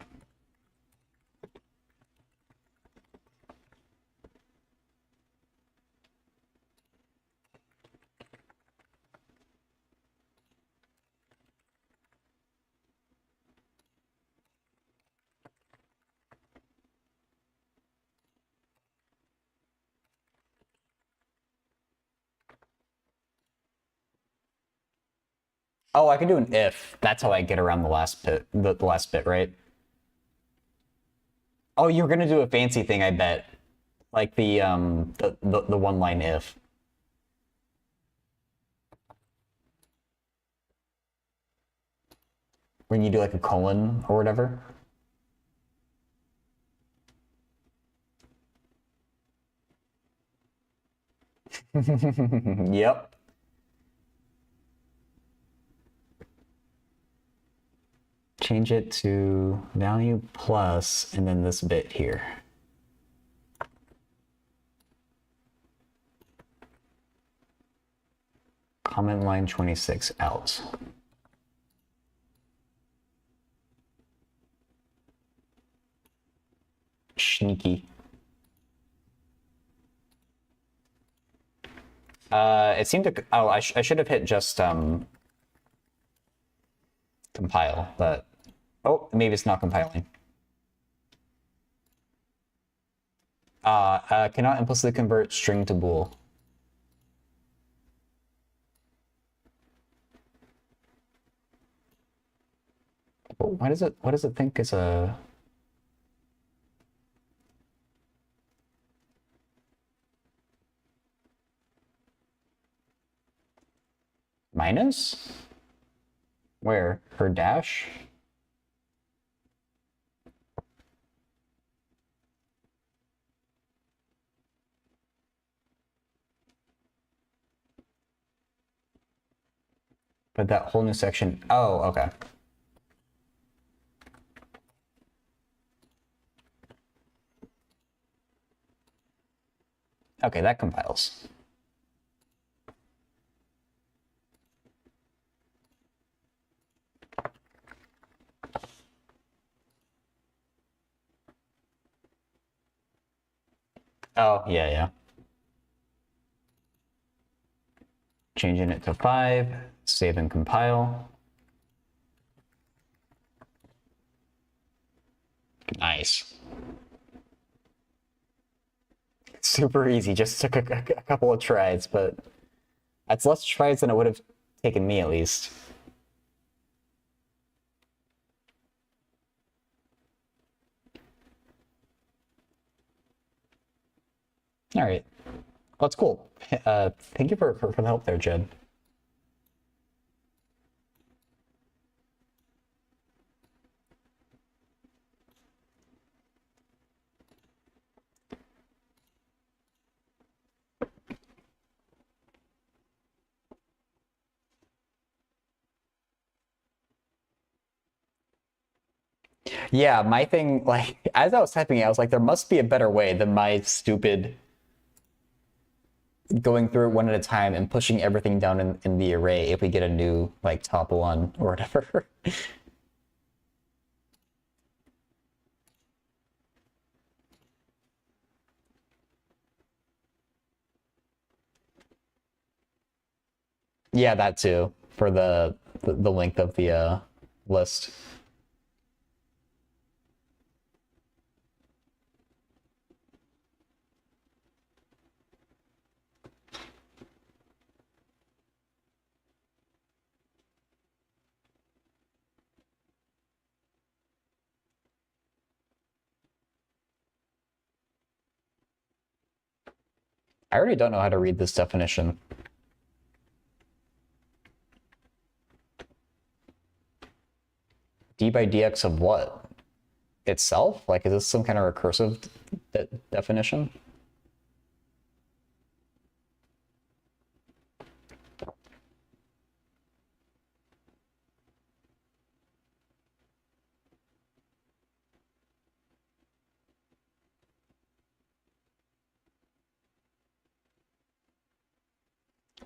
Oh, I can do an if. That's how I get around the last bit, the last bit, right? Oh, you're gonna do a fancy thing, I bet. Like the one-line if. When you do like a colon or whatever. Yep. change it to value plus, and then this bit here. Comment line 26 out. Sneaky. It seemed to. Oh, I should have hit just compile, but oh, maybe it's not compiling. Cannot implicitly convert string to bool. What does it think is a minus? Where? Her dash? But that whole new section. Oh, okay. Okay, that compiles. Oh, yeah. Changing it to 5, save and compile. Nice. Super easy, just took a couple of tries, but that's less tries than it would have taken me at least. All right, well, that's cool. Thank you for the help there, Jed. Yeah, my thing, like, as I was typing it, I was like, there must be a better way than my stupid going through it one at a time and pushing everything down in the array if we get a new, like, top one or whatever. Yeah, that too, for the length of the list. I already don't know how to read this definition. D by dx of what? Itself? Like, is this some kind of recursive definition?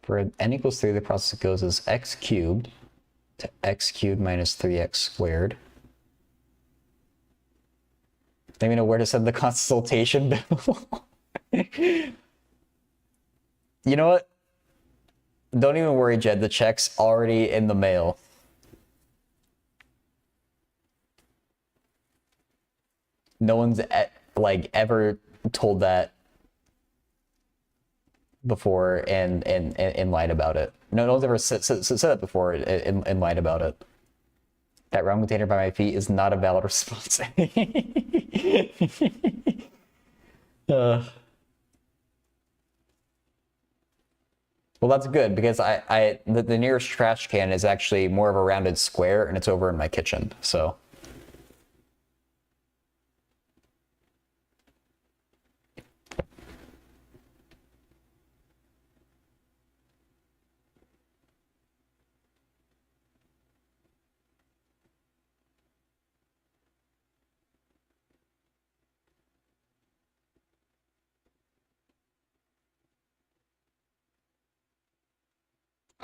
For n equals 3, the process goes as x cubed to x cubed minus 3x squared. Let me know where to send the consultation bill. You know what? Don't even worry, Jed. The check's already in the mail. No one's like ever told that before and lied about it. No one's ever said that before and lied about it. That round container by my feet is not a valid response. Well, that's good because the nearest trash can is actually more of a rounded square and it's over in my kitchen. So.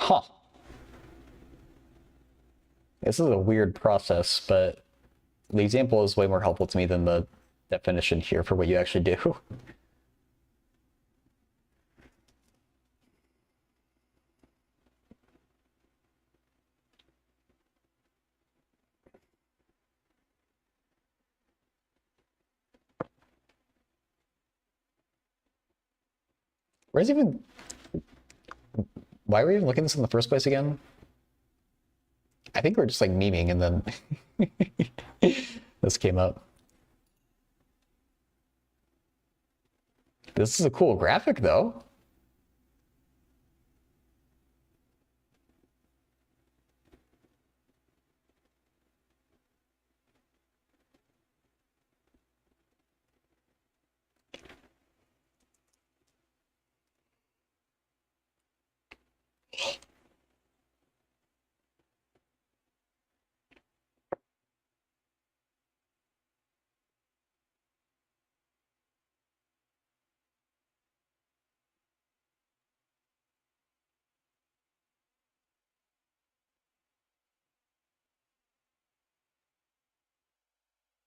Huh. This is a weird process, but the example is way more helpful to me than the definition here for what you actually do. Where's even... Why were we even looking at this in the first place again? I think we're just like memeing and then this came up. This is a cool graphic though.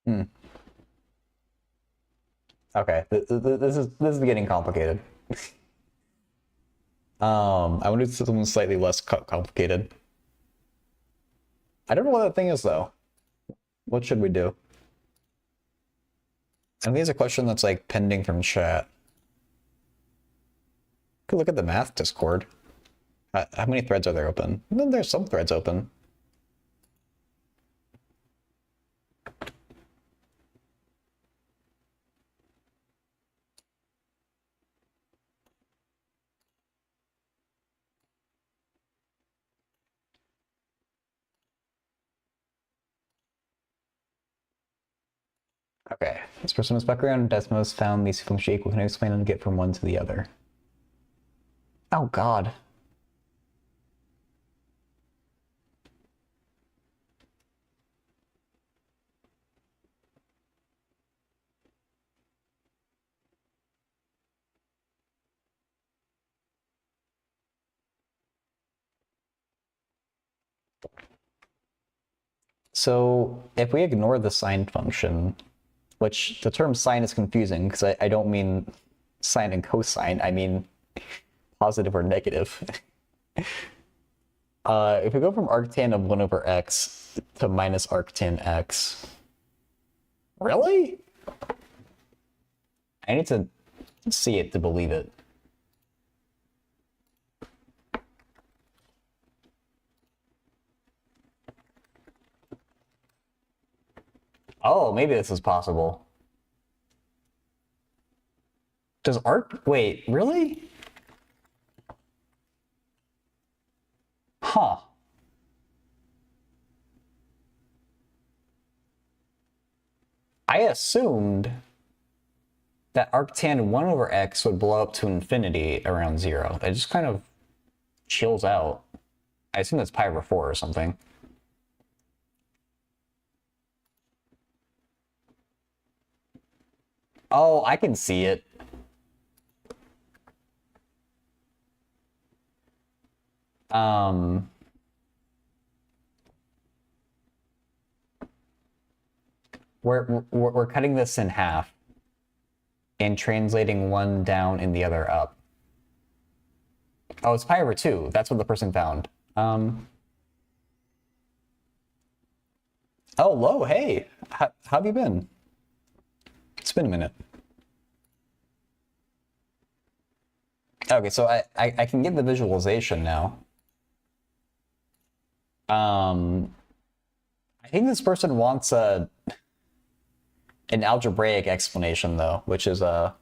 Hmm. Okay, this is getting complicated. I want to do something slightly less complicated. I don't know what that thing is though. What should we do? I think it's a question that's like pending from chat. Could look at the math Discord. How many threads are there open? Then there's some threads open. Okay, this person was background. Desmos found these functions equal. Can I explain and get from one to the other? Oh God. So if we ignore the sine function, which the term sine is confusing because I don't mean sine and cosine, I mean positive or negative. If we go from arctan of 1 over x to minus arctan x, really? I need to see it to believe it. Oh, maybe this is possible. Does arc... Wait, really? Huh. I assumed that arctan 1 over x would blow up to infinity around 0. It just kind of chills out. I assume that's pi over 4 or something. Oh, I can see it. We're cutting this in half and translating one down and the other up. Oh, it's pi over 2. That's what the person found. Oh, Lo, hey. How have you been? It's been a minute. Okay, so I can get the visualization now. I think this person wants an algebraic explanation though, which is a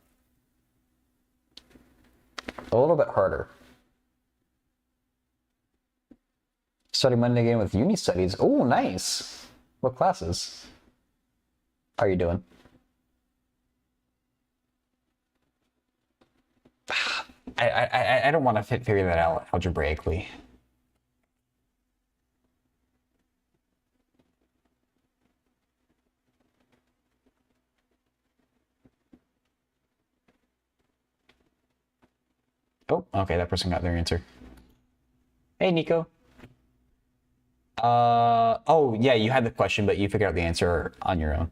little bit harder. Starting Monday again with uni studies. Oh, nice. What classes are you doing? I don't want to figure that out algebraically. Oh, okay, that person got their answer. Hey, Nico. Oh, yeah, you had the question, but you figured out the answer on your own.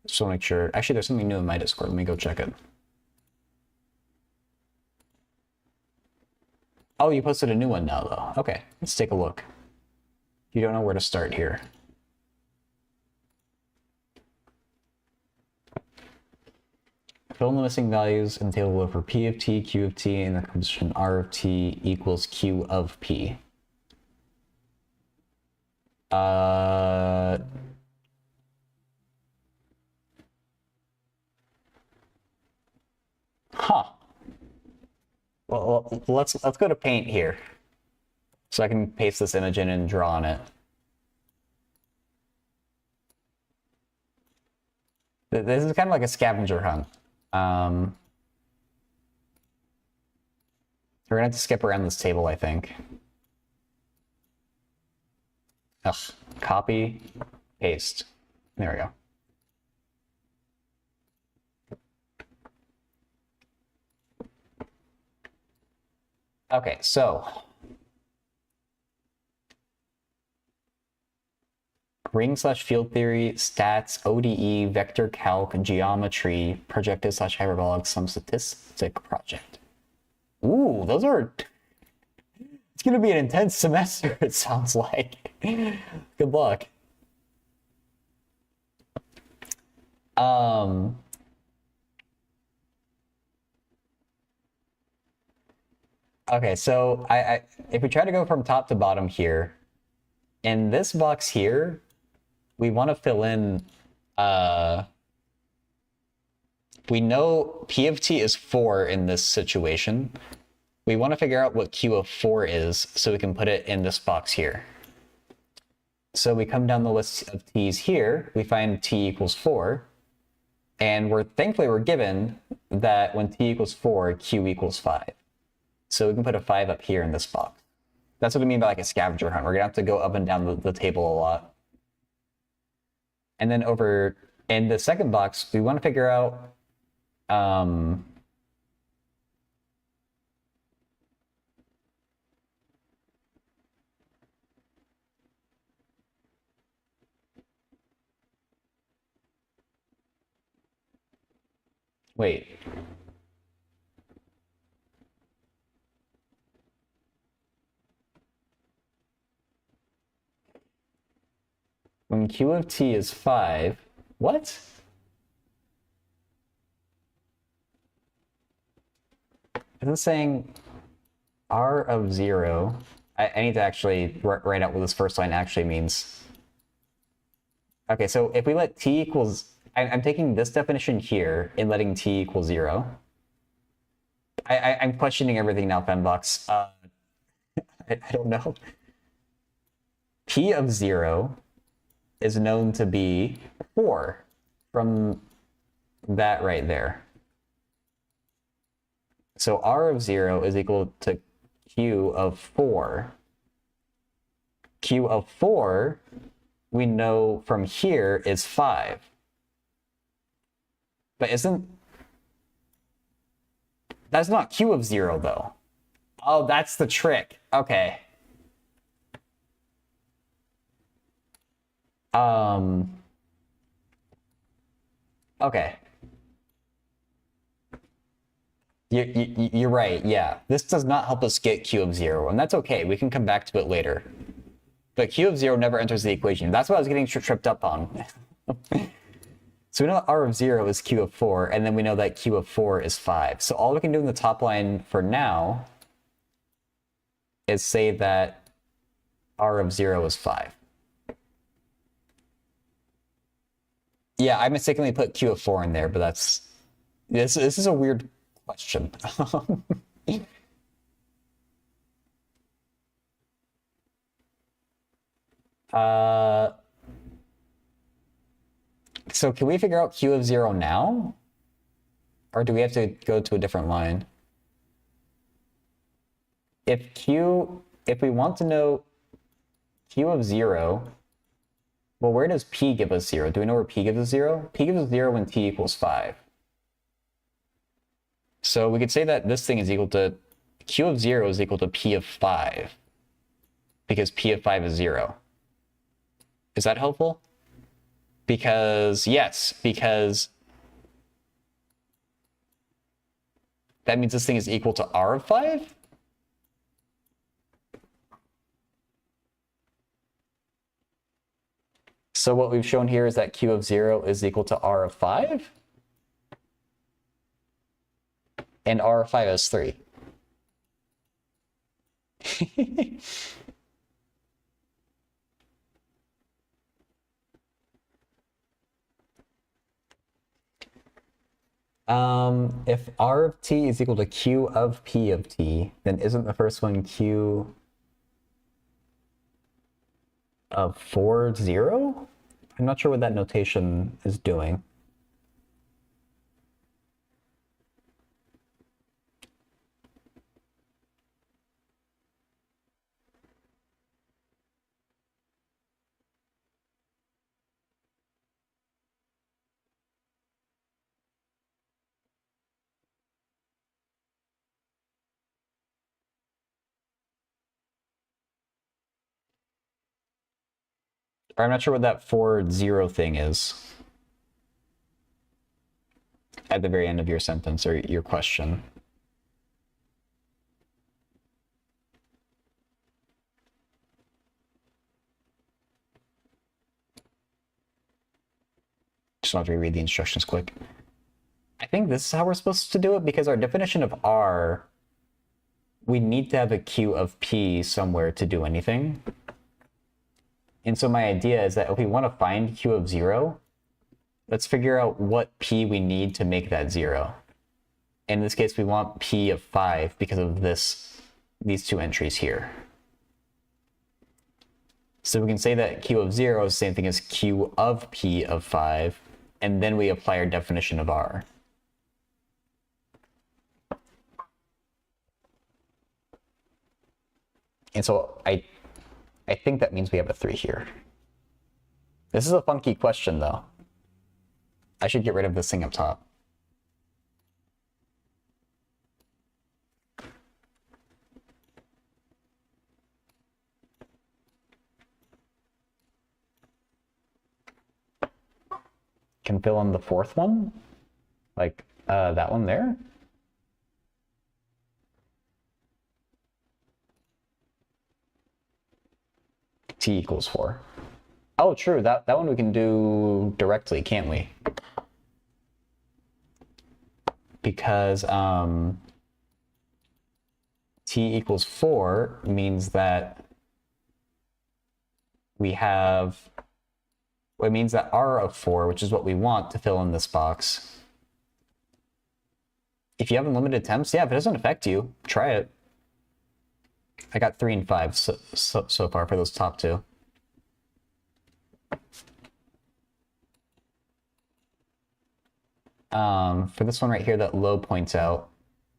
Just want to make sure. Actually, there's something new in my Discord. Let me go check it. Oh, you posted a new one now, though. Okay, let's take a look. You don't know where to start here. Fill in the missing values in the table below for P of T, Q of T, and the composition R of T equals Q of P. Huh. Well, let's go to Paint here, so I can paste this image in and draw on it. This is kind of like a scavenger hunt. We're gonna have to skip around this table, I think. Ugh. Copy, paste. There we go. Okay, so ring/field theory, stats, ODE, vector calc, geometry, projective/hyperbolic, some statistic project. Ooh, those are... It's gonna be an intense semester, it sounds like. Good luck. Okay, so if we try to go from top to bottom here, in this box here, we want to fill in, we know P of T is 4 in this situation. We want to figure out what Q of 4 is so we can put it in this box here. So we come down the list of T's here, we find T equals 4, and thankfully we're given that when T equals 4, Q equals 5. So we can put a 5 up here in this box. That's what I mean by like a scavenger hunt. We're gonna have to go up and down the table a lot. And then over in the second box, we want to figure out wait. When Q of T is 5, what? Is it saying R of 0? I need to actually write out what this first line actually means. Okay, so if we let T equals... I'm taking this definition here and letting T equal 0. I'm questioning everything now, Fembox. I don't know. P of 0 is known to be 4 from that right there. So R of 0 is equal to Q of 4. Q of 4, we know from here, is 5. But that's not Q of 0, though. Oh, that's the trick. Okay. Okay. You're right, yeah. This does not help us get Q of 0, and that's okay. We can come back to it later. But Q of 0 never enters the equation. That's what I was getting tripped up on. So we know R of 0 is Q of 4, and then we know that Q of 4 is 5. So all we can do in the top line for now is say that R of 0 is 5. Yeah, I mistakenly put Q of 4 in there, but this is a weird question. So can we figure out Q of 0 now? Or do we have to go to a different line? If we want to know Q of 0, well, where does P give us 0? Do we know where P gives us 0? P gives us 0 when T equals 5. So we could say that this thing is equal to, Q of 0 is equal to P of 5. because P of 5 is 0. Is that helpful? Because, yes, because that means this thing is equal to R of 5? So what we've shown here is that Q of 0 is equal to R of 5? And R of 5 is 3. If R of t is equal to Q of P of t, then isn't the first one Q of 4, 0? I'm not sure what that notation is doing. I'm not sure what that 4, 0 thing is at the very end of your sentence or your question. Just want to reread the instructions quick. I think this is how we're supposed to do it because our definition of R, we need to have a Q of P somewhere to do anything. And so my idea is that if we want to find Q of 0, let's figure out what P we need to make that 0. In this case, we want P of 5 because of these two entries here. So we can say that Q of 0 is the same thing as Q of P of 5, and then we apply our definition of R. And so I think that means we have a 3 here. This is a funky question, though. I should get rid of this thing up top. Can fill in the fourth one? Like, that one there? T equals 4. Oh, true. That one we can do directly, can't we? Because T equals 4 means that we have... It means that R of 4, which is what we want to fill in this box. If you have unlimited attempts, yeah, if it doesn't affect you, try it. I got 3 and 5 so far for those top two. For this one right here that Low points out,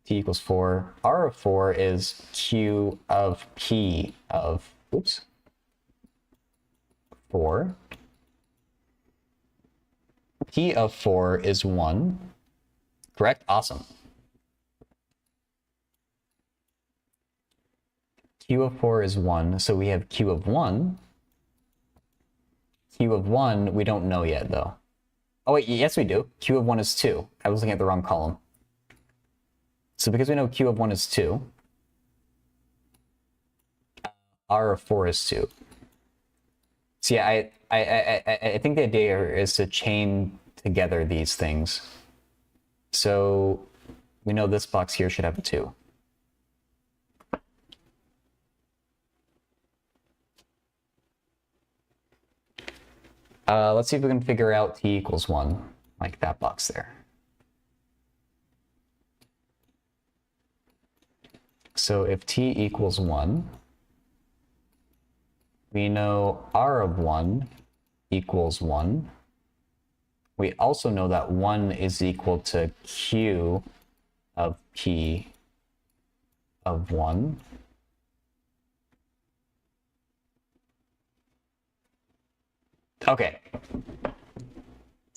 T equals 4. R of 4 is Q of P of, oops, 4. P of 4 is 1. Correct? Awesome. Q of 4 is 1, so we have Q of 1. Q of 1, we don't know yet, though. Oh, wait, yes, we do. Q of 1 is 2. I was looking at the wrong column. So because we know Q of 1 is 2, R of 4 is 2. So yeah, I think the idea is to chain together these things. So we know this box here should have a 2. Let's see if we can figure out T equals 1, like that box there. So if T equals 1, we know R of 1 equals 1. We also know that 1 is equal to Q of P of 1. Okay.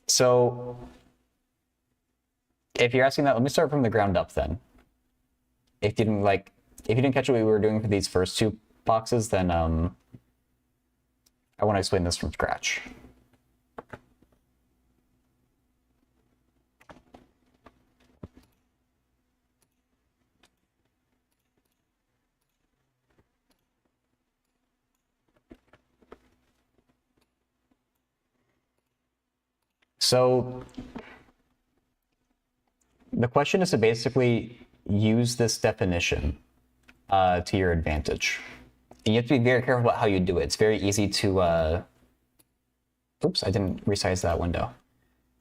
So if you're asking that, let me start from the ground up then. If you didn't catch what we were doing for these first two boxes, then I want to explain this from scratch. So the question is to basically use this definition to your advantage. And you have to be very careful about how you do it. It's very easy to, oops, I didn't resize that window.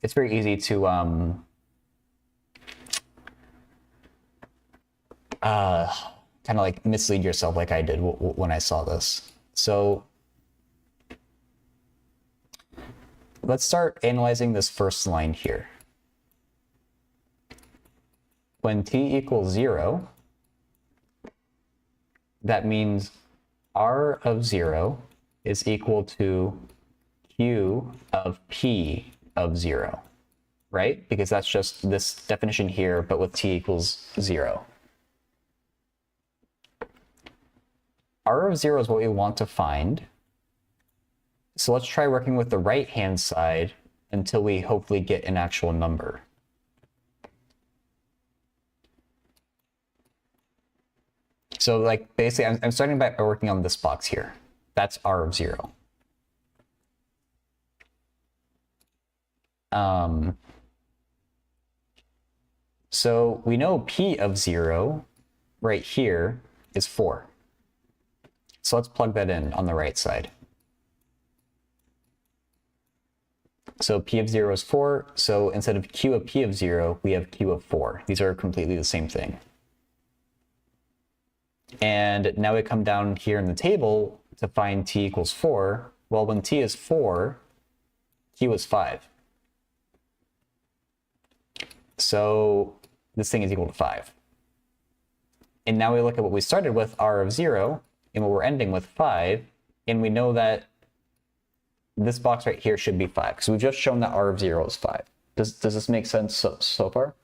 It's very easy to kind of like mislead yourself like I did when I saw this. So let's start analyzing this first line here. When t equals 0, that means r of 0 is equal to q of p of 0, right? Because that's just this definition here, but with t equals 0. R of 0 is what we want to find. So let's try working with the right-hand side until we hopefully get an actual number. So like basically, I'm starting by working on this box here. That's R of 0. So we know P of 0 right here is 4. So let's plug that in on the right side. So P of 0 is 4, so instead of Q of P of 0, we have Q of 4. These are completely the same thing. And now we come down here in the table to find t equals 4. Well, when t is 4, Q is 5. So this thing is equal to 5. And now we look at what we started with, R of 0, and what we're ending with, 5, and we know that this box right here should be 5, because we've just shown that R of 0 is 5. Does this make sense so far?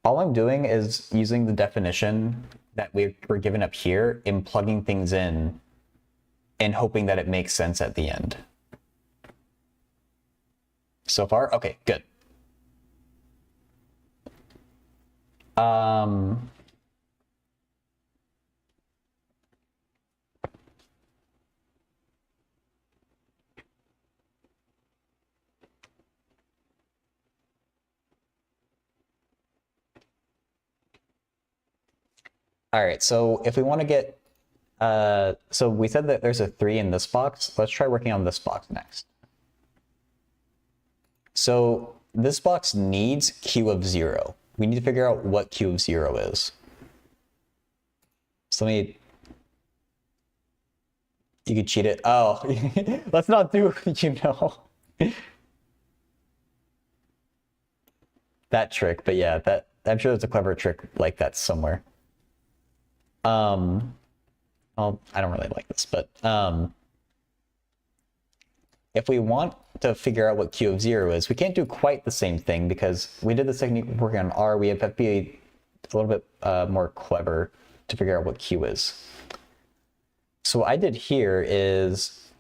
All I'm doing is using the definition that we were given up here and plugging things in and hoping that it makes sense at the end. So far? Okay, good. All right, so if we want to get, so we said that there's a 3 in this box. Let's try working on this box next. So this box needs Q of 0. We need to figure out what Q of 0 is. So you could cheat it. Oh, let's not do, that trick. But yeah, I'm sure there's a clever trick like that somewhere. Well, I don't really like this, but if we want to figure out what Q of 0 is, we can't do quite the same thing because we did this technique working on R. We have to be a little bit more clever to figure out what Q is. So what I did here is,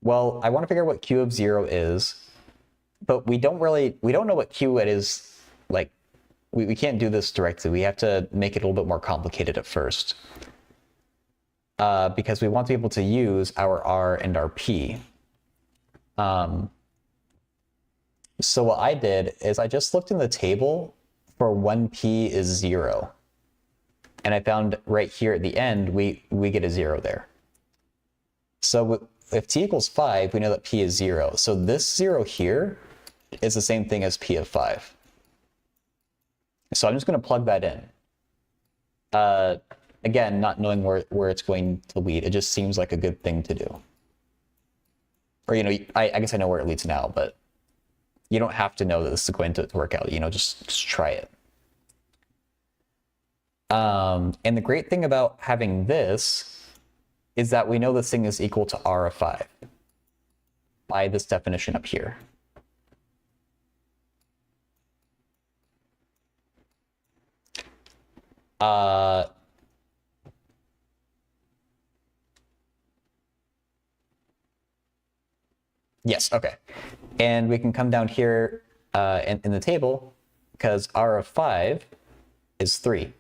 well, I want to figure out what Q of 0 is, but we don't know what Q it is. Like, we can't do this directly. We have to make it a little bit more complicated at first. Because we want to be able to use our R and our P. So what I did is I just looked in the table for when P is 0. And I found right here at the end, we get a 0 there. So if T equals 5, we know that P is 0. So this 0 here is the same thing as P of 5. So I'm just going to plug that in. Again, not knowing where it's going to lead, it just seems like a good thing to do. Or, I guess I know where it leads now, but you don't have to know that this is going to work out. Just try it. And the great thing about having this is that we know this thing is equal to R of 5 by this definition up here. Yes, okay. And we can come down here in the table, because R of 5 is 3.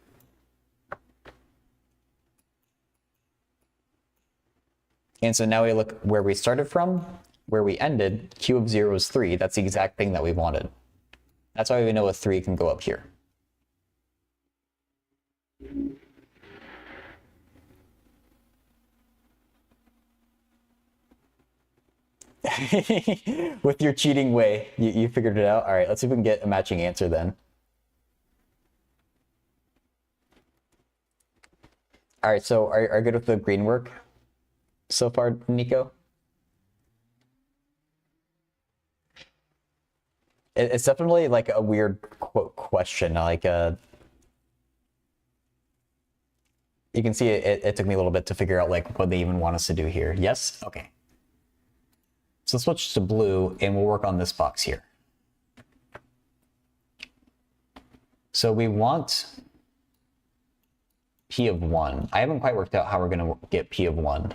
And so now we look where we started from, where we ended, Q of 0 is 3. That's the exact thing that we wanted. That's why we know a 3 can go up here. With your cheating way, you figured it out. All right, let's see if we can get a matching answer then. All right, so are you good with the green work so far, Nico? It's definitely like a weird question. Like, you can see it took me a little bit to figure out like what they even want us to do here. Yes? Okay. So let's switch to blue and we'll work on this box here. So we want P of 1. I haven't quite worked out how we're going to get P of 1.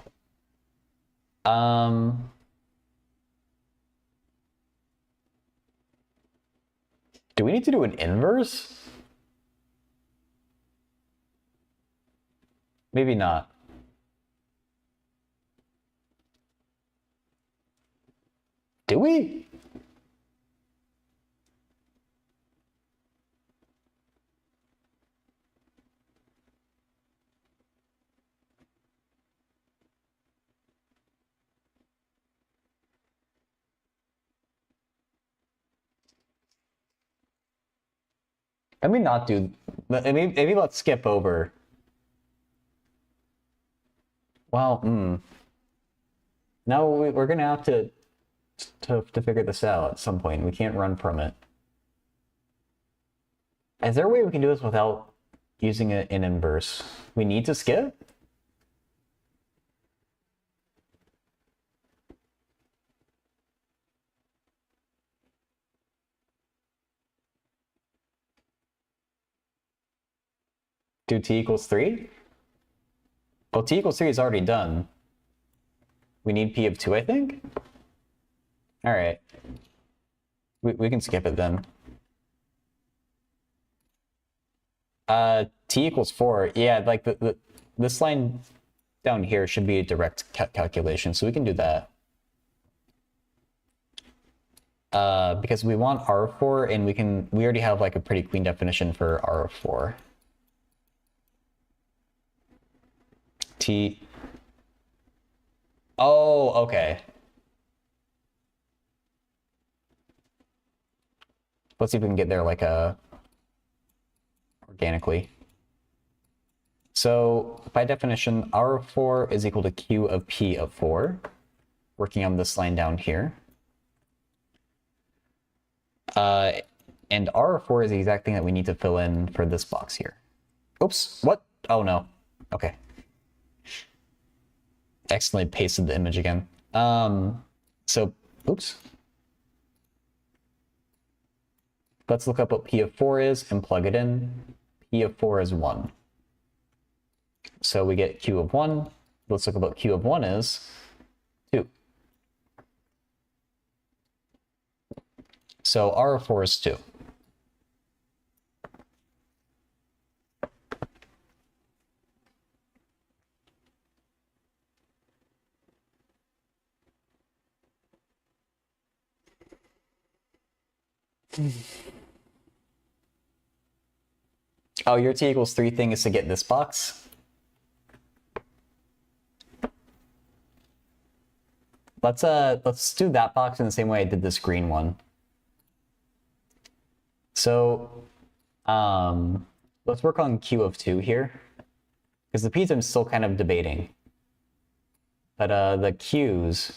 Do we need to do an inverse? Maybe not. Do we? Let me not do. Maybe let's skip over. Well, No, we're gonna have to figure this out at some point. We can't run from it. Is there a way we can do this without using an inverse? We need to skip? Do t equals 3? Well, t equals 3 is already done. We need p of 2, I think? All right. We can skip it then. T equals 4. Yeah, like this line down here should be a direct calculation, so we can do that. Because we want R of 4, and we already have like a pretty clean definition for R of 4. T. Oh, okay. Let's see if we can get there like organically. So by definition, R of 4 is equal to Q of P of 4. Working on this line down here. And R of 4 is the exact thing that we need to fill in for this box here. Oops, what? Oh no. Okay. Accidentally pasted the image again. So, oops. Let's look up what P of 4 is and plug it in. P of 4 is 1. So we get Q of 1. Let's look up what Q of 1 is. 2. So R of 4 is 2. Oh, your t equals 3 thing is to get this box. Let's do that box in the same way I did this green one. So let's work on Q of 2 here, because the P's I'm still kind of debating. But the Q's,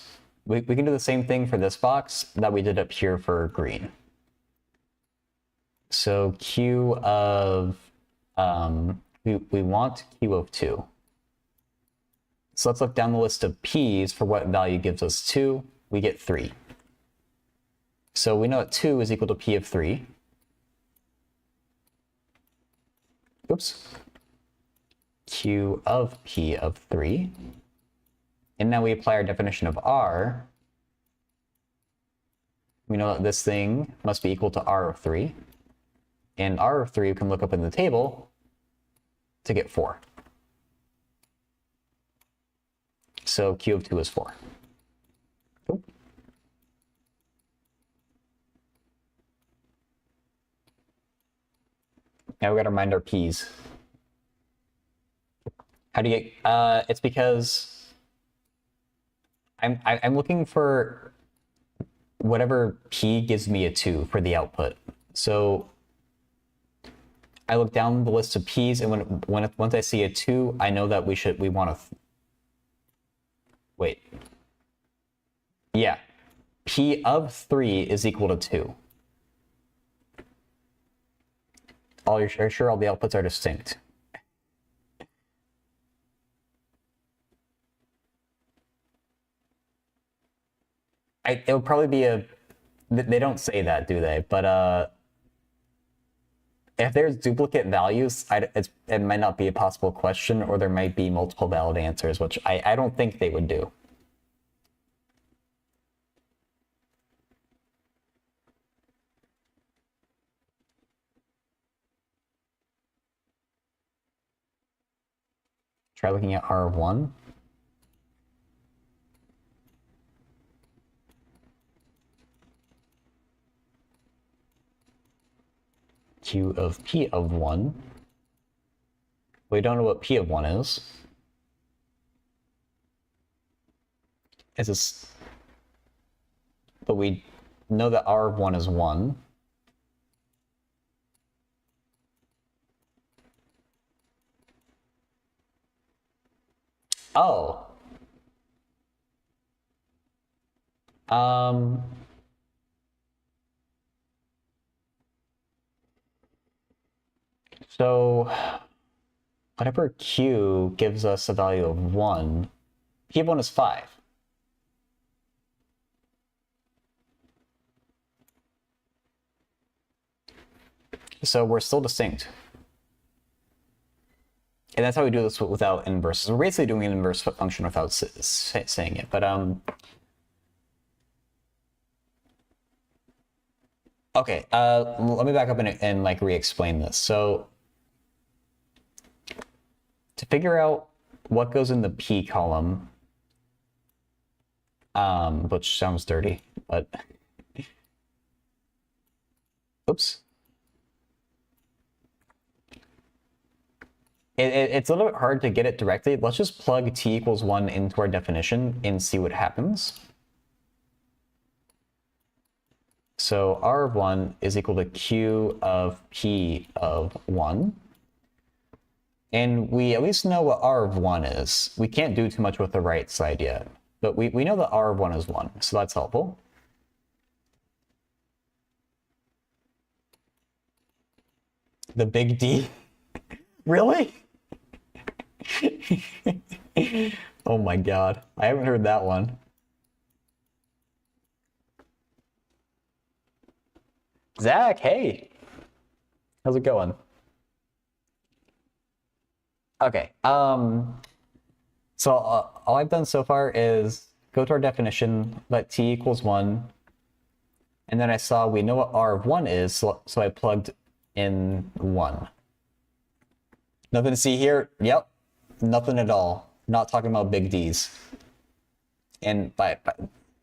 we can do the same thing for this box that we did up here for green. So Q of, we want Q of 2. So let's look down the list of P's for what value gives us 2. We get 3. So we know that 2 is equal to P of 3. Oops. Q of P of 3. And now we apply our definition of R. We know that this thing must be equal to R of 3. And R of 3 we can look up in the table to get 4. So Q of 2 is 4. Cool. Now we gotta remind our P's. How do you get, it's because I'm looking for whatever P gives me a 2 for the output. So I look down the list of P's, and once I see a 2, I know that we want to wait. Yeah, P of 3 is equal to 2. Are you sure all the outputs are distinct? It would probably be a. They don't say that, do they? But if there's duplicate values, it might not be a possible question, or there might be multiple valid answers, which I don't think they would do. Try looking at R of 1. Q of P of 1. We don't know what P of 1 is. Is this... But we know that R of 1 is 1. Oh. So whatever Q gives us a value of 1, P of 1 is 5. So we're still distinct. And that's how we do this without inverses. We're basically doing an inverse function without saying it, but okay, let me back up and like re-explain this. So to figure out what goes in the P column, which sounds dirty, but oops. It's a little bit hard to get it directly. Let's just plug t equals 1 into our definition and see what happens. So R of 1 is equal to Q of P of 1. And we at least know what R of 1 is. We can't do too much with the right side yet, but we know that R of 1 is 1, so that's helpful. The big D? Really? Oh my god, I haven't heard that one. Zach, hey! How's it going? Okay, so all I've done so far is go to our definition, let t equals 1, and then I saw we know what R of 1 is, so I plugged in 1. Nothing to see here? Yep, nothing at all. Not talking about big D's. And by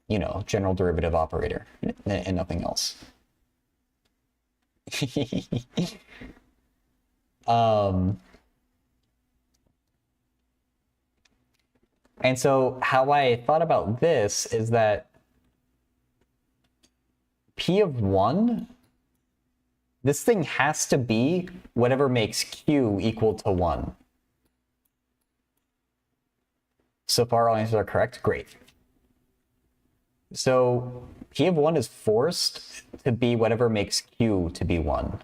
you know, general derivative operator, and nothing else. And so how I thought about this is that P of 1, this thing has to be whatever makes Q equal to 1. So far all answers are correct, great. So P of 1 is forced to be whatever makes Q to be 1.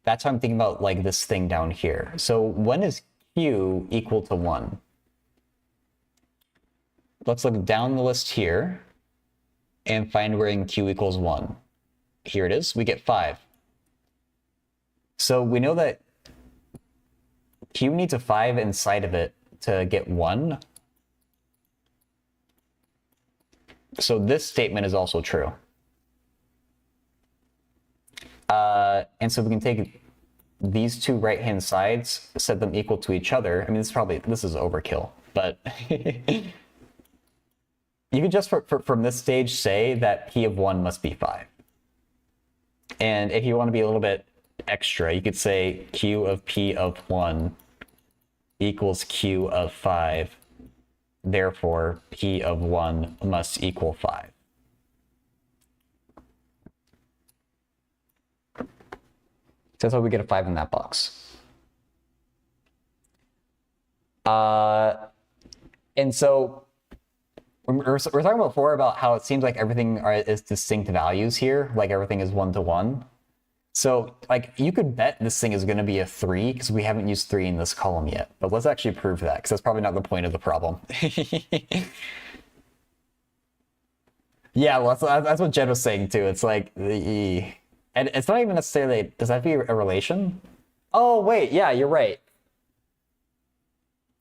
That's how I'm thinking about like this thing down here. So when is Q equal to 1? Let's look down the list here and find where in Q equals 1. Here it is, we get 5. So we know that Q needs a 5 inside of it to get 1. So this statement is also true. And so we can take these two right-hand sides, set them equal to each other. I mean, this is overkill, but you could just from this stage say that P of 1 must be 5. And if you want to be a little bit extra, you could say Q of P of 1 equals Q of 5. Therefore, P of 1 must equal 5. So that's why we get a 5 in that box. And so we're talking about before about how it seems like everything is distinct values here, like everything is 1 to 1. So like you could bet this thing is going to be a 3 because we haven't used 3 in this column yet. But let's actually prove that because that's probably not the point of the problem. Yeah, well, that's what Jed was saying too. It's like and it's not even necessarily, does that be a relation? Oh wait, yeah, you're right.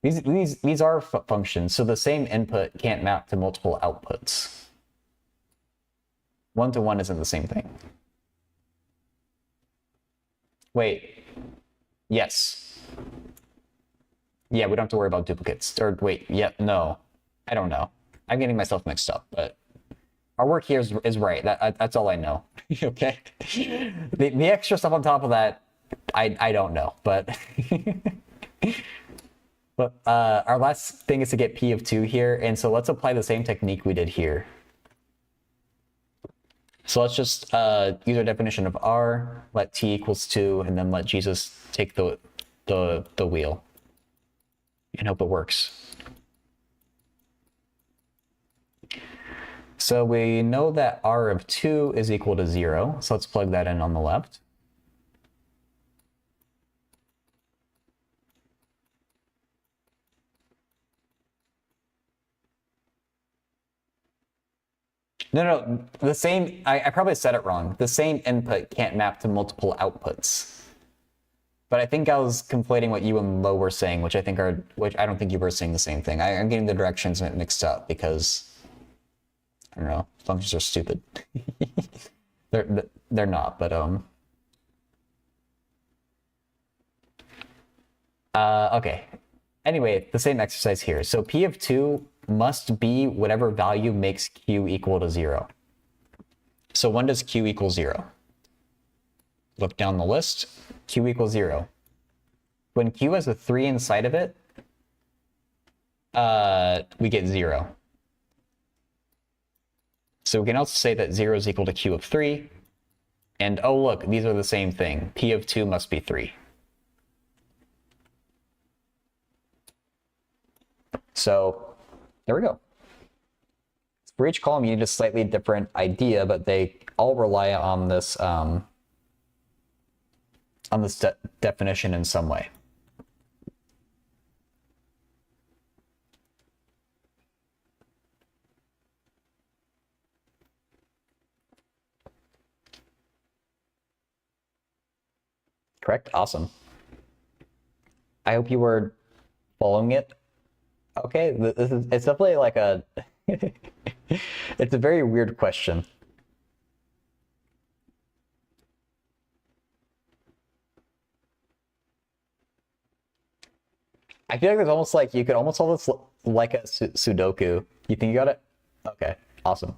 These are functions, so the same input can't map to multiple outputs. 1 to 1 isn't the same thing. Wait. Yes. Yeah, we don't have to worry about duplicates. Or wait, yeah, no. I don't know. I'm getting myself mixed up, but our work here is right. That's all I know. Okay? The extra stuff on top of that, I don't know, but but our last thing is to get P of 2 here, and so let's apply the same technique we did here. So let's just use our definition of R, let T equals 2, and then let Jesus take the wheel. And hope it works. So we know that R of 2 is equal to 0, so let's plug that in on the left. No, the same, I probably said it wrong. The same input can't map to multiple outputs. But I think I was conflating what you and Lo were saying, which I don't think you were saying the same thing. I'm getting the directions mixed up because, I don't know, functions are stupid. They're not, but okay. Anyway, the same exercise here. So P of 2 must be whatever value makes Q equal to 0. So when does Q equal 0? Look down the list. Q equals 0. When Q has a 3 inside of it, we get 0. So we can also say that 0 is equal to Q of 3. And oh look, these are the same thing. P of 2 must be 3. So there we go. For each column, you need a slightly different idea, but they all rely on this definition in some way. Correct? Awesome. I hope you were following it. Okay, it's definitely like a it's a very weird question. I feel like there's almost like you could almost solve this like a Sudoku. You think you got it? Okay, awesome.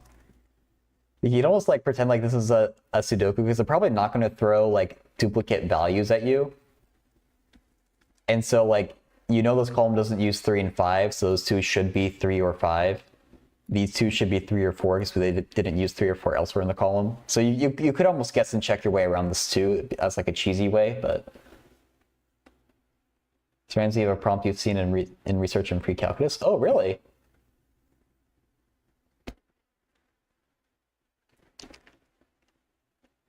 You'd almost like pretend like this is a Sudoku because they're probably not going to throw like duplicate values at you. And so like, you know this column doesn't use 3 and 5, so those two should be 3 or 5. These two should be 3 or 4 because they didn't use 3 or 4 elsewhere in the column. So you could almost guess and check your way around this too as like a cheesy way, but Ramsey, you have a prompt you've seen in research and pre-calculus. Oh, really?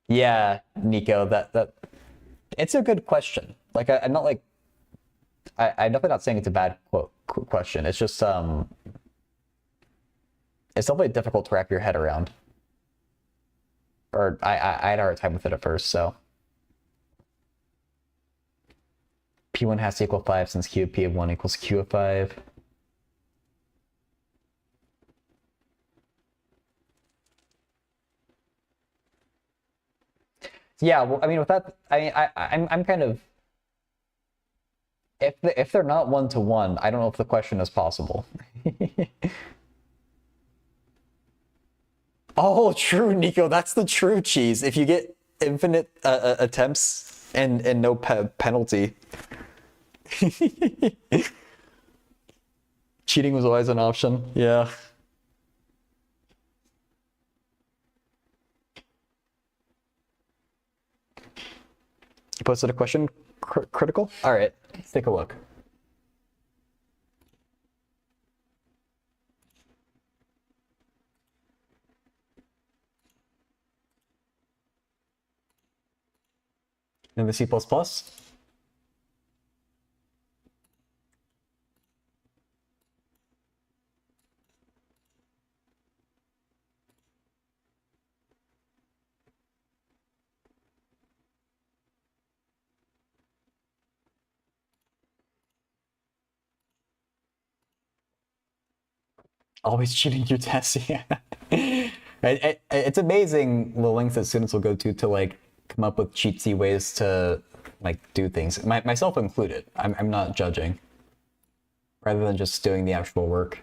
Yeah, Nico, that it's a good question. Like I'm not like I'm definitely not saying it's a bad question. It's just it's definitely difficult to wrap your head around. Or I had a hard time with it at first, so. P1 has to equal 5 since Q of P of 1 equals Q of 5. Yeah, well, I mean, with that, I'm kind of, if they're not one-to-one, I don't know if the question is possible. Oh, true, Nico. That's the true cheese. If you get infinite attempts and no penalty. Cheating was always an option. Yeah. You posted a question critical? All right, let's take a look. In the C++? Always cheating your tests, yeah. It's amazing the lengths that students will go to like come up with cheatsy ways to like do things, myself included. I'm not judging, rather than just doing the actual work.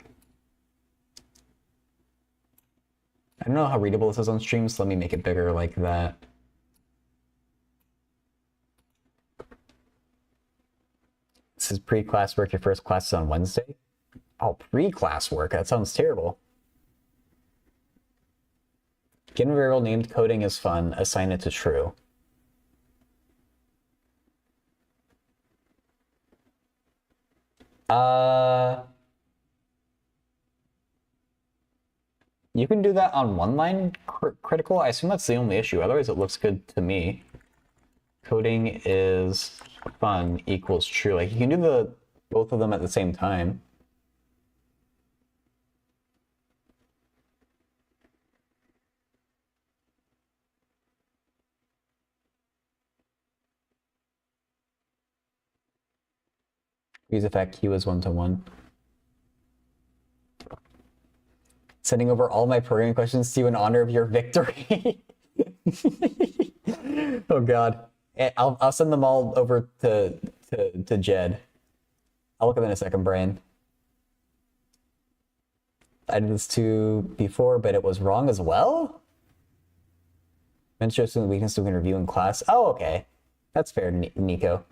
I don't know how readable this is on stream, so let me make it bigger like that. This is pre-class work. Your first class is on Wednesday. Oh, pre-class work. That sounds terrible. Given a variable named coding is fun, assign it to true. You can do that on one line critical. I assume that's the only issue. Otherwise, it looks good to me. Coding is fun equals true. Like you can do both of them at the same time. Use effect Q is 1-to-1. Sending over all my programming questions to you in honor of your victory. Oh God. I'll send them all over to Jed. I'll look at them in a second, Brian. I did this too before, but it was wrong as well? Mention the weakness we can review in class. Oh, okay. That's fair, Nico.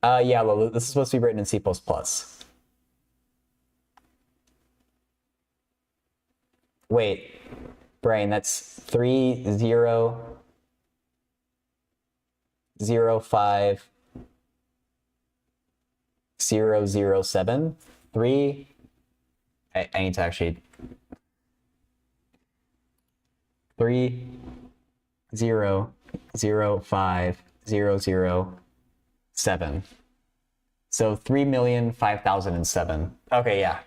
Yeah, well, this is supposed to be written in C++. Wait, Brian, that's 3005007. 3. I need to actually 3005007. So 3,005,007. Okay, yeah.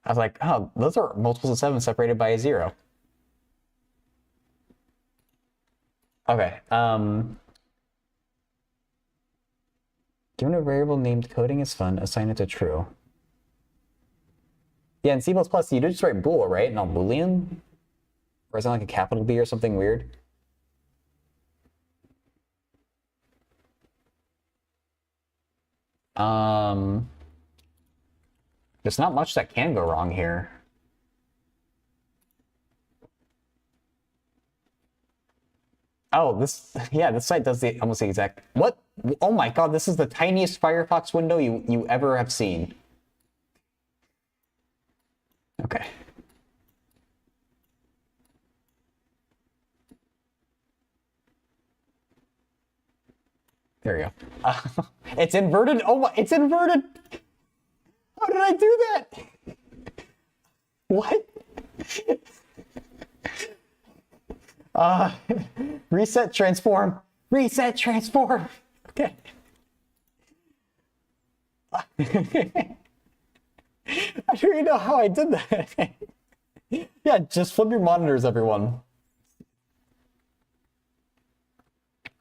I was like, oh, those are multiples of 7 separated by a 0. Okay. Given a variable named coding is fun, assign it to true. Yeah, in C++, you do just write bool, right? Not boolean? Or is it like a capital B or something weird? There's not much that can go wrong here. Oh, this site does almost the exact, what? Oh my God, this is the tiniest Firefox window you ever have seen. Okay. There you go. It's inverted. Oh my, it's inverted. How did I do that? What? Reset, transform. Reset, transform. Okay. I don't even know how I did that. Yeah, just flip your monitors, everyone.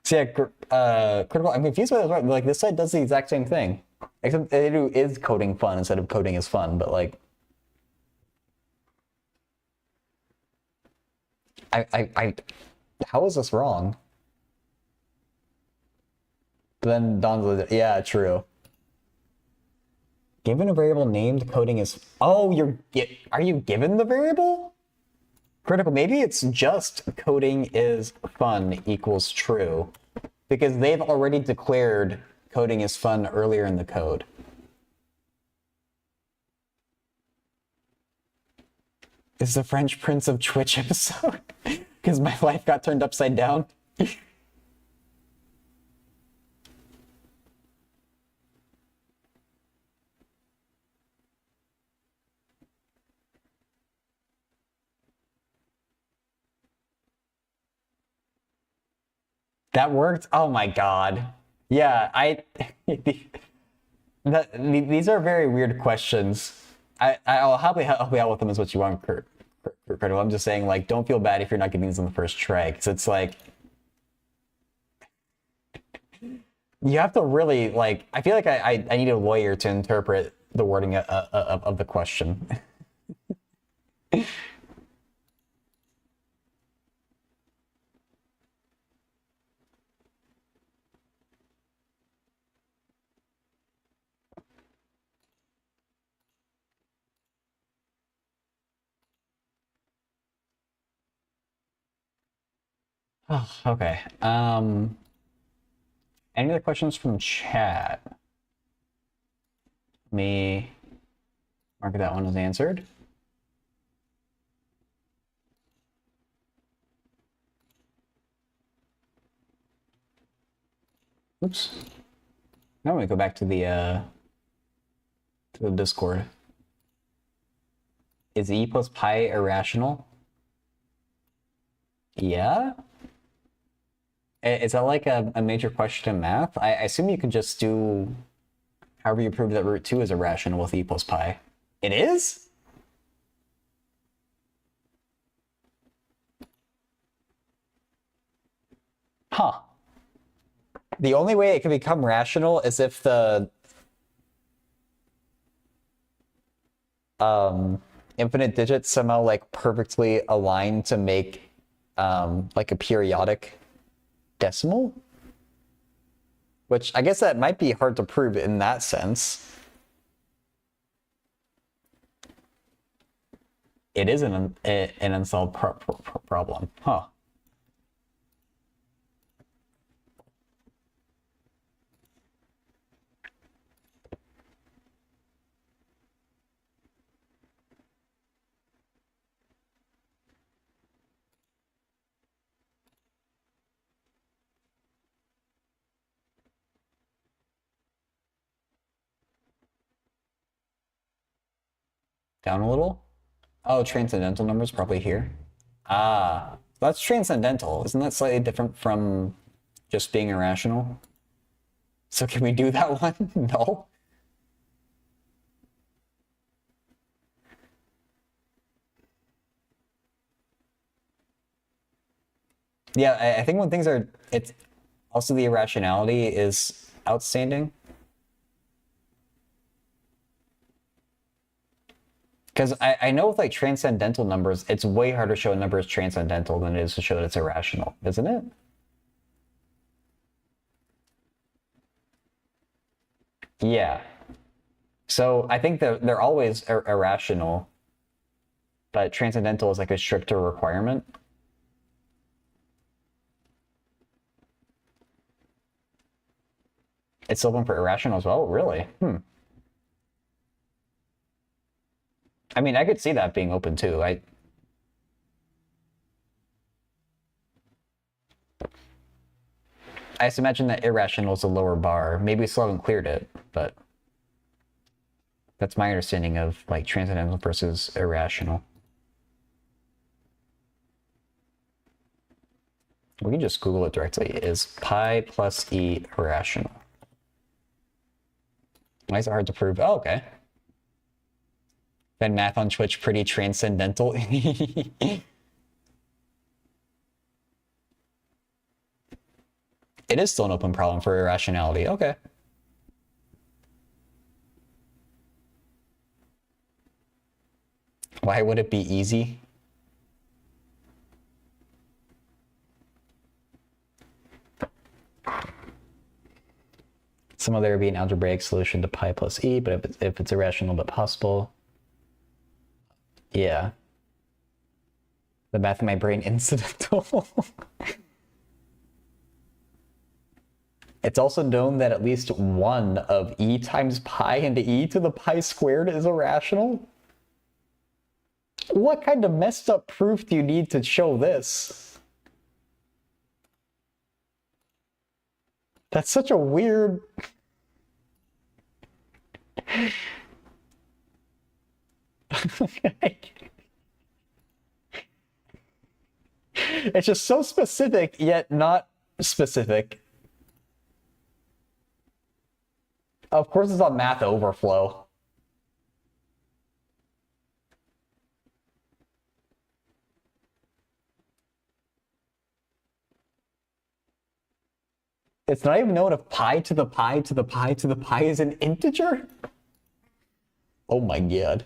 So yeah, critical. I'm confused by that. Like this site does the exact same thing, except it is coding fun instead of coding is fun. But like, how is this wrong? But then Don's, yeah, true. Given a variable named coding is, oh, are you given the variable? Critical, maybe it's just coding is fun equals true, because they've already declared coding is fun earlier in the code. This is the French Prince of Twitch episode, because my life got turned upside down. That worked? Oh my god. Yeah, these are very weird questions. I'll happily help you out with them as what you want, Kurt. I'm just saying, like, don't feel bad if you're not getting these on the first try, because it's like, you have to really, like, I feel like I need a lawyer to interpret the wording of the question. Oh, okay. Any other questions from chat? Let me mark that one as answered. Oops. Now we go back to the Discord. Is e plus pi irrational? Yeah? Is that like a major question in math? I assume you could just do however you prove that root 2 is irrational with e plus pi. It is? Huh. The only way it can become rational is if the infinite digits somehow like perfectly align to make like a periodic decimal, which I guess that might be hard to prove in that sense. It is an unsolved problem, huh? Down a little? Oh, transcendental numbers probably here. Ah, that's transcendental. Isn't that slightly different from just being irrational? So can we do that one? No? Yeah, I think when things are, it's also the irrationality is outstanding. Because I know with like transcendental numbers, it's way harder to show a number is transcendental than it is to show that it's irrational, isn't it? Yeah. So I think that they're always irrational, but transcendental is like a stricter requirement. It's open for irrational as well? Really? I mean, I could see that being open too. I just imagine that irrational is a lower bar. Maybe we still haven't cleared it, but that's my understanding of like transcendental versus irrational. We can just Google it directly. Is pi plus e irrational? Why is it hard to prove? Oh, okay. Then math on Twitch pretty transcendental. It is still an open problem for irrationality. Okay. Why would it be easy? Some other would be an algebraic solution to pi plus e, but if it's irrational but possible. Yeah. The math in my brain incidental. It's also known that at least one of e times pi into e to the pi squared is irrational. What kind of messed up proof do you need to show this? That's such a weird... It's just so specific, yet not specific. Of course it's on Math Overflow. It's not even known if pi to the pi to the pi to the pi is an integer? Oh my god.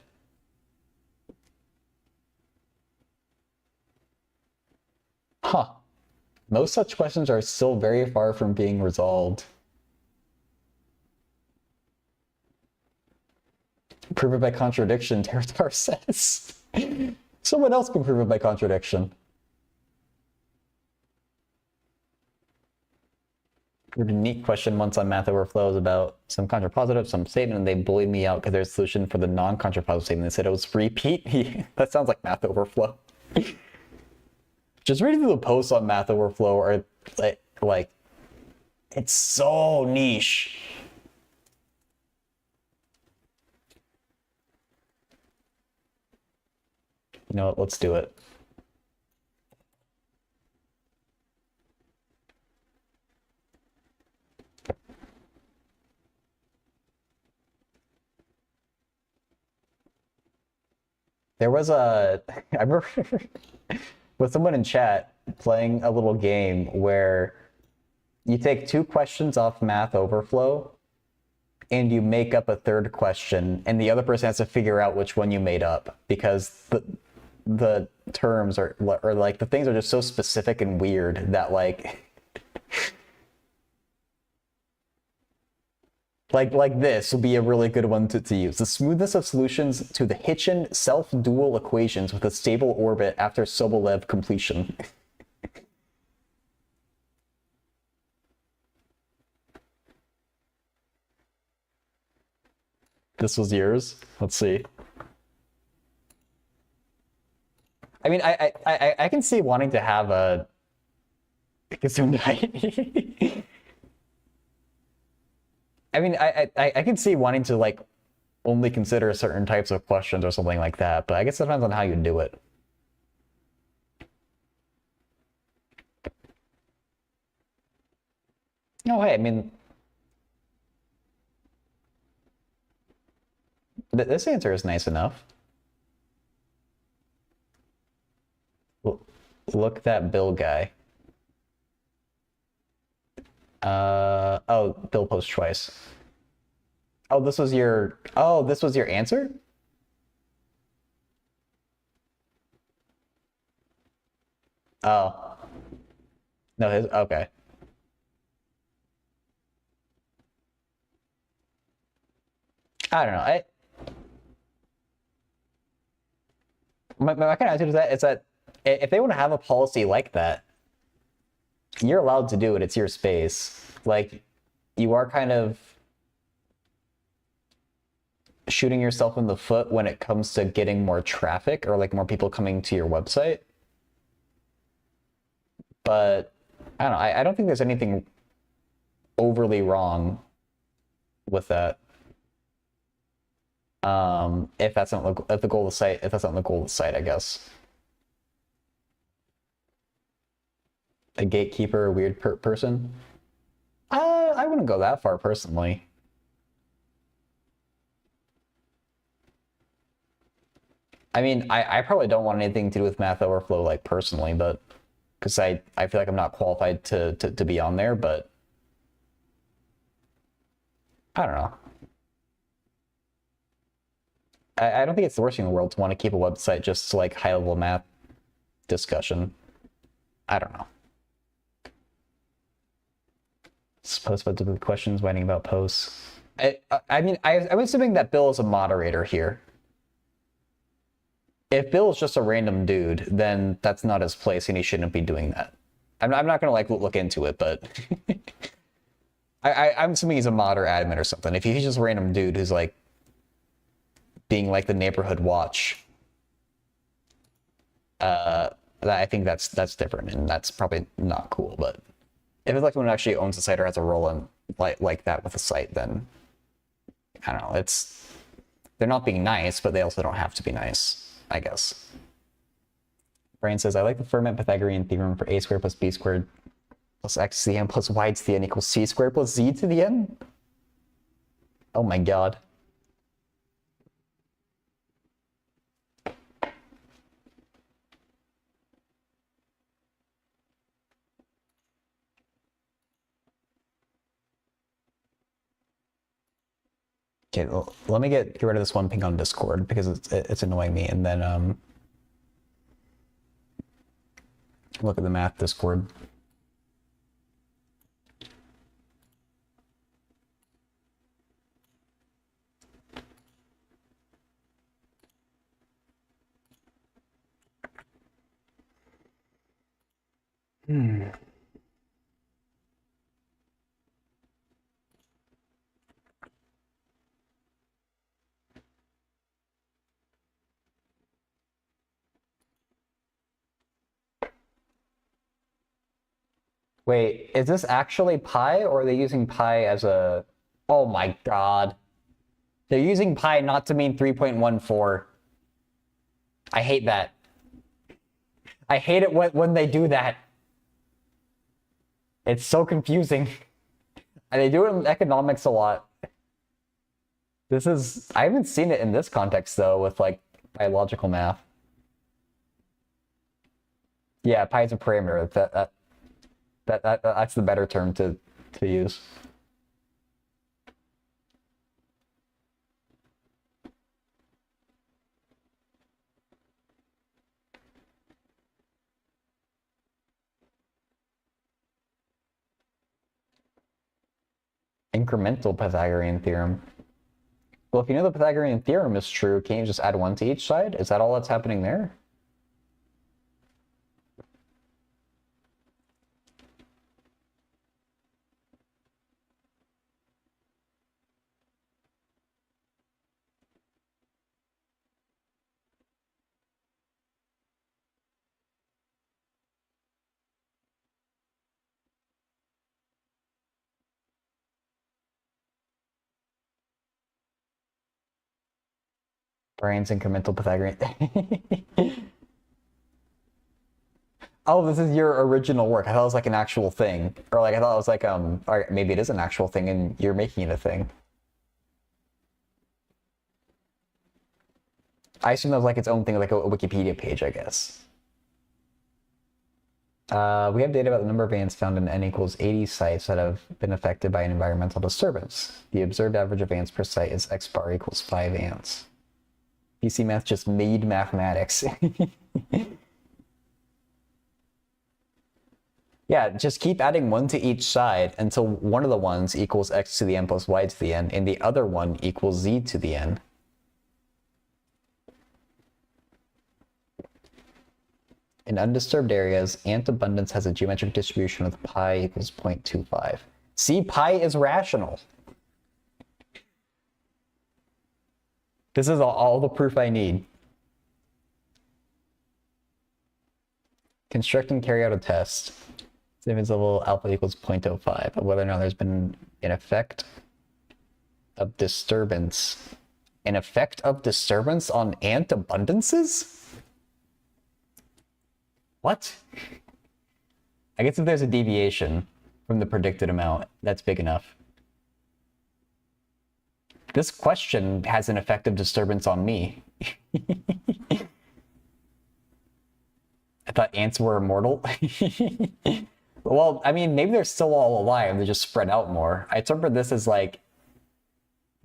Huh. Most such questions are still very far from being resolved. Prove it by contradiction, Territar says. Someone else can prove it by contradiction. A neat question once on Math Overflow was about some contrapositive, some statement, and they bullied me out because there's a solution for the non-contrapositive statement. They said it was repeat. That sounds like Math Overflow. Just reading through the posts on Math Overflow are like it's so niche. You know what? Let's do it. There was I remember with someone in chat playing a little game where you take 2 questions off Math Overflow and you make up a third question and the other person has to figure out which one you made up because the terms are like the things are just so specific and weird that like like this would be a really good one to use. The smoothness of solutions to the Hitchin self-dual equations with a stable orbit after Sobolev completion. This was yours? Let's see. I mean, I can see wanting to have a Gesundheit. I mean, I can see wanting to like only consider certain types of questions or something like that, but I guess it depends on how you do it. No, hey, I mean, this answer is nice enough. Look that Bill guy. Oh, Bill posts twice. Oh, this was your answer? Oh. No, his, okay. I don't know. My kind of attitude is that if they want to have a policy like that, you're allowed to do it. It's your space. Like, you are kind of shooting yourself in the foot when it comes to getting more traffic or like more people coming to your website. But I don't know. I don't think there's anything overly wrong with that. If that's not the goal of the site, if that's not the goal of the site, I guess. A gatekeeper, a weird person? I wouldn't go that far personally. I mean, I probably don't want anything to do with Math Overflow, like personally, but because I feel like I'm not qualified to be on there, but I don't know. I don't think it's the worst thing in the world to want to keep a website just like high-level math discussion. I don't know. Post about the questions, writing about posts. I mean, I'm assuming that Bill is a moderator here. If Bill is just a random dude, then that's not his place, and he shouldn't be doing that. I'm not gonna like look into it, but I'm assuming he's a mod or admin or something. If he's just a random dude who's like being like the neighborhood watch, I think that's different, and that's probably not cool. But if it's like someone who actually owns the site or has a role in like that with the site, then I don't know. They're not being nice, but they also don't have to be nice, I guess. Brian says, I like the Fermat Pythagorean theorem for a squared plus b squared plus x to the n plus y to the n equals c squared plus z to the n. Oh my god. Okay, well, let me get rid of this one ping on Discord because it's annoying me, and then look at the math Discord. Wait, is this actually pi, or are they using pi as a... Oh my god. They're using pi not to mean 3.14. I hate that. I hate it when they do that. It's so confusing. And they do it in economics a lot. I haven't seen it in this context, though, with, like, biological math. Yeah, pi is a parameter. That's the better term to use. Incremental Pythagorean theorem. Well, if you know the Pythagorean theorem is true, can't you just add 1 to each side? Is that all that's happening there? Brian's incremental Pythagorean. Oh, this is your original work. I thought it was like an actual thing. Or like I thought it was like or maybe it is an actual thing and you're making it a thing. I assume that was like its own thing, like a Wikipedia page, I guess. We have data about the number of ants found in n equals 80 sites that have been affected by an environmental disturbance. The observed average of ants per site is x bar equals 5 ants. PC Math just made mathematics. Yeah, just keep adding 1 to each side until one of the ones equals x to the n plus y to the n, and the other one equals z to the n. In undisturbed areas, ant abundance has a geometric distribution with pi equals 0.25. See, pi is rational. This is all the proof I need. Construct and carry out a test. Significance level alpha equals 0.05 of whether or not there's been an effect of disturbance. An effect of disturbance on ant abundances? What? I guess if there's a deviation from the predicted amount, that's big enough. This question has an effect of disturbance on me. I thought ants were immortal. Well, I mean, maybe they're still all alive. They're just spread out more. I interpret this as like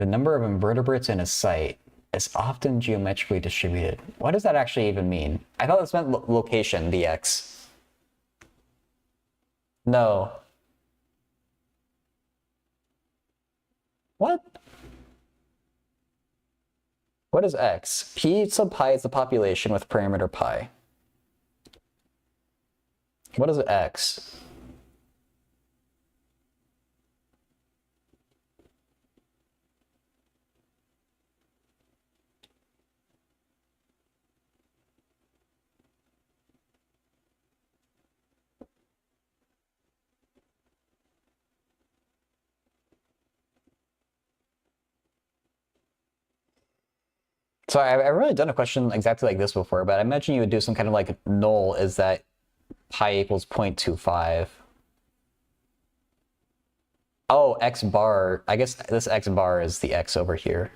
The number of invertebrates in a site is often geometrically distributed. What does that actually even mean? I thought this meant location, the x. No. What? What is x? P sub pi is the population with parameter pi. What is x? So I've really done a question exactly like this before, but I imagine you would do some kind of like null is that pi equals 0.25. Oh, x bar. I guess this x bar is the x over here.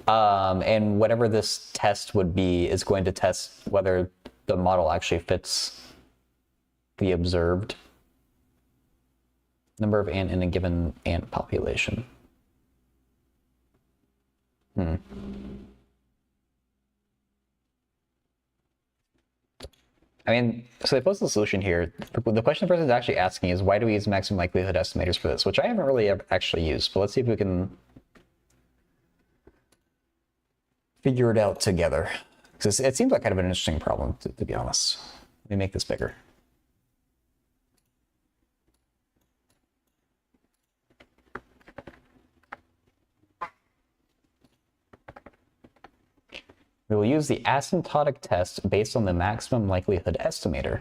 And whatever this test would be is going to test whether the model actually fits the observed number of ant in a given ant population. I mean, so they post the solution here. The question the person is actually asking is, why do we use maximum likelihood estimators for this? Which I haven't really ever actually used, but let's see if we can figure it out together. Because it seems like kind of an interesting problem, to be honest. Let me make this bigger. We will use the asymptotic test based on the maximum likelihood estimator.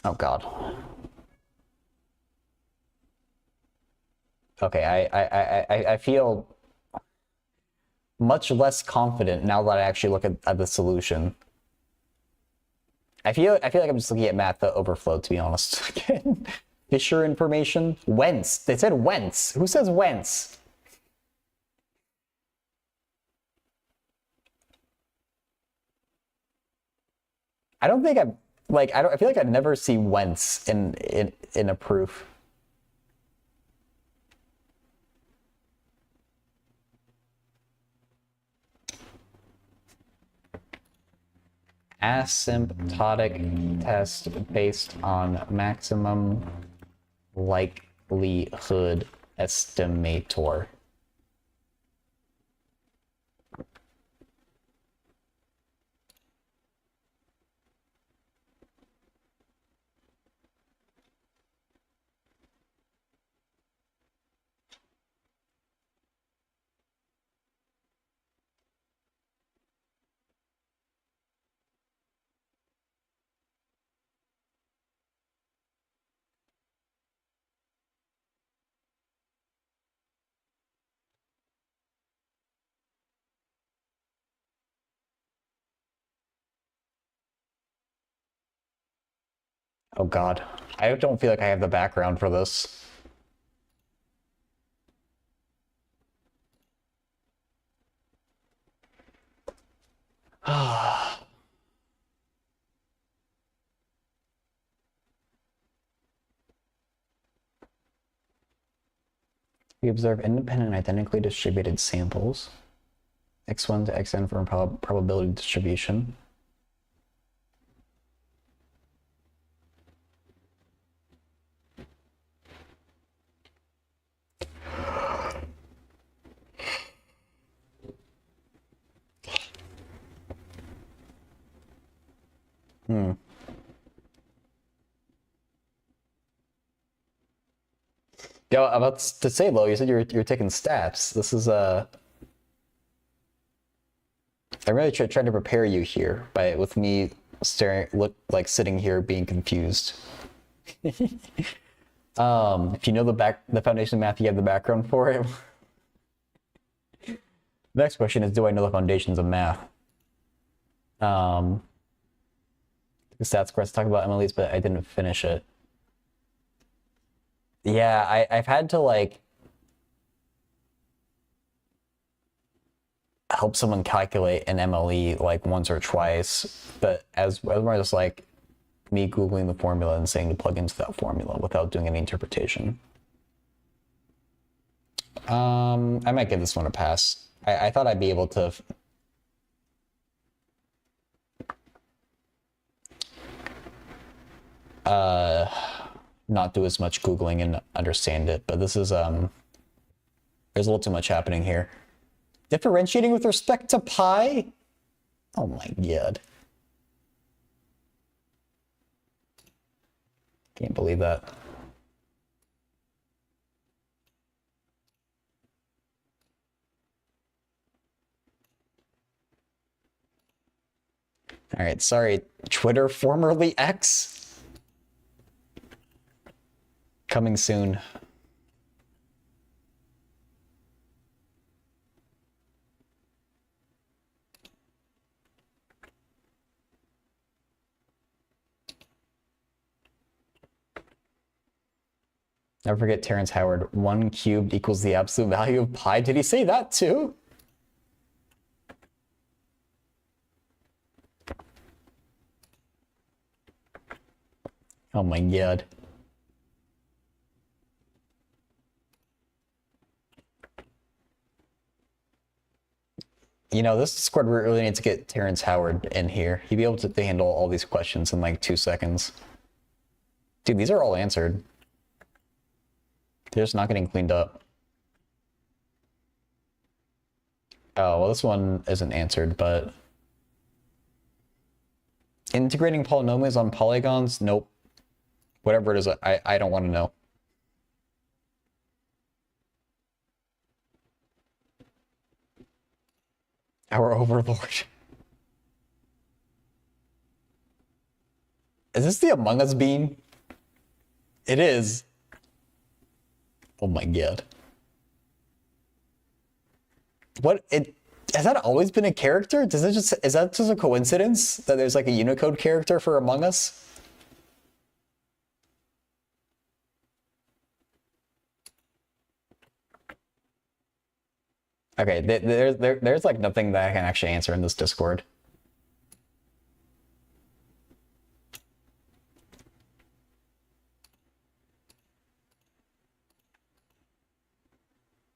Oh God. Okay, I feel much less confident now that I actually look at the solution. I feel like I'm just looking at math that overflow, to be honest. Fisher information? Whence? They said whence. Who says whence? I don't think I've like I feel like I'd never see whence in a proof. Asymptotic test based on maximum likelihood estimator. Oh God, I don't feel like I have the background for this. We observe independent identically distributed samples, x1 to xn for probability distribution. Yeah, I'm about to say, Lo, you said you're taking stats. This is I'm really trying to prepare you here with me sitting here being confused. If you know the foundation of math, you have the background for it. The next question is, do I know the foundations of math? The stats course talk about MLEs, but I didn't finish it. Yeah, I've had to like help someone calculate an MLE like once or twice, but as more just like me Googling the formula and saying to plug into that formula without doing any interpretation. I might give this one a pass. I thought I'd be able to not do as much Googling and understand it, but this is there's a little too much happening here. Differentiating with respect to pi? Oh my god. Can't believe that. All right, sorry, Twitter, formerly X. Coming soon. Never forget Terrence Howard. 1 cubed equals the absolute value of pi. Did he say that too? Oh my god. You know, this Discord we really need to get Terrence Howard in here. He'd be able to handle all these questions in like 2 seconds. Dude, these are all answered. They're just not getting cleaned up. Oh, well, this one isn't answered, but... Integrating polynomials on polygons? Nope. Whatever it is, I don't want to know. Our overlord. Is this the Among Us bean? It is. Oh my god. What it has that always been a character? Is that just a coincidence that there's like a Unicode character for Among Us? Okay, there's like nothing that I can actually answer in this Discord.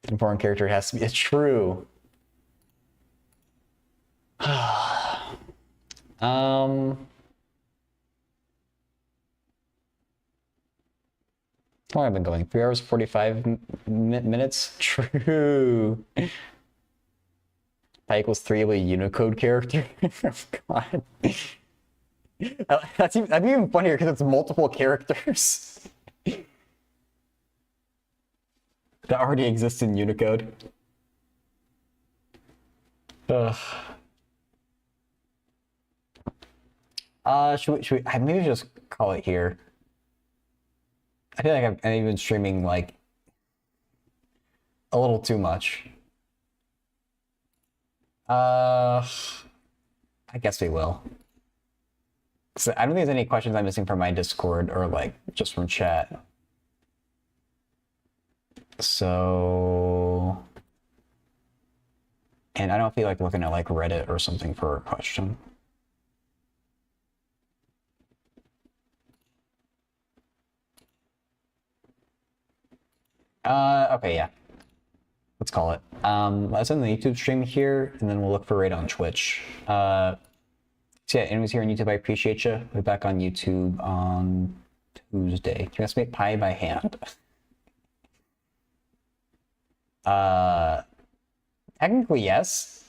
Important character has to be true. How long have I been going? 3 hours, 45 minutes? True. Pi equals 3 of a Unicode character? Oh, God. That'd be even funnier because it's multiple characters that already exist in Unicode. Ugh. Should we maybe just call it here? I feel like I've been streaming like a little too much. I guess we will. So I don't think there's any questions I'm missing from my Discord or like just from chat. So, and I don't feel like looking at like Reddit or something for a question. Okay, yeah. Let's call it. Let's end the YouTube stream here, and then we'll look for raid on Twitch. So yeah, anyways here on YouTube, I appreciate you. We'll be back on YouTube on Tuesday. Can you guys make pie by hand? Technically, yes.